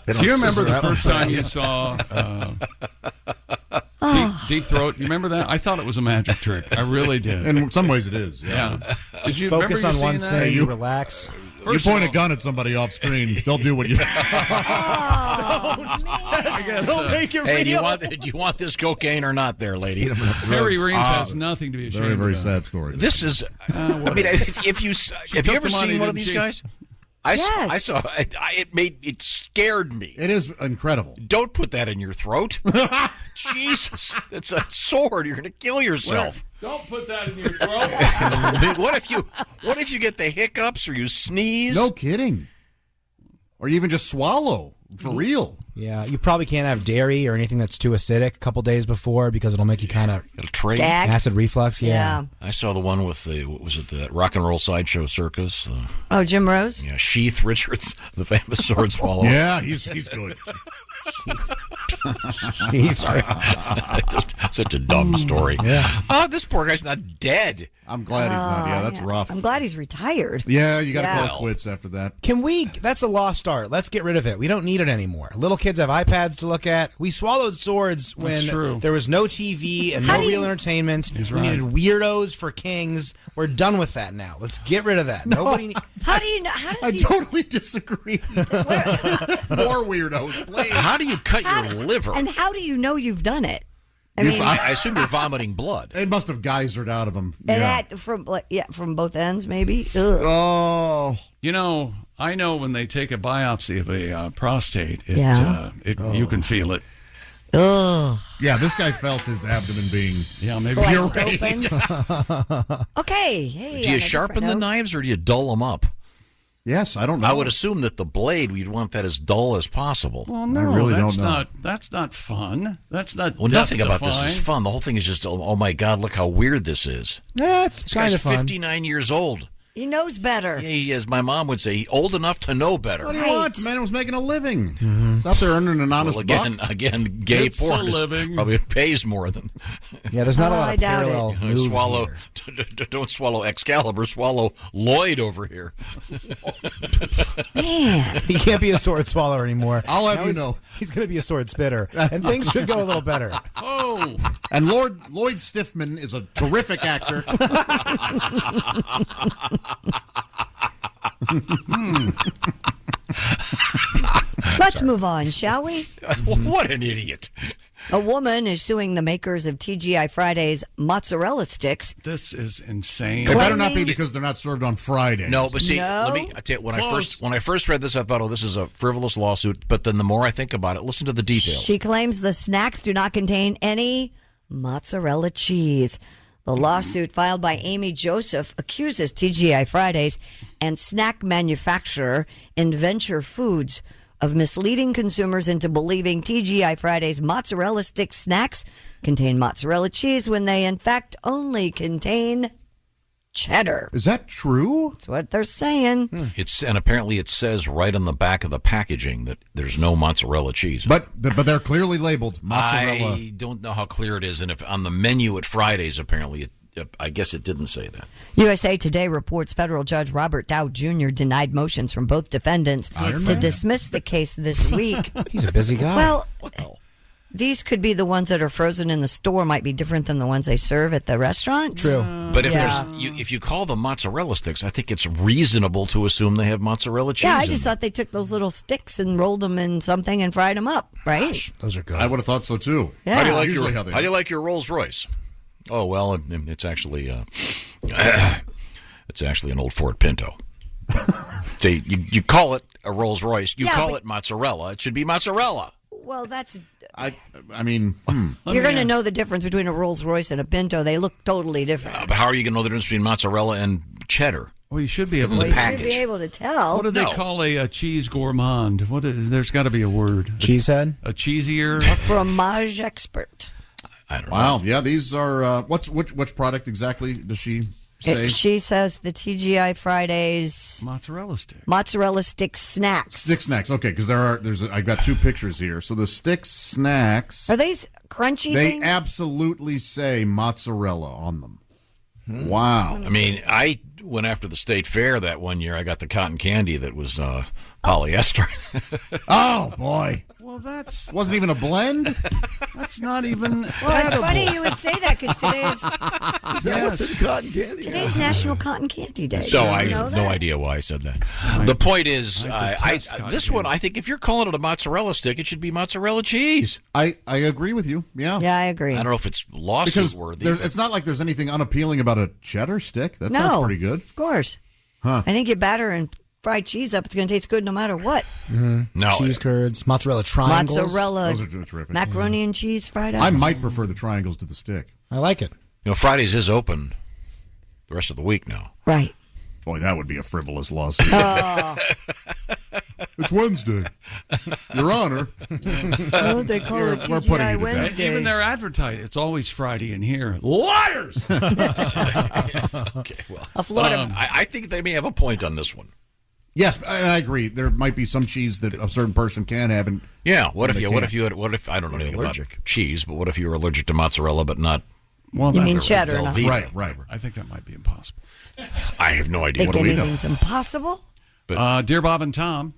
Do you remember the first time you saw Deep Throat? You remember that? I thought it was a magic trick. I really did. In some ways, it is. Yeah. Did you Focus remember on one seeing that? thing. you- Relax. You point a gun at somebody off screen, they'll do what you. I guess, Don't make it Hey, real. do you want this cocaine or not, there, lady? Harry Reams has nothing to be ashamed Very, very of. sad story. This is. I mean, if you took ever the money, seen one of didn't these she? guys? I Yes. saw. It scared me. It is incredible. Don't put that in your throat. Jesus, it's a sword. You're going to kill yourself. Don't put that in your throat. What if you get the hiccups or you sneeze? No kidding. Or you even just swallow for real. Yeah, you probably can't have dairy or anything that's too acidic a couple days before because it'll make you kind of It'll trade. Gag. acid reflux. Yeah. I saw the one with the Rock and Roll Sideshow Circus? Oh, Jim Rose? Yeah, Sheath Richards, the famous sword swallower. Yeah, he's good. Sorry. Just such a dumb story. Yeah. Oh, this poor guy's not dead. I'm glad he's not. Yeah, that's rough. I'm glad he's retired. Yeah, you got to Yeah. call it quits after that. Can we? That's a lost art. Let's get rid of it. We don't need it anymore. Little kids have iPads to look at. We swallowed swords when true. there was no TV and How no do you- real entertainment. He's we right. needed weirdos for kings. We're done with that now. Let's get rid of that. Nobody. How do you know? How I does he? totally disagree. More weirdos, please. How do you cut how your do- liver? And how do you know you've done it? I You mean, fi- I assume you're vomiting blood. It must have geysered out of him. and Yeah. that from both ends, maybe. Ugh. Oh. You know, I know when they take a biopsy of a prostate, Yeah. you can feel it. Ugh. Yeah, this guy felt his abdomen being maybe Sliced pureed. open. Okay. Hey. Do on you a sharpen different the note- knives or do you dull them up? Yes, I don't know. I would assume that the blade, we'd want that as dull as possible. Well, no, really that's don't know. not. That's not fun. That's not. Well, nothing about this death-defying. is fun. The whole thing is just, oh my God, look how weird this is. Yeah, it's This kind guy's of fun. 59 years old. He knows better. Yeah, he, as my mom would say, old enough to know better. What do you Right. want? The man was making a living. He's out there earning an honest Well, buck. again, gay It's a porn is living. probably pays more than Yeah, there's not a Oh, lot I of doubt parallel it. moves swallow. here. Don't swallow Excalibur. Swallow Lloyd over here. Man. He can't be a sword swallower anymore. I'll have Now you he's- know. He's going to be a sword spitter, and things should go a little better. Oh, And Lloyd Stiffman is a terrific actor. Let's move on, shall we? What an idiot. A woman is suing the makers of TGI Fridays mozzarella sticks. This is insane. They better not be because they're not served on Friday. No, but see, let me I tell you, when I first read this, I thought, oh, this is a frivolous lawsuit. But then the more I think about it, listen to the details. She claims the snacks do not contain any mozzarella cheese. The lawsuit filed by Amy Joseph accuses TGI Fridays and snack manufacturer Inventure Foods of misleading consumers into believing TGI Fridays mozzarella stick snacks contain mozzarella cheese when they in fact only contain cheddar. Is that true? That's what they're saying. And apparently it says right on the back of the packaging that there's no mozzarella cheese. But they're clearly labeled mozzarella. I don't know how clear it is, and if on the menu at Fridays, apparently, I guess it didn't say that. USA Today reports federal judge Robert Dow Jr. denied motions from both defendants to dismiss the case this week. He's a busy guy. Well, these could be the ones that are frozen in the store might be different than the ones they serve at the restaurant. True. But if you call them mozzarella sticks, I think it's reasonable to assume they have mozzarella cheese. Yeah, I in just them. thought they took those little sticks and rolled them in something and fried them up, right? Those are good. I would have thought so too. Yeah. How do you like Usually your how they How do you like your Rolls Royce? Oh well, it's actually it's actually an old Ford Pinto. You call it a Rolls Royce. You call it mozzarella. It should be mozzarella. Well, that's. I mean, You're going to know the difference between a Rolls Royce and a Pinto. They look totally different. But how are you going to know the difference between mozzarella and cheddar? Well, you should be able Well, to you should be able to tell. What do they call a cheese gourmand? What is? There's got to be a word. Cheesehead? A cheesier? A fromage expert. I don't know. wow, yeah, these are which product exactly does she say? She says the TGI Fridays mozzarella stick. Mozzarella stick snacks. Stick snacks. Okay, because I've got two pictures here. So the stick snacks. Are these crunchy They things? absolutely say mozzarella on them. Wow. I mean, I went after the state fair that one year. I got the cotton candy that was polyester. Oh boy. Well, that's wasn't even a blend. That's not even. Well, it's funny you would say that because today's What's in cotton candy? today's National Cotton Candy Day. So Did I you know have no that? idea why I said that. The point is, detest one, I think if you're calling it a mozzarella stick, it should be mozzarella cheese. I agree with you. Yeah. Yeah, I agree. I don't know if it's lawsuit Because worthy. it's not like there's anything unappealing about a cheddar stick. That No. sounds pretty good. Of course. Huh. I think you batter and fry cheese up. It's going to taste good no matter what. No. Cheese curds, mozzarella triangles. Mozzarella, Those are terrific. macaroni and cheese fried up. I might prefer the triangles to the stick. I like it. Fridays is open the rest of the week now. Right. Boy, that would be a frivolous lawsuit. Oh. It's Wednesday. Your Honor. Oh, they call it We're putting TGI you to bed. Wednesday. Even their advertising. It's always Friday in here. Liars. Okay, well, A Florida. I think they may have a point on this one. Yes, I agree. There might be some cheese that a certain person can have, and Yeah. What some if they you? can't. What if I don't know anything allergic. about cheese, but what if you were allergic to mozzarella, but not? Well, You that- mean cheddar, not- Velveeta? Right. I think that might be impossible. I have no idea. Think What do we know? anything's impossible? Dear Bob and Tom,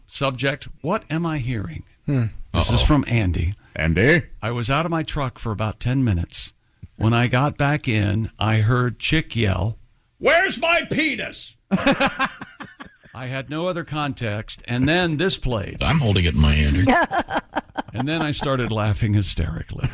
subject, what am I hearing? This is from Andy. Andy? I was out of my truck for about 10 minutes. When I got back in, I heard Chick yell, "Where's my penis?" I had no other context, and then this played. I'm holding it in my hand. And then I started laughing hysterically.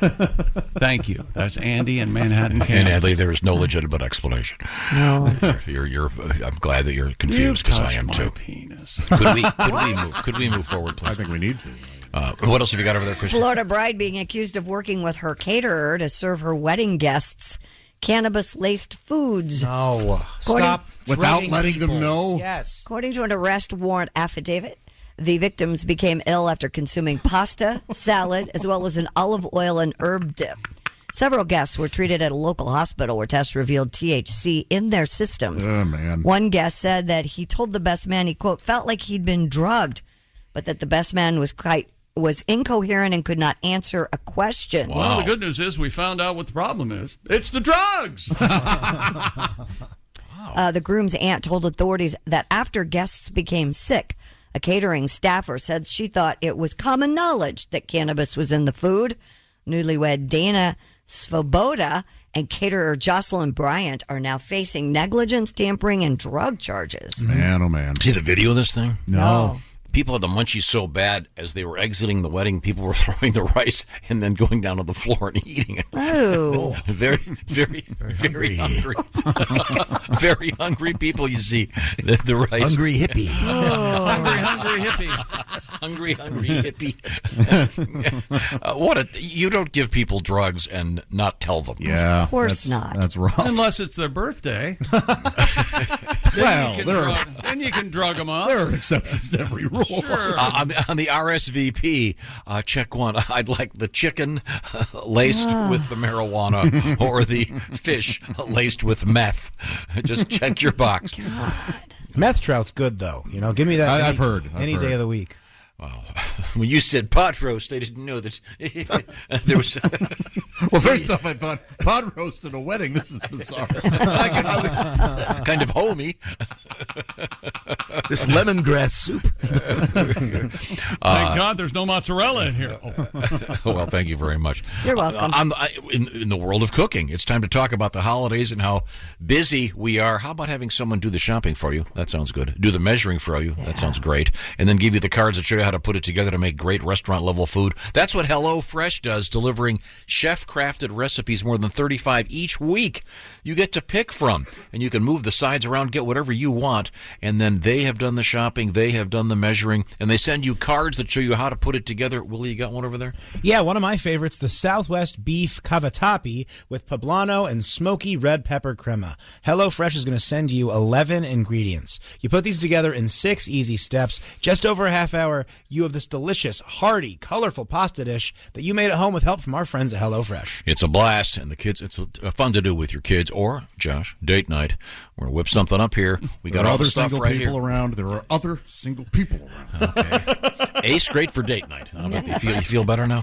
Thank you. That's Andy in Manhattan, And Canada. Adley, there is no legitimate explanation. No. I'm glad that you're confused because I am too. Penis. Could we move forward, please? I think we need to. What else have you got over there, Christian? Florida bride being accused of working with her caterer to serve her wedding guests cannabis-laced foods. No. According- Stop. Without drugging letting them people. know? Yes. According to an arrest warrant affidavit, the victims became ill after consuming pasta, salad, as well as an olive oil and herb dip. Several guests were treated at a local hospital where tests revealed THC in their systems. Oh, man. One guest said that he told the best man he, quote, felt like he'd been drugged, but that the best man was incoherent and could not answer a question. Well, the good news is we found out what the problem is. It's the drugs. The groom's aunt told authorities that after guests became sick, a catering staffer said she thought it was common knowledge that cannabis was in the food. Newlywed Dana Svoboda and caterer Jocelyn Bryant are now facing negligence, tampering, and drug charges. Man, oh man. See the video of this thing? No. people had the munchies so bad as they were exiting the wedding, people were throwing the rice and then going down to the floor and eating it. Oh. Very hungry. Very hungry people, you see. The rice. Hungry hippie. Hungry hippie. Hungry hippie. You don't give people drugs and not tell them. Yeah, Of course not. That's rough. Unless it's their birthday. Then you can drug them up. There are exceptions to every rule. Sure. On the RSVP, check one. I'd like the chicken laced with the marijuana or the fish laced with meth. Just check your box. Meth trout's good, though. Give me that. I've heard. Any day of the week. Wow. When you said pot roast, I didn't know that there was. Well, first off, I thought pot roast at a wedding. This is bizarre. Second, kind of homey. This lemongrass soup. Thank God there's no mozzarella in here. Well, thank you very much. You're welcome. In the world of cooking, it's time to talk about the holidays and how busy we are. How about having someone do the shopping for you? That sounds good. Do the measuring for you. Yeah. That sounds great. And then give you the cards that show you how to put it together to make great restaurant-level food. That's what HelloFresh does, delivering chef-crafted recipes, more than 35 each week. You get to pick from, and you can move the sides around, get whatever you want, and then they have done the shopping, they have done the measuring, and they send you cards that show you how to put it together. Willie, you got one over there? Yeah, one of my favorites, the Southwest Beef Cavatappi with poblano and smoky red pepper crema. HelloFresh is going to send you 11 ingredients. You put these together in 6 easy steps. Just over a half hour, you have this delicious, hearty, colorful pasta dish that you made at home with help from our friends at HelloFresh. It's a blast, and the kids, it's fun to do with your kids, or, Josh, date night. We're going to whip something up here. We got all the stuff right here. There are other single people around. There are other single people around. Okay. Ace, great for date night. How about you feel better now?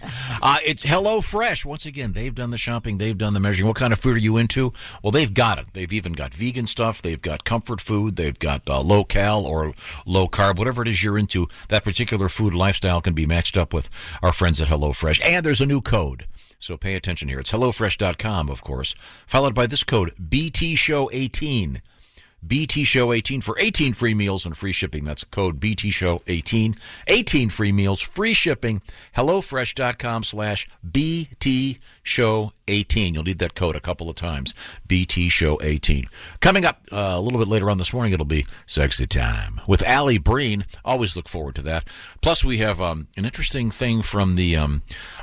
It's HelloFresh. Once again, they've done the shopping. They've done the measuring. What kind of food are you into? Well, they've got it. They've even got vegan stuff. They've got comfort food. They've got low-cal or low-carb. Whatever it is you're into, that particular food lifestyle can be matched up with our friends at HelloFresh. And there's a new code. So pay attention here. It's HelloFresh.com, of course, followed by this code, BTShow18. BTShow18 for 18 free meals and free shipping. That's code BTShow18. 18 free meals, free shipping. HelloFresh.com/BTShow18. You'll need that code a couple of times. BTShow18. Coming up a little bit later on this morning, it'll be Sexy Time with Allie Breen. Always look forward to that. Plus, we have an interesting thing from the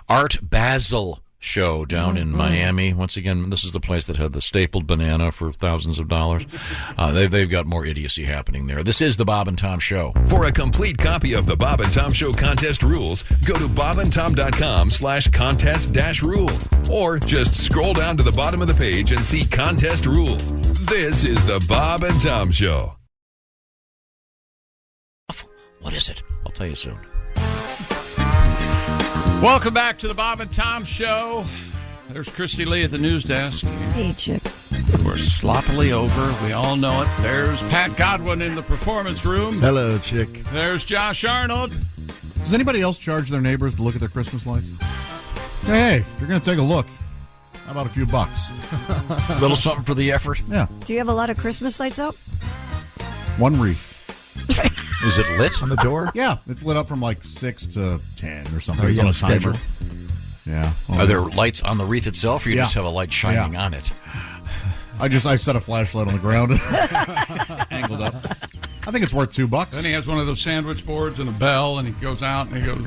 Art Basel show down in Miami. Once again, this is the place that had the stapled banana for thousands of dollars. They've got more idiocy happening there. This is the Bob and Tom Show. For a complete copy of the Bob and Tom Show contest rules, go to bobandtom.com/contest-rules, or just scroll down to the bottom of the page and see contest rules. This is the Bob and Tom Show. What is it? I'll tell you soon. Welcome back to the Bob and Tom Show. There's Christy Lee at the news desk. Hey, Chip. We're sloppily over. We all know it. There's Pat Godwin in the performance room. Hello, chick. There's Josh Arnold. Does anybody else charge their neighbors to look at their Christmas lights? Hey, if you're going to take a look, how about a few bucks? A little something for the effort? Yeah. Do you have a lot of Christmas lights up? One wreath. Is it lit on the door? Yeah, it's lit up from like 6 to 10 or something. Are It's you on on a timer. schedule? Yeah. Are there lights on the wreath itself, or you Yeah. just have a light shining on it? I set a flashlight on the ground and angled up. I think it's worth $2. Then he has one of those sandwich boards and a bell, and he goes out and he goes,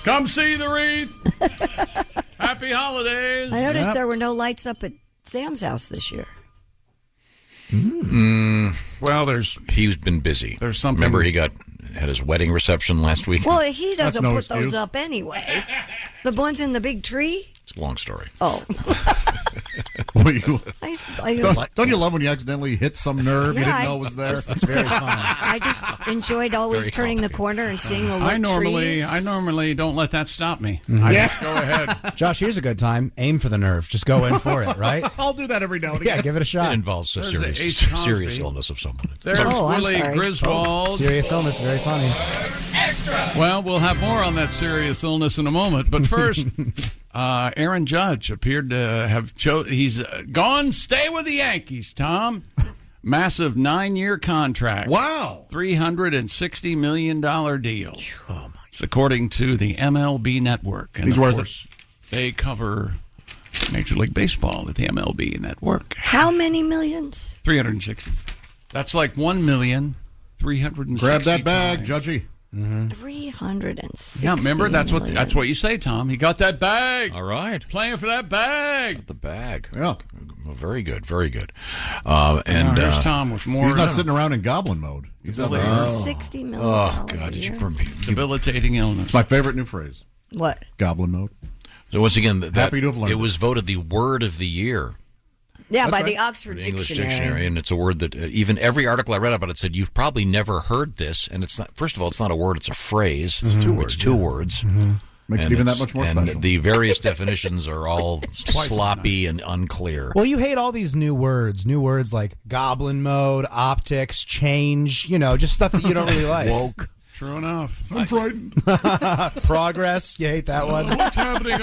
"Come see the wreath. Happy holidays." I noticed there were no lights up at Sam's house this year. Well, he's been busy. There's something. Remember, he had his wedding reception last week. Well, he doesn't no put excuse. those up anyway. The ones in the big tree? It's a long story. Oh. Well, you- I don't you love when you accidentally hit some nerve you Yeah, didn't know was there? That's very fun. I just enjoyed always Very turning the corner and seeing the little I normally trees. don't let that stop me. I just go ahead. Josh, here's a good time. Aim for the nerve. Just go in for it, right? I'll do that every now and again. Yeah, give it a It shot. involves a There's Ace Cosby. serious illness of someone. There's Oh, I'm Willie sorry. Griswold. Serious illness, very funny. Well, we'll have more on that serious illness in a moment. But first, Aaron Judge appeared to have he's gone stay with the Yankees, Tom. Massive 9-year contract. Wow. $360 million deal. It's according to the MLB Network. And He's of worth course, they cover Major League Baseball at the MLB Network. How many millions? 360. That's like 1,360,000. Grab that bag, Judgy. 360. Yeah, remember that's what you say, Tom. He got that bag. All right, playing for that bag. The bag. Yeah, well, very good, very good. And here's Tom with more. He's not sitting around in goblin mode. He's out there. $60 million. Oh God, did you? Debilitating illness. It's my favorite new phrase. What? Goblin mode. So once again, Happy to have learned it was voted the word of the year. Yeah, by the Oxford The English Dictionary. Dictionary, and it's a word that even every article I read about it said you've probably never heard this, and it's not. First of all, it's not a word; it's a phrase. It's two words. It's two words. Makes it even that much more and special. The various definitions are all sloppy and unclear. Well, you hate all these new words like goblin mode, optics, change, just stuff that you don't really like. Woke. True enough. I'm frightened. Progress, you hate that one. What's happening?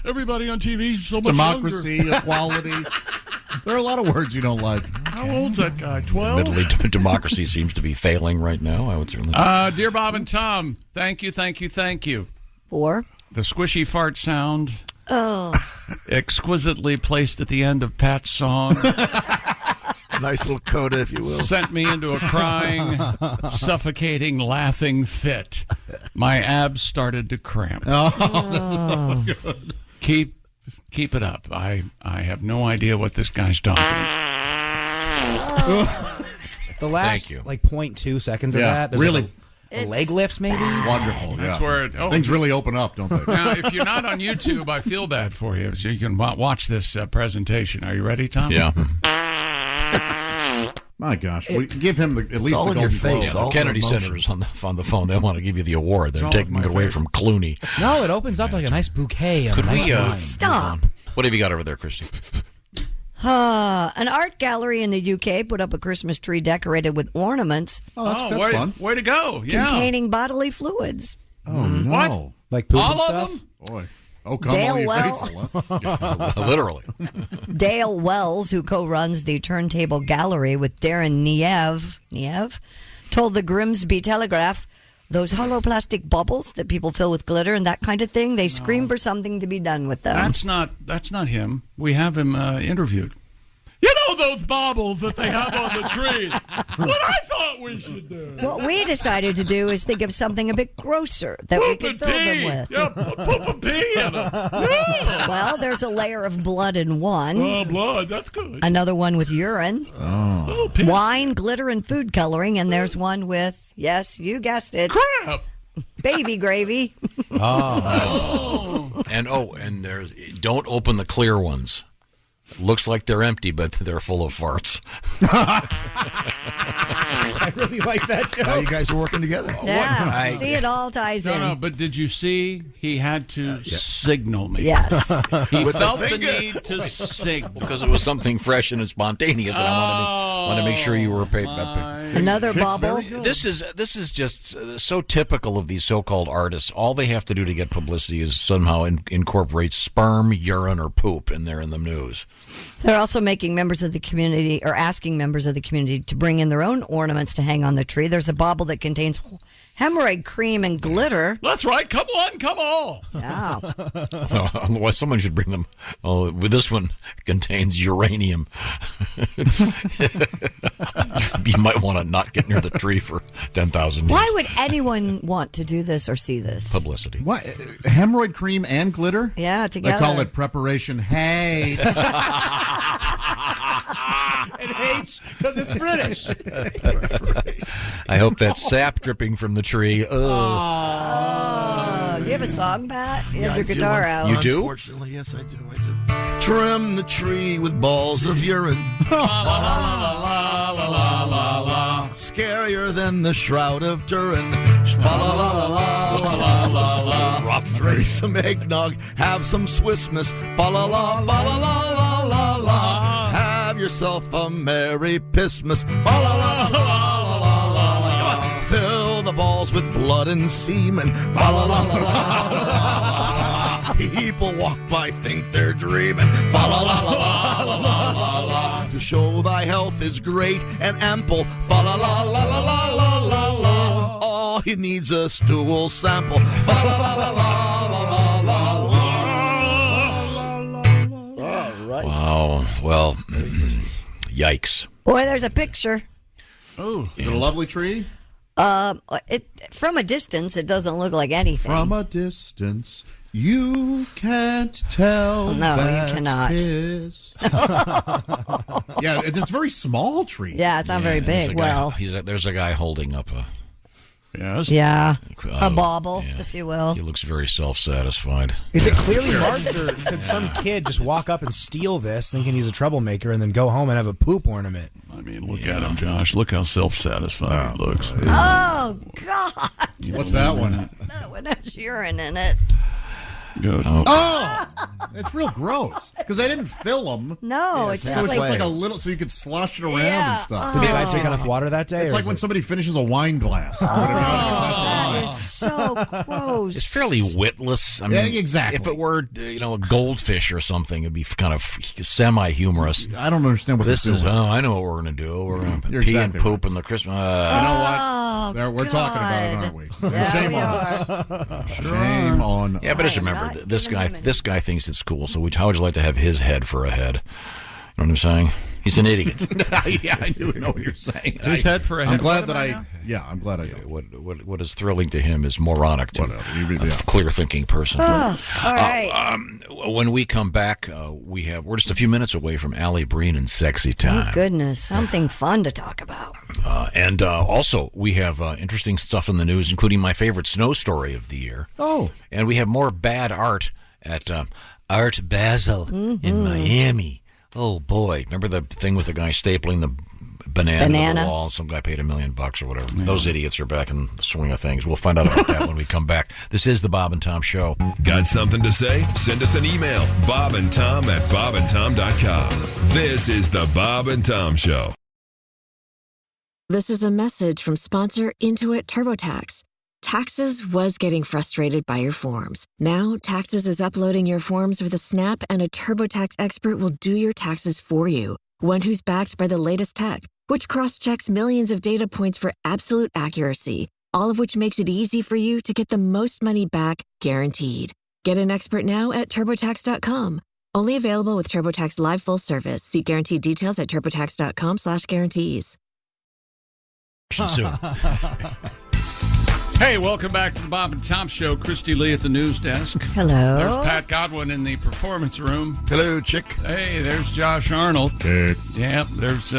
Everybody on TV is so much Democracy, younger. equality. There are a lot of words you don't like. How old's that guy? 12? Admittedly, democracy seems to be failing right now. I would certainly. Dear Bob and Tom, thank you. For? The squishy fart sound. Oh. Exquisitely placed at the end of Pat's song. Nice little coda, if you will. Sent me into a crying, suffocating, laughing fit. My abs started to cramp. Oh. Keep it up. I have no idea what this guy's talking about. The last, Thank you. 0.2 seconds of that. There's really. A leg lift, maybe? Wonderful. That's yeah. where things really open up, don't they? Now, if you're not on YouTube, I feel bad for you. So you can watch this presentation. Are you ready, Tom? Yeah. My gosh, we give him at least all the in your golden face. globe. All Kennedy emotion. Center is on the phone. They want to give you the award. They're all taking of it my away face. from Clooney. No, it opens up like a nice bouquet. Could nice we? wine. Stop. What have you got over there, Christy? An art gallery in the UK put up a Christmas tree decorated with ornaments Oh, that's fun. Way to go. Yeah. containing bodily fluids. Oh, no. What? Like poop All and of stuff? them? Boy. Oh, come all you Dale faithful. Huh? Literally. Dale Wells, who co-runs the Turntable Gallery with Darren Niev, told the Grimsby Telegraph, those hollow plastic bubbles that people fill with glitter and that kind of thing, they scream for something to be done with them. That's not him. We have him interviewed. You know those baubles that they have on the tree? What I thought we should do. What we decided to do is think of something a bit grosser that we Poop could and fill pee. them with. Yeah, poop and pee in them. Yeah. Well, there's a layer of blood in one. Oh, blood. That's good. Another one with urine, Oh, piss. wine, glitter, and food coloring. And there's one with, yes, you guessed it, Crap. baby gravy. And there's don't open the clear ones. Looks like they're empty, but they're full of farts. I really like that joke. Now you guys are working together. Yeah, see, it all ties in. No, but did you see he had to signal me? Yes. He With the felt the finger. need to signal. Because it was something fresh and spontaneous, and I want to make sure you were paid. Another bubble. This is just so typical of these so-called artists. All they have to do to get publicity is somehow incorporate sperm, urine, or poop, and they're in the news. They're also making members of the community, or asking members of the community, to bring in their own ornaments to hang on the tree. There's a bauble that contains hemorrhoid cream and glitter. That's right. Come on. Yeah. Otherwise, someone should bring them. Oh, with this one, it contains uranium. You might want to not get near the tree for 10,000 years. Why would anyone want to do this or see this? Publicity. What? Hemorrhoid cream and glitter? Yeah, together. They call it preparation hate. It hates because it's British. I hope that's sap dripping from the tree. Do you have a song, Pat? You have your I do, guitar out. You do? Unfortunately, yes, I do. Trim the tree with balls of urine. Scarier than the Shroud of Turin. Drink some eggnog, have some Swiss Miss. Have yourself a merry Pissmas. Fill the balls with blood and semen. People walk by, think they're dreaming. Fa la la la la la la la la. To show thy health is great and ample. Fa la la la la la la la la. All he needs a stool sample. Fa la la la la la la la. All right. Wow. Well, yikes. Boy, there's a picture. Oh, is it a lovely tree? From a distance, it doesn't look like anything. From a distance, you can't tell. No, that's you cannot. Piss. Yeah, it's a very small tree. Yeah, it's not very big. There's a guy holding up a. Yes. Yeah. A bauble, if you will. He looks very self-satisfied. Is it clearly marked, or could some kid just walk up and steal this, thinking he's a troublemaker, and then go home and have a poop ornament? I mean, look at him, Josh. Look how self-satisfied he looks. Oh, God. What's that one? That one has urine in it. Good. Oh, it's real gross because they didn't fill them. No, it's so just it's like, just like a little, so you could slosh it around Yeah. and stuff. Did the guy take enough water that day? It's or like is when it- somebody finishes a wine glass. Or whatever, you know, like a glass of wine. that is so gross. It's fairly witless. I mean, Yeah, exactly. If it were, a goldfish or something, it'd be kind of semi-humorous. I don't understand what this they're is. doing. Oh, I know what we're going to do. We're going to You're pee exactly and poop in the Christmas. You know what? We're talking about it, aren't we? Yeah, Shame we on are. us. Shame on us. Yeah, but just remember, this guy thinks it's cool. So how would you like to have his head for a head? You know what I'm saying? He's an idiot. Yeah, I do know what you're saying. His head for a head. I'm glad that I. Yeah, I'm glad I know. What is thrilling to him is moronic to a clear-thinking person. Oh, all right. When we come back, we're just a few minutes away from Allie Breen and Sexy Time. Thank goodness. Something fun to talk about. And also, we have interesting stuff in the news, including my favorite snow story of the year. Oh. And we have more bad art at Art Basel in Miami. Oh, boy. Remember the thing with the guy stapling the banana to the wall? Some guy paid $1 million or whatever. Yeah. Those idiots are back in the swing of things. We'll find out about that when we come back. This is the Bob and Tom Show. Got something to say? Send us an email. bobandtom@bobandtom.com. This is the Bob and Tom Show. This is a message from sponsor Intuit TurboTax. Taxes was getting frustrated by your forms. Now, Taxes is uploading your forms with a snap, and a TurboTax expert will do your taxes for you. One who's backed by the latest tech, which cross-checks millions of data points for absolute accuracy, all of which makes it easy for you to get the most money back, guaranteed. Get an expert now at TurboTax.com. Only available with TurboTax Live Full Service. See guaranteed details at TurboTax.com/guarantees. Soon. Hey, welcome back to the Bob and Tom Show. Christy Lee at the news desk. Hello. There's Pat Godwin in the performance room. Hello, chick. Hey, there's Josh Arnold. Hey. Yeah, there's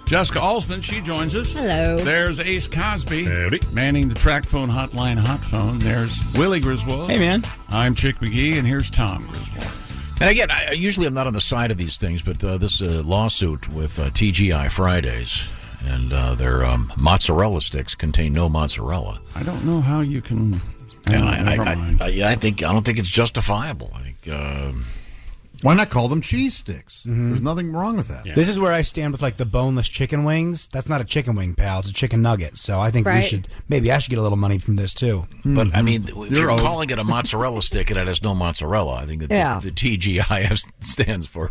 Jessica Alsman. She joins us. Hello. There's Ace Cosby. Howdy. Manning the track phone hotline hot phone. There's Willie Griswold. Hey, man. I'm Chick McGee, and here's Tom Griswold. And again, usually I'm not on the side of these things, but this lawsuit with TGI Fridays and their mozzarella sticks contain no mozzarella. I don't know how you can. And I don't think it's justifiable. I think. Why not call them cheese sticks? There's nothing wrong with that. Yeah. This is where I stand with like the boneless chicken wings. That's not a chicken wing, pal. It's a chicken nugget. So I think I should get a little money from this too. But I mean, if you're calling it a mozzarella stick and it has no mozzarella, I think that the TGIF stands for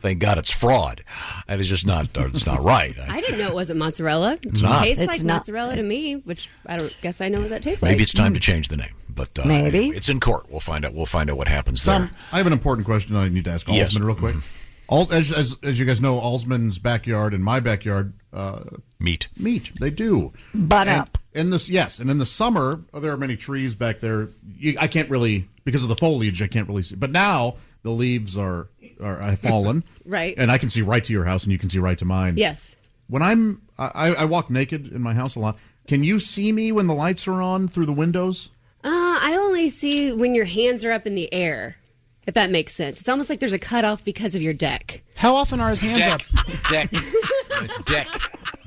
thank God it's fraud. That is just not. It's not right. I didn't know it wasn't mozzarella. It's not. It tastes It's like not. mozzarella to me, which I don't guess I know what that tastes like. Maybe it's time to change the name. But Maybe. anyway, it's in court. We'll find out. We'll find out what happens Tom, there. I have an important question I need to ask Alsman Yes. real quick. As you guys know, Alsman's backyard and my backyard meet. They do. Butt up. In this, yes, and in the summer there are many trees back there. I can't really, because of the foliage, I can't really see. But now the leaves have fallen, Right. And I can see right to your house, and you can see right to mine. Yes. When I walk naked in my house a lot. Can you see me when the lights are on through the windows? I only see when your hands are up in the air, if that makes sense. It's almost like there's a cutoff because of your deck. How often are his hands up? Deck.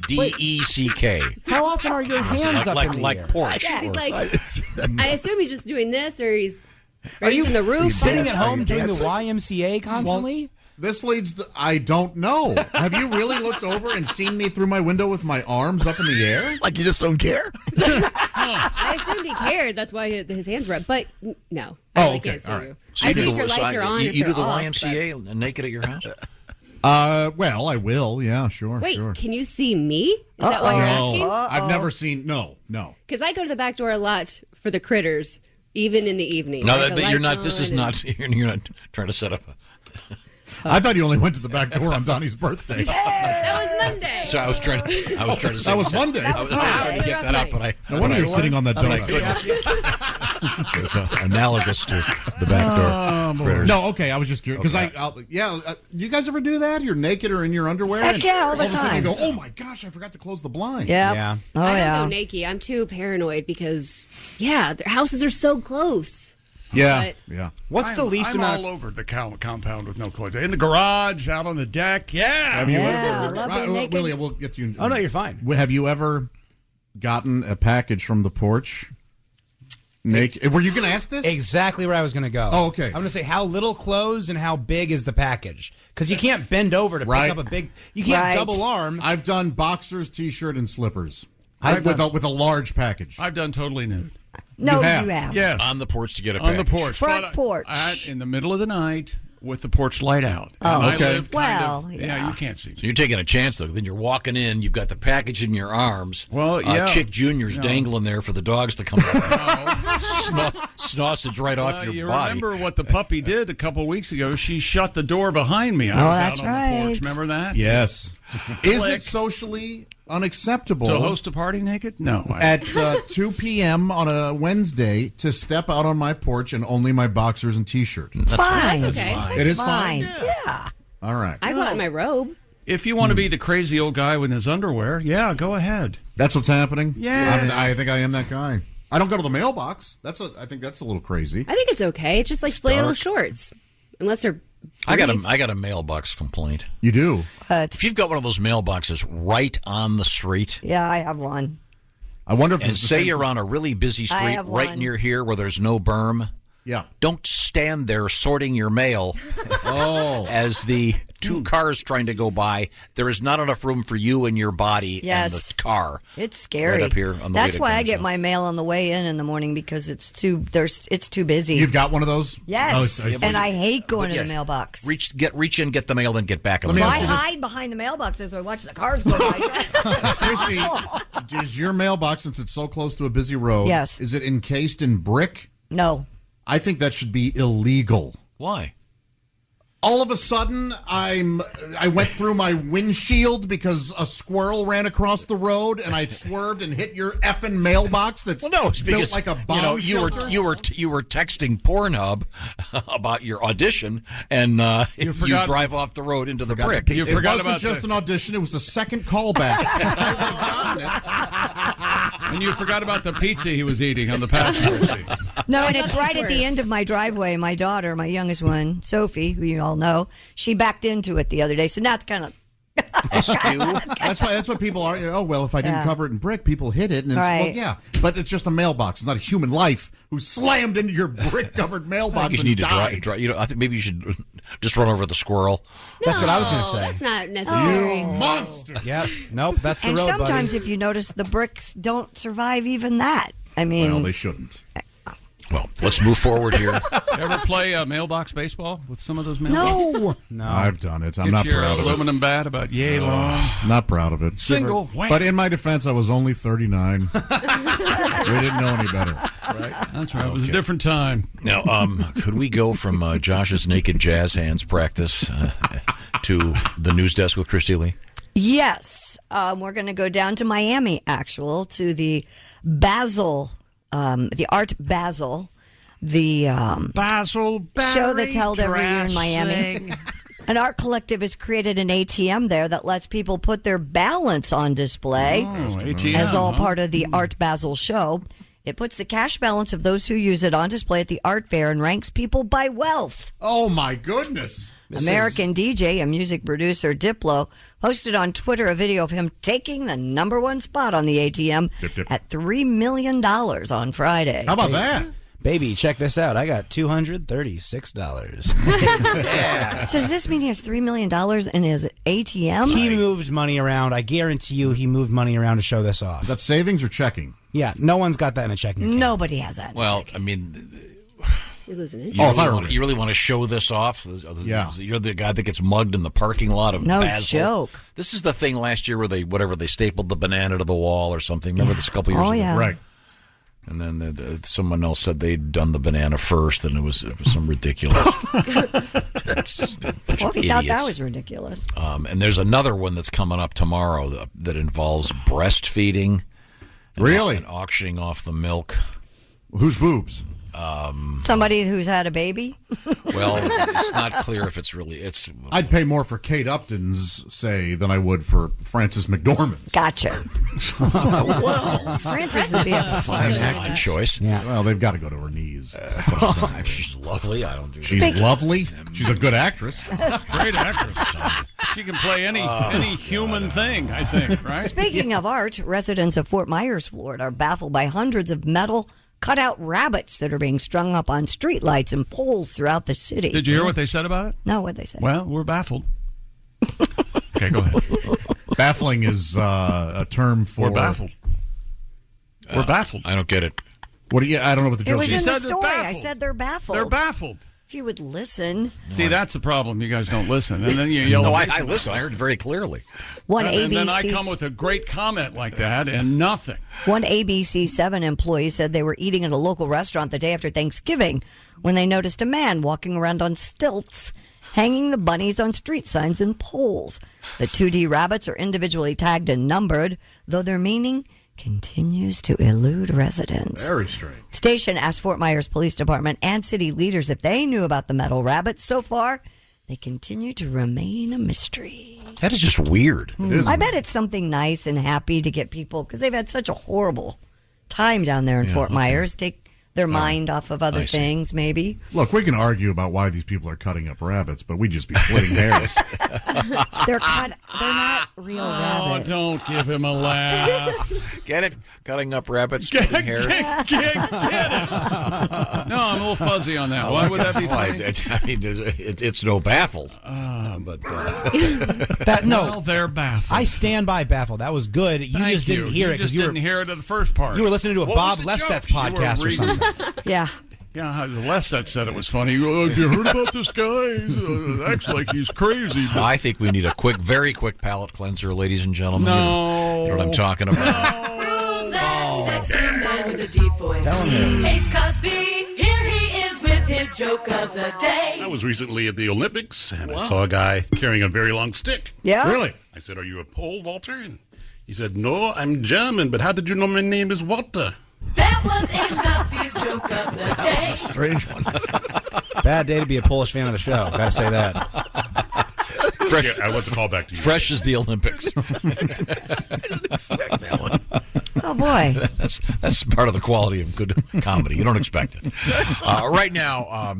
DECK. How often are your hands up in the air? porch. Yeah, he's like, I assume he's just doing this, or he's Are you raising the roof. sitting at home doing the YMCA constantly? This leads to, I don't know. Have you really looked over and seen me through my window with my arms up in the air? Like you just don't care? I assumed he cared. tired. That's why his hands were up. But no, I really can't see you. So I you see do if your lights are on. you if do they're the off, YMCA naked at your house? Well, I will. Yeah, sure. Wait, sure. can you see me? Is that why you're asking? I've never seen. No. Because I go to the back door a lot for the critters, even in the evening. No, Like, the you're not. lights This is on not. You're not trying to set up. I thought you only went to the back door on Donnie's birthday. That was Monday. So I was trying to say that was Monday. I was trying to get that up, but I. No wonder you're sitting on that but I donut. couldn't. So it's analogous to the back door. critters. No, okay. I was just curious because Okay. you guys ever do that? You're naked or in your underwear? Heck and yeah, all the of a sudden time. you go, oh my gosh, I forgot to close the blind. Yeah. Oh I don't yeah. go naked. I'm too paranoid because, their houses are so close. Yeah. But What's the least I'm amount? all over the compound with no clothes. In the garage, out on the deck. Yeah. Have you ever, Willie, we'll get you. Oh no, you're fine. Have you ever gotten a package from the porch naked? Were you going to ask this? Exactly where I was going to go. Oh, okay. I'm going to say how little clothes and how big is the package? Because you can't bend over to pick up a big. You can't double arm. I've done boxers, t-shirt, and slippers. I've with a large package. I've done totally nude. No, You have? you have. Yes. On the porch to get a On the package. porch. Front porch. In the middle of the night with the porch light out. Oh, And I okay. live you can't see. So you're taking a chance, though. Then you're walking in, you've got the package in your arms. Well, yeah. Chick Jr.'s dangling there for the dogs to come up. Sausage right off your you body. remember what the puppy did a couple of weeks ago? She shut the door behind me. I was that's out on the right. porch. Remember that? Yes. Is Click. it socially unacceptable To host a party naked? No. at 2 p.m. on a Wednesday to step out on my porch and only my boxers and t-shirt? It's fine. That's okay. It is fine. Yeah. All right. I go out in my robe. If you want to be the crazy old guy with his underwear, go ahead. That's what's happening? Yes. I think I am that guy. I don't go to the mailbox. I think that's a little crazy. I think it's okay. It's just like flannel shorts, unless they're. I got briefs. a mailbox complaint. You do? If you've got one of those mailboxes right on the street, Yeah, I have one. I wonder if and it's the say same- you're on a really busy I street have right one. near here where there's no berm, Yeah. don't stand there sorting your mail as the two cars trying to go by. There is not enough room for you and your body Yes. and the car. It's scary. Right up here on the That's way to why I Kansas. get my mail on the way in the morning because it's too busy. You've got one of those? Yes, Oh, and I hate going to yeah, the mailbox. Reach in, get the mail, then get back. Let me I ask you this. hide behind the mailbox as I watch the cars go by. Christy, is your mailbox, since it's so close to a busy road, Yes. is it encased in brick? No. I think that should be illegal. Why? All of a sudden, I went through my windshield because a squirrel ran across the road, and I swerved and hit your effing mailbox. That's Well, no, it's because built like a bomb you were texting Pornhub about your audition, and you forgot- drive off the road into the brick. You It forgot wasn't about just the- an audition; it was the second callback. And you forgot about the pizza he was eating on the passenger seat. No, and it's right at the end of my driveway. My daughter, my youngest one, Sophie, who you all know, she backed into it the other day. So now it's kind of That's what people are. Oh well, if I didn't Yeah. cover it in brick, people hit it, and it's, well, Right. yeah. But it's just a mailbox. It's not a human life who slammed into your brick-covered mailbox You and need to died. drive. I think maybe you should just run over the squirrel. That's what I was going to say. That's not necessary. You monster! Yep. Nope. That's the and road, sometimes, buddy. if you notice, the bricks don't survive even that. I mean, Well, they shouldn't. Well, let's move forward here. Ever play mailbox baseball with some of those mailboxes? no. I've done it. I'm Get not your proud of it. aluminum bat about yay long. Not proud of it. Single. Wham. But in my defense, I was only 39. We didn't know any better. Right? That's right. It was a different time. Now, could we go from Josh's naked jazz hands practice to the news desk with Christy Lee? Yes, we're going to go down to Miami, to the Basel, the Art Basel, the Basel show that's held every year in Miami. An art collective has created an ATM there that lets people put their balance on display ATM, as all huh? part of the Art Basel show. It puts the cash balance of those who use it on display at the art fair and ranks people by wealth. Oh, my goodness. American DJ and music producer Diplo posted on Twitter a video of him taking the #1 spot on the ATM at $3 million on Friday. How about that? Baby, check this out. I got $236. Yeah. So does this mean he has $3 million in his ATM? He moved money around. I guarantee you he moved money around to show this off. Is that savings or checking? Yeah, no one's got that in a checking account. Nobody has that. Well, I mean, You're losing it. you really want to show this off? Yeah. You're the guy that gets mugged in the parking lot of No Basel. joke. This is the thing last year where they stapled the banana to the wall or something. Remember this a couple years ago? Yeah. Right. And then someone else said they'd done the banana first, and it was some ridiculous. That's just a bunch Well, of if you thought idiots. that was ridiculous. And there's another one that's coming up tomorrow that involves breastfeeding. Really? And auctioning off the milk. Whose boobs? Somebody who's had a baby? Well, it's not clear if it's I'd pay more for Kate Upton's, say, than I would for Frances McDormand's. Gotcha. Well, Frances would be a odd choice. Yeah. Well, they've got to go to her knees. She's lovely. I don't do She's lovely. She's a good actress. Great actress. She can play any human thing, I think, right? Speaking of art, residents of Fort Myers, Florida are baffled by hundreds of metal cutout rabbits that are being strung up on streetlights and poles throughout the city. Did you hear what they said about it? No, what'd they say? Well, we're baffled. Okay, go ahead. Baffling is a term for... We're baffled. We're baffled. I don't get it. What do you? I don't know what the It joke was is. in the story. I said they're baffled. They're baffled. If you would listen. See, that's the problem. You guys don't listen, and then you yell. No, at me I for listen. I this. heard very clearly. And then I come with a great comment like that, and nothing. One ABC7 employee said they were eating at a local restaurant the day after Thanksgiving when they noticed a man walking around on stilts, hanging the bunnies on street signs and poles. The 2D rabbits are individually tagged and numbered, though their meaning continues to elude residents. Very strange. Station asked Fort Myers Police Department and city leaders if they knew about the metal rabbits. So far, they continue to remain a mystery. That is just weird. I bet it's something nice and happy to get people, because they've had such a horrible time down there in Fort Myers, take their mind off of other things, maybe. Look, we can argue about why these people are cutting up rabbits, but we'd just be splitting hairs. They're not real rabbits. Oh, don't give him a laugh. Get it? Cutting up rabbits, splitting hairs. Get it. No, I'm a little fuzzy on that. Why would that be funny? I mean, it's no baffled. Well, they're baffled. I stand by baffled. That was good. You Thank just didn't you. hear You it just because you didn't hear it at the first part. You were listening to a What Bob was the Lefsetz joke? You were podcast or reading- something. Yeah. Yeah, the Lefsetz said it was funny. Have you heard about this guy? He acts like he's crazy. but- I think we need a very quick palate cleanser, ladies and gentlemen. No. You know what I'm talking about? Man with a deep voice. Tell him. Ace Cosby, here he is with his joke of the day. I was recently at the Olympics, and I saw a guy carrying a very long stick. Yeah? Really? I said, "Are you a Pole, Walter?" And he said, "No, I'm German, but how did you know my name is Walter?" That was Ace Cosby's joke of the day. Strange one. Bad day to be a Polish fan of the show. Gotta say that. Yeah, I want to call back to you. Fresh as the Olympics. Expect that one. Oh, boy. That's part of the quality of good comedy. You don't expect it. Right now,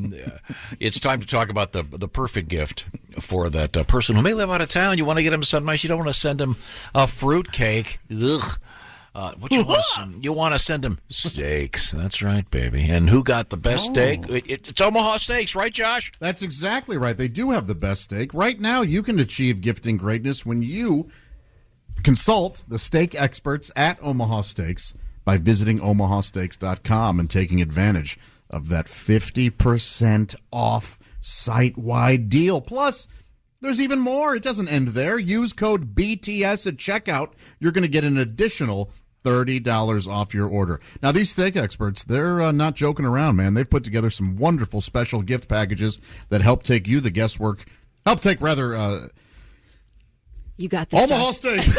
it's time to talk about the perfect gift for that person who may live out of town. You want to get him something nice. You don't want to send him a fruitcake. Ugh. What you want to send him steaks. That's right, baby. And who got the best steak? It's Omaha Steaks, right, Josh? That's exactly right. They do have the best steak. Right now, you can achieve gifting greatness when you consult the steak experts at Omaha Steaks by visiting omahasteaks.com and taking advantage of that 50% off site-wide deal. Plus, there's even more. It doesn't end there. Use code BTS at checkout. You're going to get an additional $30 off your order. Now, these steak experts, they're not joking around, man. They've put together some wonderful special gift packages that help take you the guesswork. You got this. Omaha Josh. Steaks.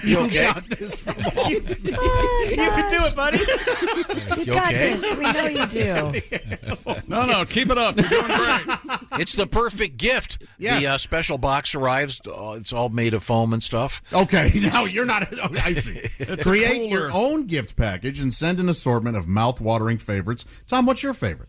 you okay? got this from Omaha Steaks. You can do it, buddy. You got this. We know you do. No, keep it up. You're doing great. It's the perfect gift. Yes. The special box arrives. It's all made of foam and stuff. Okay, now you're not. I see. It's Create a your own gift package and send an assortment of mouth-watering favorites. Tom, what's your favorite?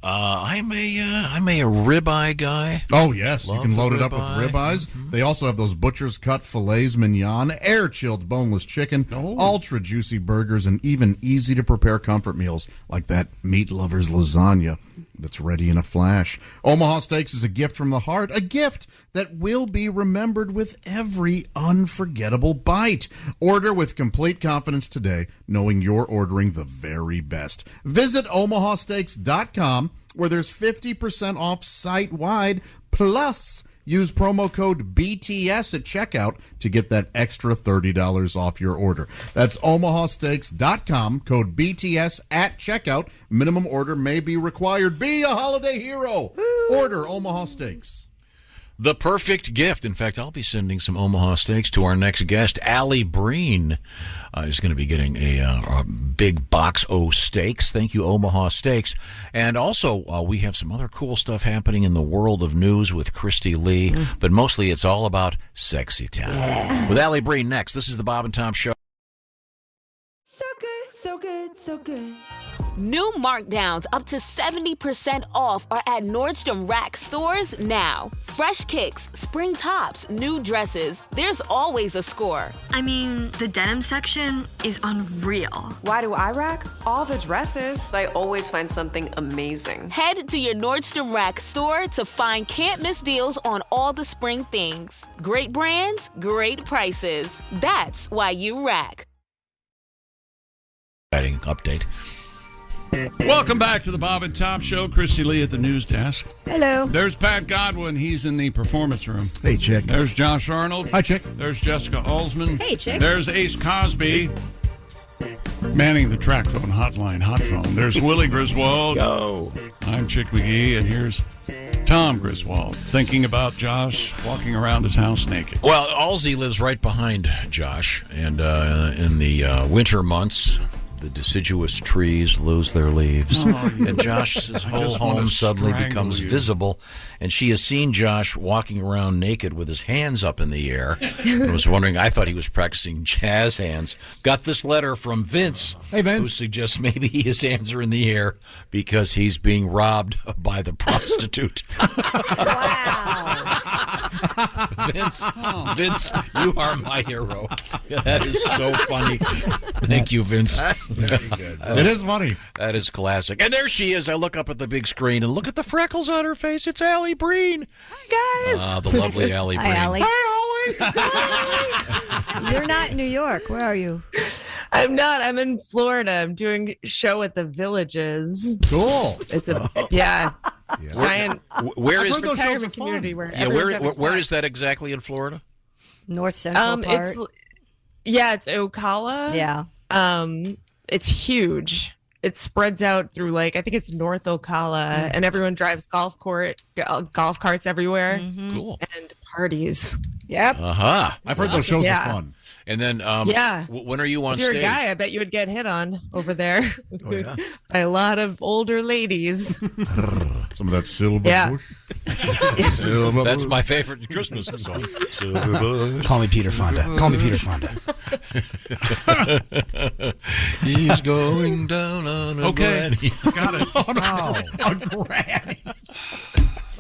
I'm a ribeye guy. Oh, yes. Love you can the load it up with ribeye. ribeyes. They also have those butcher's cut fillets mignon, air-chilled boneless chicken, ultra-juicy burgers, and even easy-to-prepare comfort meals like that meat lover's lasagna. that's ready in a flash. Omaha Steaks is a gift from the heart, a gift that will be remembered with every unforgettable bite. Order with complete confidence today, knowing you're ordering the very best. Visit omahasteaks.com, where there's 50% off site-wide, plus use promo code BTS at checkout to get that extra $30 off your order. That's omahasteaks.com, code BTS at checkout. Minimum order may be required. Be a holiday hero. Order Omaha Steaks. The perfect gift. In fact, I'll be sending some Omaha Steaks to our next guest. Allie Breen is going to be getting a big box o' steaks. Thank you, Omaha Steaks. And also, we have some other cool stuff happening in the world of news with Christy Lee. But mostly, it's all about sexy time. Yeah. With Allie Breen next. This is the Bob and Tom Show. So good, so good, so good. New markdowns up to 70% off are at Nordstrom Rack stores now. Fresh kicks, spring tops, new dresses. There's always a score. I mean, the denim section is unreal. Why do I rack? All the dresses. I always find something amazing. Head to your Nordstrom Rack store to find can't-miss deals on all the spring things. Great brands, great prices. That's why you rack. Update. Welcome back to the Bob and Tom Show. Christy Lee at the news desk. Hello. There's Pat Godwin. He's in the performance room. Hey, Chick. There's Josh Arnold. Hi, Chick. There's Jessica Alsman. Hey, Chick. There's Ace Cosby. Manning the track phone hotline, hot phone. There's Willie Griswold. Go. I'm Chick McGee, and here's Tom Griswold thinking about Josh walking around his house naked. Well, Alsey lives right behind Josh, and in the winter months, the deciduous trees lose their leaves, and Josh's whole home suddenly becomes visible, and she has seen Josh walking around naked with his hands up in the air, and was wondering, I thought he was practicing jazz hands. Got this letter from Vince, hey, Vince, who suggests maybe his hands are in the air because he's being robbed by the prostitute. Vince, you are my hero. That is so funny. Thank you, Vince. It is funny. That is classic. And there she is. I look up at the big screen and look at the freckles on her face. It's Allie Breen. Hi, guys. The lovely Allie Breen. Hi, Allie. Hi, You're not in New York. Where are you? I'm not. I'm in Florida. I'm doing a show at the Villages. Cool. It's a giant Where is retirement community where where is that exactly in Florida? North Central part. It's Ocala. Yeah. It's huge. It spreads out through I think it's North Ocala, and everyone drives golf carts everywhere. Mm-hmm. Cool. And parties. Yep. I've heard those shows are fun. And then, when are you on if you're stage? a guy, I bet you would get hit on over there by a lot of older ladies. Some of that silver bush. Silver That's my favorite Christmas song. Silver bush. Call me Peter Fonda. Call me Peter Fonda. He's going down on a granny. Got it. A granny.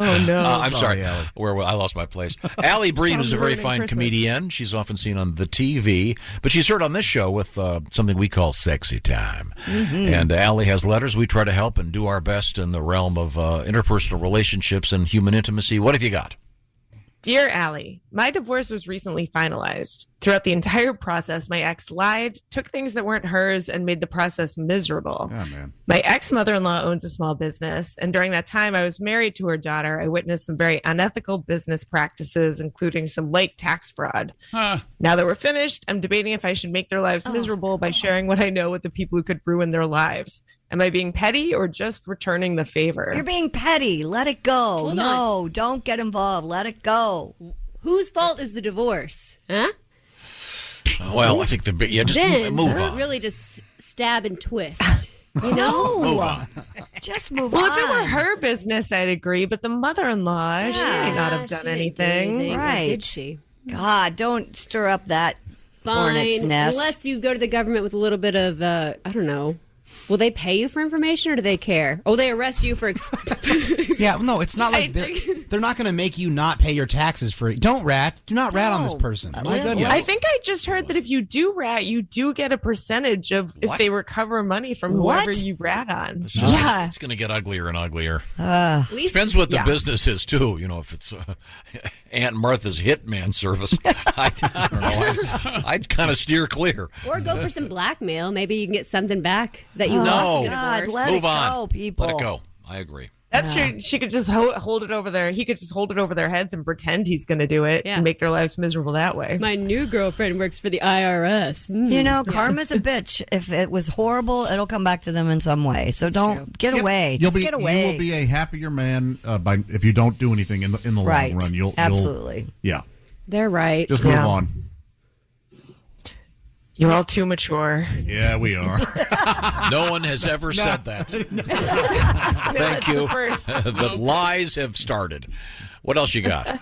Oh, no. I'm sorry, Allie. I lost my place. Allie Breen is a very fine comedian. She's often seen on the TV, but she's heard on this show with something we call Sexy Time. Mm-hmm. And Allie has letters. We try to help and do our best in the realm of interpersonal relationships and human intimacy. What have you got? Dear Allie, my divorce was recently finalized. Throughout the entire process, my ex lied, took things that weren't hers, and made the process miserable. Oh, man. My ex-mother-in-law owns a small business, and during that time I was married to her daughter. I witnessed some very unethical business practices, including some light tax fraud. Now that we're finished, I'm debating if I should make their lives miserable by sharing what I know with the people who could ruin their lives. Am I being petty or just returning the favor? You're being petty. Let it go. Don't get involved. Let it go. Whose fault is the divorce? Huh? Well, I think just move on. Really just stab and twist. You know? Move on. Just move well, on. if it were her business, I'd agree. But the mother-in-law, she may not have done anything. Right. Did she? God, don't stir up that Fine. hornet's nest. Unless you go to the government with a little bit of, I don't know, Will they pay you for information or do they care? Oh, they arrest you for... Yeah, no, it's not like they're not going to make you not pay your taxes for it. Don't rat. Do not rat on this person. My goodness. I think I just heard that if you do rat, you do get a percentage of if they recover money from whoever you rat on. It's going to get uglier and uglier. Depends what the business is, too. You know, if it's Aunt Martha's Hitman service, I don't know. I'd kind of steer clear. Or go for some blackmail. Maybe you can get something back that you No. lost. in a God, divorce. let Move it go, on. people. Let it go. I agree. That's true. She could just hold it over there. He could just hold it over their heads and pretend he's going to do it and make their lives miserable that way. My new girlfriend works for the IRS. You know, karma's a bitch. If it was horrible, it'll come back to them in some way. So don't get away. Just get away. You will be a happier man if you don't do anything in the long run. You'll absolutely. Yeah, they're right. Just move on. You're all too mature. Yeah, we are. No one has ever said that. Thank you. The lies have started. What else you got?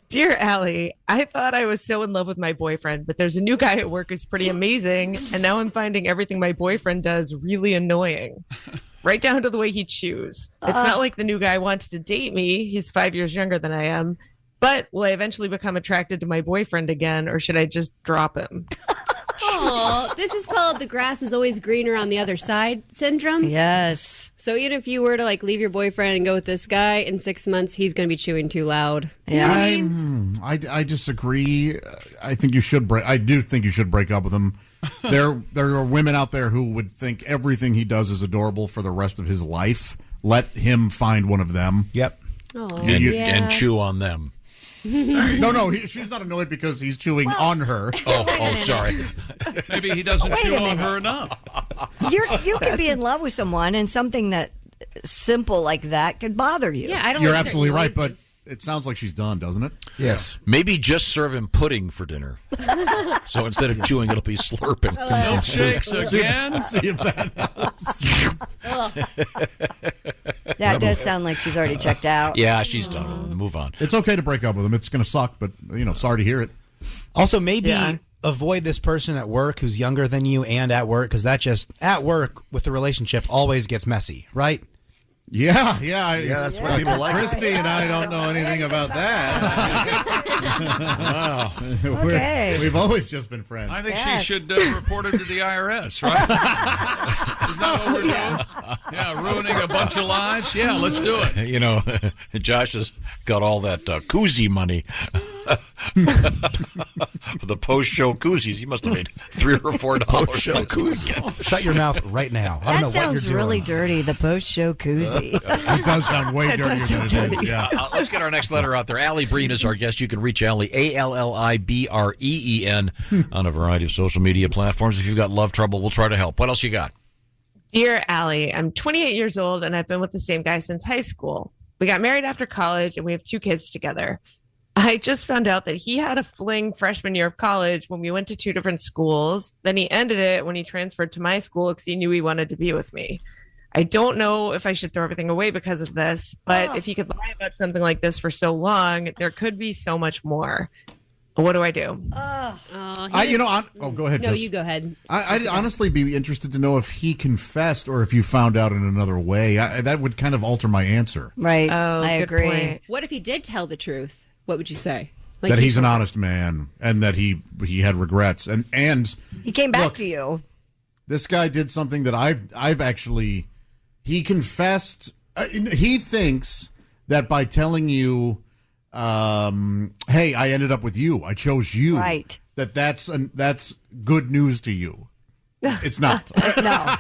Dear Allie, I thought I was so in love with my boyfriend, but there's a new guy at work who's pretty amazing, and now I'm finding everything my boyfriend does really annoying. Right down to the way he chews. It's not like the new guy wanted to date me. He's 5 years younger than I am. But will I eventually become attracted to my boyfriend again, or should I just drop him? Oh, this is called the grass is always greener on the other side syndrome. Yes. So even if you were to leave your boyfriend and go with this guy, in 6 months he's going to be chewing too loud. Yeah. I disagree. I think you should break. I do think you should break up with him. There are women out there who would think everything he does is adorable for the rest of his life. Let him find one of them. Yep. Oh, And chew on them. No, she's not annoyed because he's chewing on her. Oh, sorry. Maybe he doesn't chew on her enough. You could be in love with someone, and something that simple like that could bother you. Yeah, I don't. You're absolutely right, but it sounds like she's done, doesn't it? Yes. Maybe just serve him pudding for dinner. So instead of chewing, it'll be slurping. Milkshakes again? See if that helps. That does sound like she's already checked out. Yeah, she's done. Move on. It's okay to break up with him. It's going to suck, but sorry to hear it. Also, maybe avoid this person at work who's younger than you and at work, because that just, at work with the relationship, always gets messy, right? Yeah, that's what people like. Christy and I don't know anything about that. Wow. Okay. We've always just been friends. I think she should report him to the IRS, right? Is that what we're doing? Yeah, ruining a bunch of lives? Yeah, let's do it. Josh has got all that koozie money. For the post-show koozies, he must have made $3 or $4. Post-show koozie. Shut your mouth right now. I don't know That sounds what you're really doing. dirty, the post-show koozie. It does sound way dirtier than it is. Yeah. Let's get our next letter out there. Allie Breen is our guest. You can reach Allie, ALLIBREEN, on a variety of social media platforms. If you've got love trouble, we'll try to help. What else you got? Dear Allie, I'm 28 years old and I've been with the same guy since high school. We got married after college and we have 2 kids together. I just found out that he had a fling freshman year of college when we went to 2 different schools. Then he ended it when he transferred to my school because he knew he wanted to be with me. I don't know if I should throw everything away because of this, but if he could lie about something like this for so long, there could be so much more. What do I do? Go ahead. No, Jess. you go ahead. I'd honestly be interested to know if he confessed or if you found out in another way. That would kind of alter my answer. Right. Oh, I good agree. point. What if he did tell the truth? What would you say? That he's an honest man and that he had regrets and He came back look, to you. This guy did something that I've actually. He confessed. He thinks that by telling you, "Hey, I ended up with you. I chose you." Right. That's good news to you. It's not. No.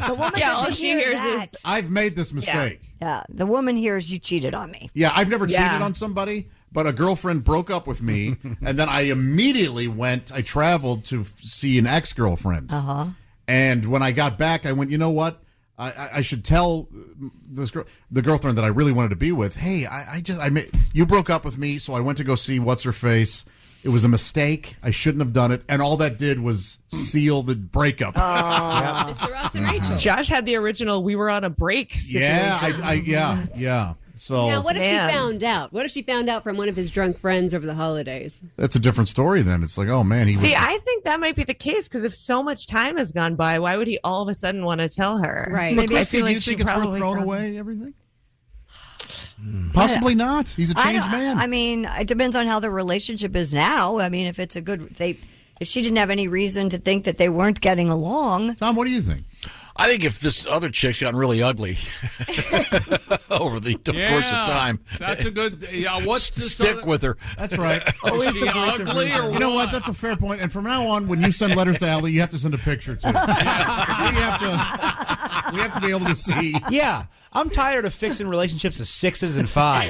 The woman all doesn't she hear hears that. is I've made this mistake. Yeah. The woman hears you cheated on me. Yeah, I've never cheated on somebody, but a girlfriend broke up with me, and then I immediately I traveled to see an ex-girlfriend. Uh-huh. And when I got back, I went, you know what? I should tell the girlfriend that I really wanted to be with, hey, you broke up with me, so I went to go see What's-Her-Face. It was a mistake. I shouldn't have done it. And all that did was seal the breakup. It's the Ross and Rachel. Josh had the original "we were on a break" situation. Yeah. So Now, what if Man. she found out? What if she found out from one of his drunk friends over the holidays? that's a different story. Then it's like, oh man, he was. See, I think that might be the case because if so much time has gone by, why would he all of a sudden want to tell her? Right. But I Christy, feel do you like she think it's worth probably throwing found- away everything? Possibly not. He's a changed man. I mean, it depends on how the relationship is now. I mean, if it's a good, if she didn't have any reason to think that they weren't getting along. Tom, what do you think? I think if this other chick's gotten really ugly over the course of time, That's a good. Yeah, what's this? stick with her. That's right. Is she ugly or You know what? That's a fair point. And from now on, when you send letters to Allie, you have to send a picture too. We have to be able to see. Yeah. I'm tired of fixing relationships to 6s and 5s.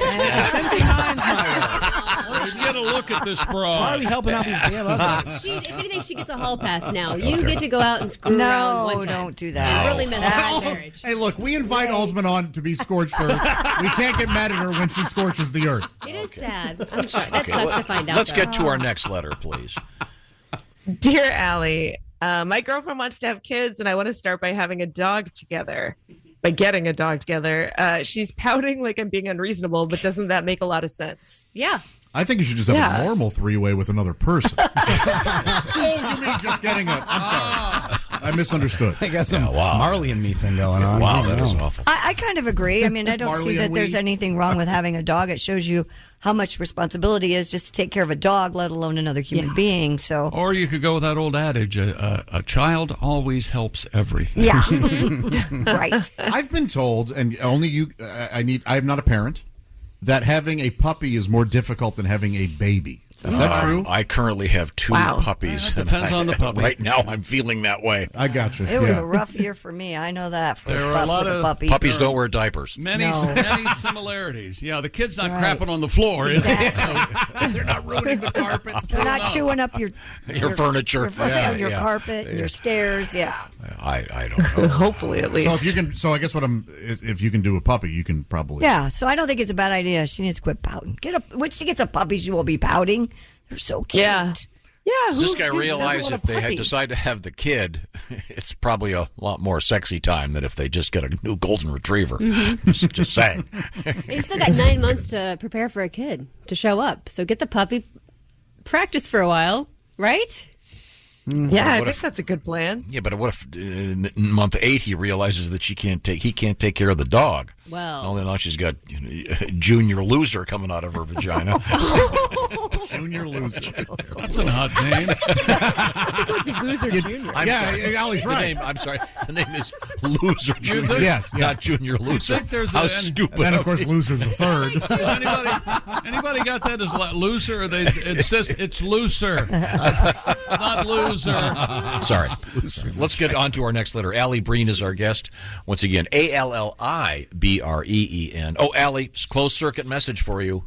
Send some 9s my way. Let's get a look at this broad. Why are we helping out these damn others? If anything, she gets a hall pass now. You get to go out and screw around one time. Don't do that. You really messed up my marriage. Hey, look, we invite Alsman on to be scorched earth. We can't get mad at her when she scorches the earth. It is sad. I'm sorry. That sucks to find out. Let's though. get to our next letter, please. Dear Allie, my girlfriend wants to have kids, and I want to start by having a dog together. By getting a dog together. She's pouting like I'm being unreasonable, but doesn't that make a lot of sense? Yeah. I think you should just have a normal three-way with another person. Oh, you mean just getting a... I'm sorry. I misunderstood. I got some Marley and Me thing going on. Wow, that is awful. I kind of agree. I mean, I don't Marley see that and there's we. anything wrong with having a dog. It shows you how much responsibility is just to take care of a dog, let alone another human being. So, Or you could go with that old adage: a child always helps everything. yeah, right. I've been told, and only you... I'm not a parent, that having a puppy is more difficult than having a baby. Is that true? I currently have 2 puppies. That depends on the puppy. Right now, I'm feeling that way. I got you. It was a rough year for me. I know that. For There are a lot of puppy. Puppies don't wear diapers. Many similarities. Yeah, the kid's not crapping on the floor, is it? They're not ruining the carpet. They're not chewing up your furniture. your carpet, and your stairs. Yeah. I don't know. Hopefully, at least. So if you can, I guess if you can do a puppy, you can probably. Yeah. So I don't think it's a bad idea. She needs to quit pouting. When she gets a puppy, she will be pouting. They're so cute. Yeah. Yeah. Does this guy realize if they had decide to have the kid, it's probably a lot more sexy time than if they just get a new golden retriever? Just saying. You still got 9 months to prepare for a kid to show up. So get the puppy, practice for a while, right? Yeah, I What think if- that's a good plan. Yeah, but what if in month 8 he realizes that he can't take care of the dog? Well, Only now she's got Junior Loser coming out of her vagina. Junior Loser. That's an odd name. Loser Junior. Allie's right. I'm sorry. The name is Loser Junior. Yes, not Junior Loser. think there's How a- stupid. And then, of course, Loser's the third. Anybody got that as looser? Or it's looser, not loser. Sorry. Let's get on to our next letter. Allie Breen is our guest. Once again, ALLIBREEN. Oh, Allie, closed circuit message for you.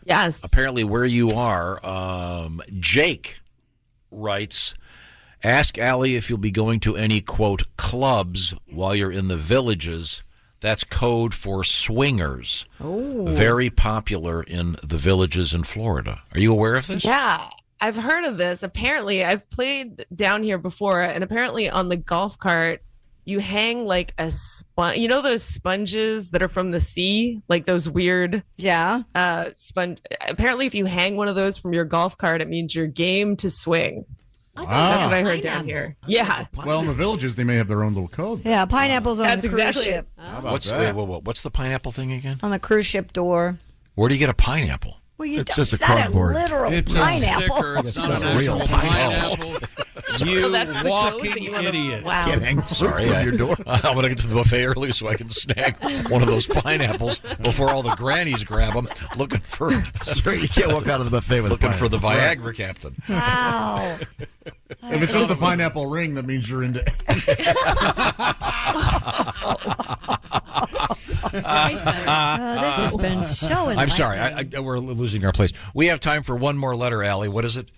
Yes. Apparently, where you are, Jake writes, ask Allie if you'll be going to any, quote, clubs while you're in the Villages. That's code for swingers. Oh. Very popular in the Villages in Florida. Are you aware of this? Yeah, I've heard of this. Apparently, I've played down here before, and apparently on the golf cart, you hang like a sponge. You know those sponges that are from the sea, like those weird sponge. Apparently, if you hang one of those from your golf cart, it means you're game to swing. That's what I heard down here. Yeah. Well, in the Villages, they may have their own little code. Yeah, pineapples on That's the cruise exactly ship. How about What's that? what's the pineapple thing again? On the cruise ship door. Where do you get a pineapple? Well, you It's don't, just a it's not cardboard. literal It's pineapple. a sticker. It's not a an real actual pineapple. You So that's the code that walking you wanna- idiot. Wow. Can't hang fruit Sorry, from your door. I'm going to get to the buffet early so I can snag one of those pineapples before all the grannies grab them, looking for Sure, you can't walk out of the buffet with looking a for the pineapple. Viagra captain. Wow. If it's just the pineapple ring, that means you're into. This has been so I'm sorry, we're losing our place. We have time for one more letter, Allie. What is it?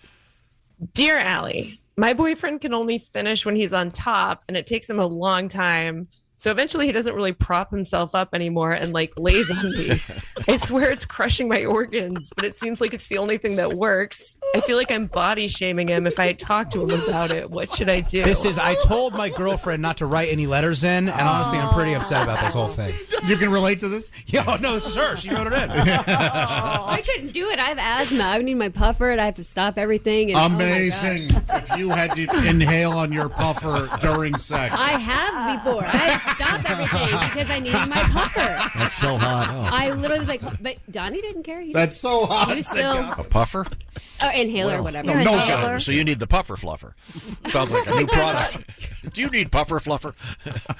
Dear Allie, my boyfriend can only finish when he's on top, and it takes him a long time. So eventually he doesn't really prop himself up anymore and like lays on me. I swear it's crushing my organs, but it seems like it's the only thing that works. I feel like I'm body shaming him. If I talk to him about it, what should I do? I told my girlfriend not to write any letters in, and honestly, I'm pretty upset about this whole thing. You can relate to this? Yeah, no, this is her. She wrote it in. I couldn't do it. I have asthma. I need my puffer, and I have to stop everything. And, Amazing. If you had to inhale on your puffer during sex. I have before. I had to stop everything because I needed my puffer. That's so hot. I literally was like, but Donnie didn't care. He That's so hot. He was still A puffer? inhaler or whatever. So you need the puffer fluffer. Sounds like a new product. Do you need puffer fluffer?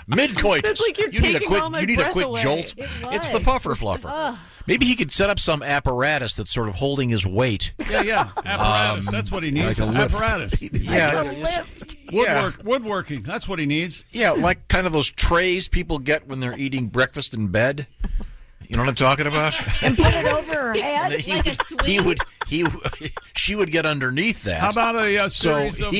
Mid-coitus. It's like you're you need a taking quick. all my You need a breath quick away. jolt. It It's the puffer fluffer. Ugh. Maybe he could set up some apparatus that's sort of holding his weight. Yeah. Apparatus. That's what he needs. like a lift. Apparatus. Yeah. Woodworking. That's what he needs. Yeah, like kind of those trays people get when they're eating breakfast in bed. You know what I'm talking about? And put it over her head. She would get underneath that. How about a so series of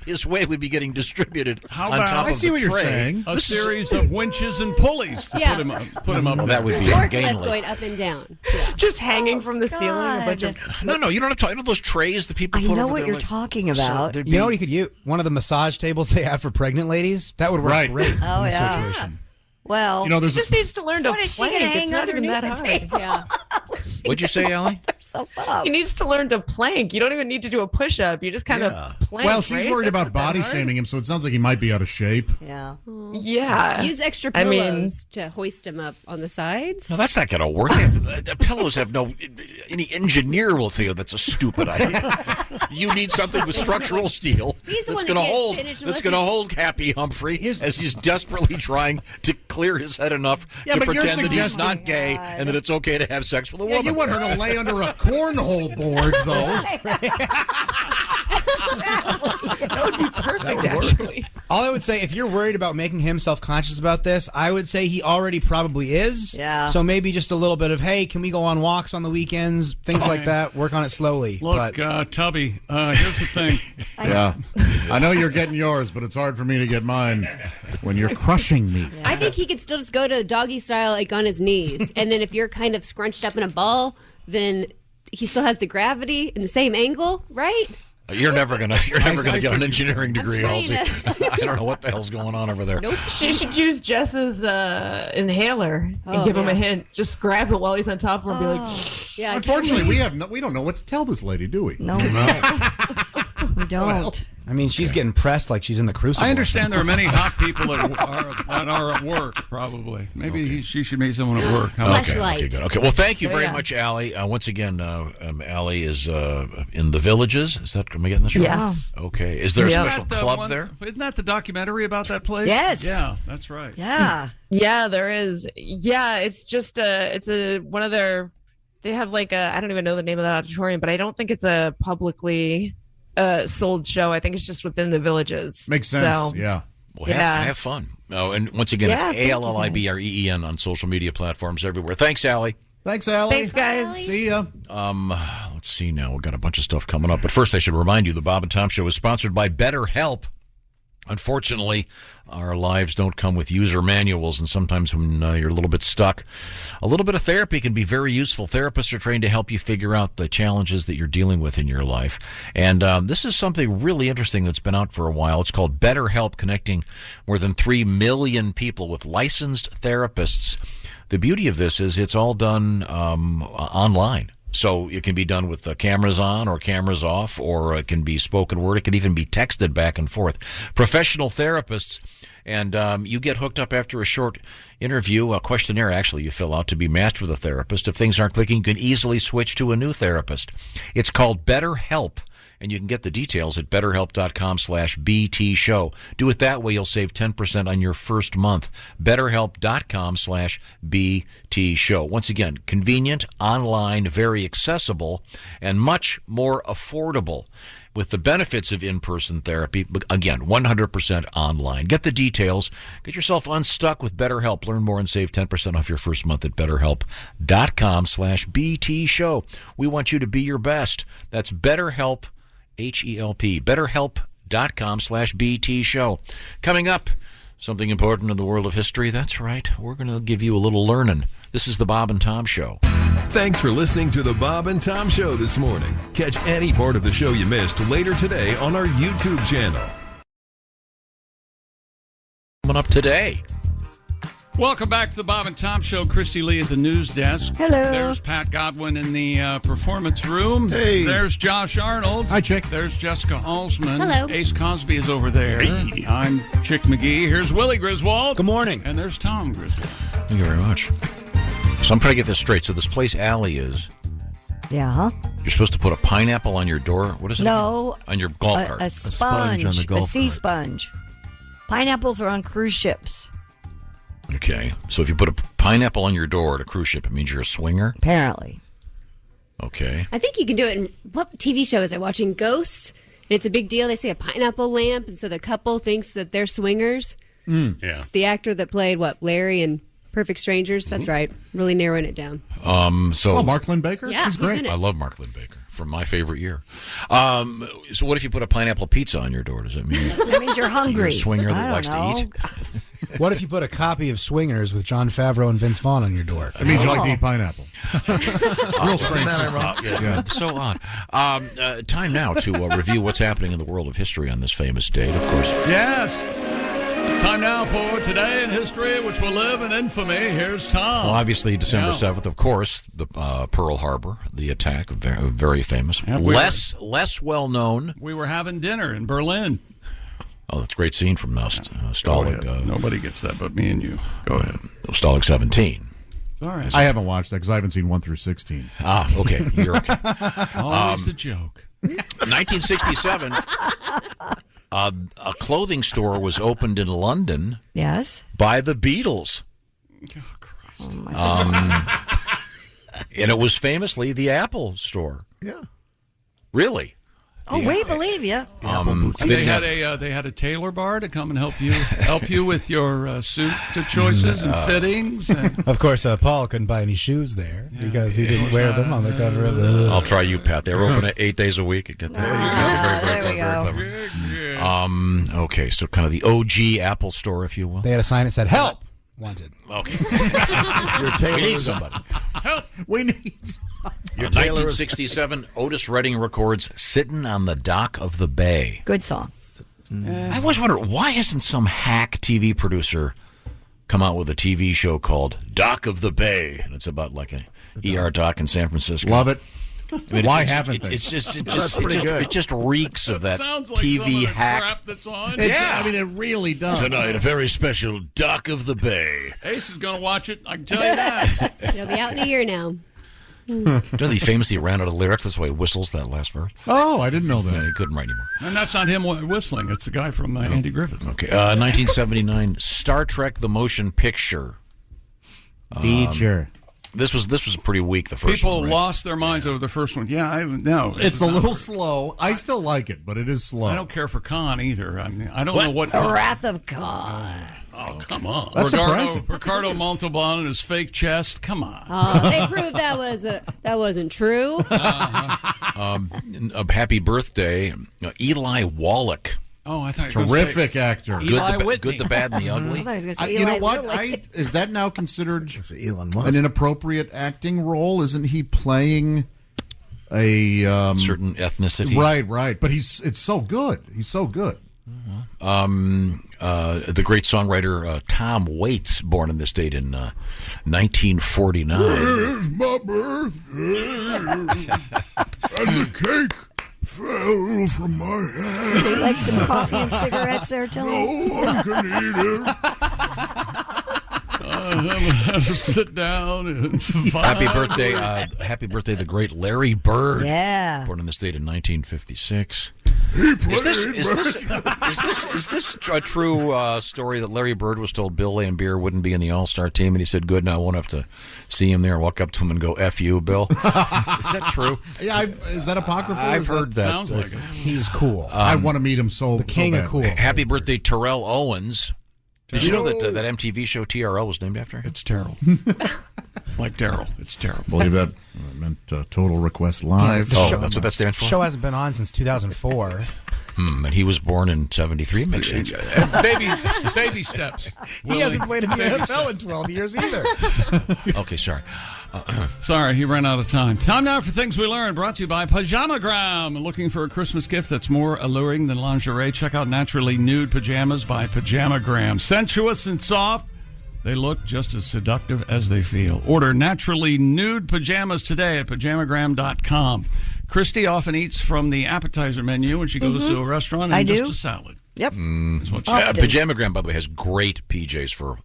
his weight would be getting distributed How on about top of the tray. A series of winches and pulleys to Yeah. put him up. Well, that would be Forklift ungainly. going up and down. Just hanging from the ceiling. A bunch of No, you know what I'm talking about? Those trays that people I put know over what there, you're like- talking So about. there'd You know be- what he could use? One of the massage tables they have for pregnant ladies. That would work great in Oh, this yeah. situation. Well, You know, he there's just needs to learn to What is she plank. gonna It's hang not even that underneath the hard. Yeah. What'd you say, Allie? He needs to learn to plank. You don't even need to do a push-up. You just kind of plank. well, she's right? worried That's about not that body hard. shaming him, so it sounds like he might be out of shape. Yeah. Yeah. Use extra I mean- pillows to hoist him up on the sides. No, that's not going to work. The pillows have no any engineer will tell you that's a stupid idea. You need something with structural steel He's the that's one that going to can't hold. finish That's unless going to he- hold Happy Humphrey as he's desperately trying to clear his head enough Yeah, to but you're pretend that he's suggesting- not gay and that it's okay to have sex with a Yeah, woman. you want her to lay under a cornhole board, though. That would be perfect, actually. All I would say, if you're worried about making him self-conscious about this, I would say he already probably is. Yeah. So maybe just a little bit of, hey, can we go on walks on the weekends? Things like that. Work on it slowly. Look, Tubby, here's the thing. Yeah. I know you're getting yours, but it's hard for me to get mine when you're crushing me. I think he could still just go to doggy style, like on his knees, and then if you're kind of scrunched up in a ball, then he still has the gravity in the same angle, right? You're never gonna get an engineering degree, trying Halsey. to- I don't know what the hell's going on over there. Nope. She should use Jess's inhaler and Oh, give him a yeah. hint. Just grab it while he's on top of her and be like, Yeah. I can't Unfortunately, believe- we don't know what to tell this lady, do we? No. We don't. I mean, she's getting pressed like she's in the crucible. I understand there are many hot people that are at work, probably. Maybe she should meet someone at work. Okay, good. Okay, well, thank you Oh, very yeah. much, Allie. Once again, Allie is in the Villages. Is that? Am I getting this right? Yes. Okay. Is there a Yeah. special Isn't that the club one- there? Isn't that the documentary about that place? Yes. Yeah, that's right. Yeah. yeah, there is. Yeah, it's just one of their. They have like I don't even know the name of that auditorium, but I don't think it's a publicly sold show. I think it's just within the Villages. Makes sense. So, Yeah. Well, Yeah. have fun. Oh, and once again, Yeah, thank it's you. ALLIBREEN on social media platforms everywhere. Thanks, Allie. Thanks, Allie. Thanks, guys. See ya. Let's see now. We've got a bunch of stuff coming up. But first, I should remind you the Bob and Tom Show is sponsored by BetterHelp. Unfortunately, our lives don't come with user manuals, and sometimes when you're a little bit stuck, a little bit of therapy can be very useful. Therapists are trained to help you figure out the challenges that you're dealing with in your life. And this is something really interesting that's been out for a while. It's called BetterHelp, connecting more than 3 million people with licensed therapists. The beauty of this is it's all done online. So it can be done with cameras on or cameras off, or it can be spoken word. It can even be texted back and forth. Professional therapists, and you get hooked up after a short interview, a questionnaire actually you fill out to be matched with a therapist. If things aren't clicking, you can easily switch to a new therapist. It's called BetterHelp. And you can get the details at BetterHelp.com/BT Show. Do it that way. You'll save 10% on your first month. BetterHelp.com/BT Show. Once again, convenient, online, very accessible, and much more affordable. With the benefits of in-person therapy, but again, 100% online. Get the details. Get yourself unstuck with BetterHelp. Learn more and save 10% off your first month at BetterHelp.com/BT Show. We want you to be your best. That's BetterHelp, HELP. BetterHelp.com/BT Show. Coming up, Something important in the world of history? That's right. We're going to give you a little learning. This is the Bob and Tom Show. Thanks for listening to the Bob and Tom Show this morning. Catch any part of the show you missed later today on our YouTube channel. Coming up today. Welcome back to the Bob and Tom Show. Christy Lee at the news desk. Hello. There's Pat Godwin in the performance room. Hey. There's Josh Arnold. Hi, Chick. There's Jessica Alsman. Hello. Ace Cosby is over there. Hey. I'm Chick McGee. Here's Willie Griswold. Good morning. And there's Tom Griswold. Thank you very much. So I'm trying to get this straight. So this place Alley is, Yeah. you're supposed to put a pineapple on your door. What is it? No. On your golf cart. A sponge on the golf a sea cart. sponge. Pineapples are on cruise ships. Okay. So if you put a pineapple on your door at a cruise ship, it means you're a swinger? Apparently. Okay. I think you can do it in what TV show is I watching? Ghosts? And it's a big deal. They say a pineapple lamp, and so the couple thinks that they're swingers. Yeah. It's the actor that played Larry in Perfect Strangers. That's right. Really narrowing it down. So Mark Lynn Baker? Yeah, He's great. in it. I love Mark Lynn Baker from my favorite year. So what if you put a pineapple pizza on your door? Does that mean That means you're hungry. you're a swinger I that don't likes know. to eat? What if you put a copy of Swingers with Jon Favreau and Vince Vaughn on your door? It means you like to eat pineapple. Real strange Isn't that system. ironic? Yeah, it's so odd. Time now to review what's happening in the world of history on this famous date, of course. Yes. Time now for Today in History, which will live in infamy. Here's Tom. Well, obviously, December Yeah. 7th, of course, the Pearl Harbor, the attack, very, very famous. Yeah, less well known. We were having dinner in Berlin. Oh, that's a great scene from Stalag. Go ahead. Nobody gets that but me and you. Go ahead. Stalag 17. All right. I haven't watched that because I haven't seen 1 through 16. Ah, okay. You're okay. Always a joke. 1967, a clothing store was opened in London. Yes. By the Beatles. Oh, Christ. And it was famously the Apple store. Yeah. Really? Oh, we believe you. They had a tailor bar to come and help you with your suit choices and fittings. And Of course, Paul couldn't buy any shoes there because he didn't wear them on the cover of the... I'll try you, Pat. They were open at 8 days a week. Get that. Very clever. Okay, so kind of the OG Apple store, if you will. They had a sign that said, "Help! Wanted." Okay. Your tailor We need is- somebody. help. We need In 1967, Otis Redding records "Sitting on the Dock of the Bay." Good song. I always wondered, why hasn't some hack TV producer come out with a TV show called Dock of the Bay? And it's about like a ER dock in San Francisco. Love it. I mean, Why haven't they? It just reeks of that Sounds like TV some of the hack. crap that's on. I mean, it really does. Tonight, a very special Dock of the Bay. Ace is going to watch it. I can tell you that. It'll be out in a year now. You know, he famously ran out of lyrics. That's why he whistles that last verse. Oh, I didn't know Yeah, that. he couldn't write anymore. And that's not him whistling. It's the guy from Andy Griffith. Okay, 1979, Star Trek: The Motion Picture. Feature. This was pretty weak. The first People one, right? lost their minds over the first one. Yeah, I know. It's a little slow. I still like it, but it is slow. I don't care for Khan either. I mean, I don't know what. The Wrath of Khan. Oh, come on. That's surprising. Ricardo Montalban and his fake chest. Come on. They proved that wasn't true. A happy birthday, Eli Wallach. Oh, I thought you were gonna Terrific actor. Eli Good, Whitney. the bad, and the ugly. I thought he was going to say You know Eli what? Lilly. Is that now considered Elon Musk. an inappropriate acting role? Isn't he playing a Certain ethnicity. Right. But it's so good. He's so good. The great songwriter Tom Waits, born in this date in 1949. Where's my birthday? And the cake fell from my hand. Would you like some coffee and cigarettes there, Tony? No one can eat it. Sit down and Happy birthday, the great Larry Bird. Yeah. Born in this date in 1956. Is Is this a true story that Larry Bird was told Bill Laimbeer wouldn't be in the All-Star team, and he said, "Good, now I won't have to see him there and walk up to him and go, F you, Bill"? Is that true? Yeah, is that apocryphal? I've heard that. Sounds like it. He's cool. I want to meet him so the king so of bad. cool. Happy birthday, Terrell Owens. Did you know that that MTV show TRL was named after him? It's terrible. Like Daryl. It's terrible. Believe that meant Total Request Live. That's what that stands for? The show hasn't been on since 2004. And he was born in 73. Makes sense. Baby steps. He hasn't played in the NFL in 12 years either. Okay, sorry. Sorry, he ran out of time. Time now for Things We Learned, brought to you by Pajamagram. Looking for a Christmas gift that's more alluring than lingerie? Check out Naturally Nude Pajamas by Pajamagram. Sensuous and soft, they look just as seductive as they feel. Order Naturally Nude Pajamas today at pajamagram.com. Christy often eats from the appetizer menu when she goes to a restaurant and just a salad. Yep. Pajamagram, by the way, has great PJs for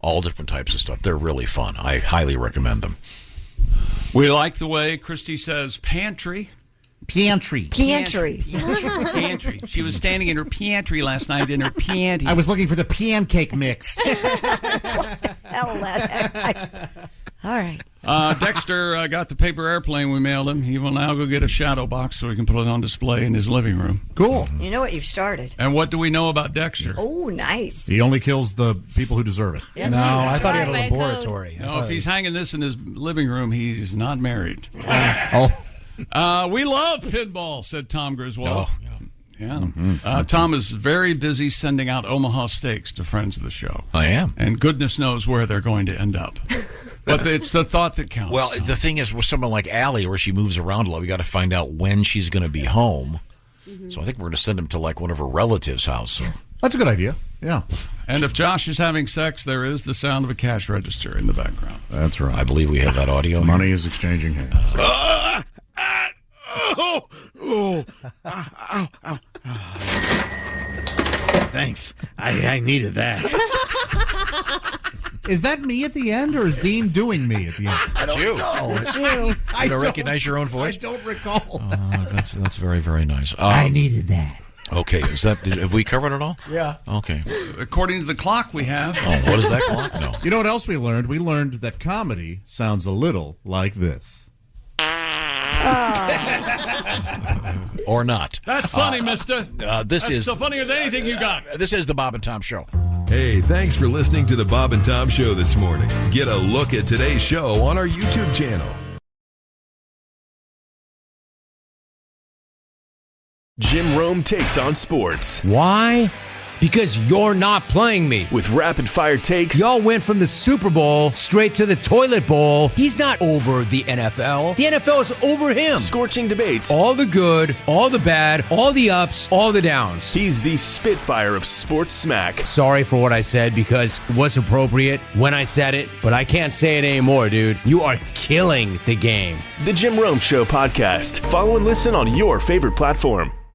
all different types of stuff. They're really fun. I highly recommend them. We like the way Christy says pantry. Pantry. She was standing in her pantry last night in her panties. I was looking for the pancake mix. All right. Dexter got the paper airplane we mailed him. He will now go get a shadow box so he can put it on display in his living room. Cool. You know what? You've started. And what do we know about Dexter? Oh, nice. He only kills the people who deserve it. Yes, No, I thought he had a Right. laboratory. No, if he's hanging this in his living room, he's not married. We love pinball, said Tom Griswold. Oh, yeah. Tom is very busy sending out Omaha steaks to friends of the show. I am. And goodness knows where they're going to end up. But it's the thought that counts. Well, the thing is, with someone like Allie, where she moves around a lot, we got to find out when she's going to be home. So I think we're going to send him to like one of her relatives' house. So. That's a good idea. Yeah. And if Josh is having sex, there is the sound of a cash register in the background. That's right. I believe we have that audio. Money is exchanging hands. Thanks. I needed that. Is that me at the end, or is Dean doing me at the end? I don't know. It's you. You don't recognize your own voice? I don't recall. That's very, very nice. I needed that. Okay, have we covered it all? Yeah. Okay. According to the clock we have. Oh, what is that clock? No. You know what else we learned? We learned that comedy sounds a little like this. Or not. That's funny, mister. That's so funnier than anything you got. This is the Bob and Tom Show. Hey, thanks for listening to the Bob and Tom Show this morning. Get a look at today's show on our YouTube channel. Jim Rome takes on sports. Why? Because you're not playing me. With rapid fire takes. Y'all went from the Super Bowl straight to the toilet bowl. He's not over the NFL. The NFL is over him. Scorching debates. All the good, all the bad, all the ups, all the downs. He's the Spitfire of sports smack. Sorry for what I said because it was appropriate when I said it, but I can't say it anymore, dude. You are killing the game. The Jim Rome Show podcast. Follow and listen on your favorite platform.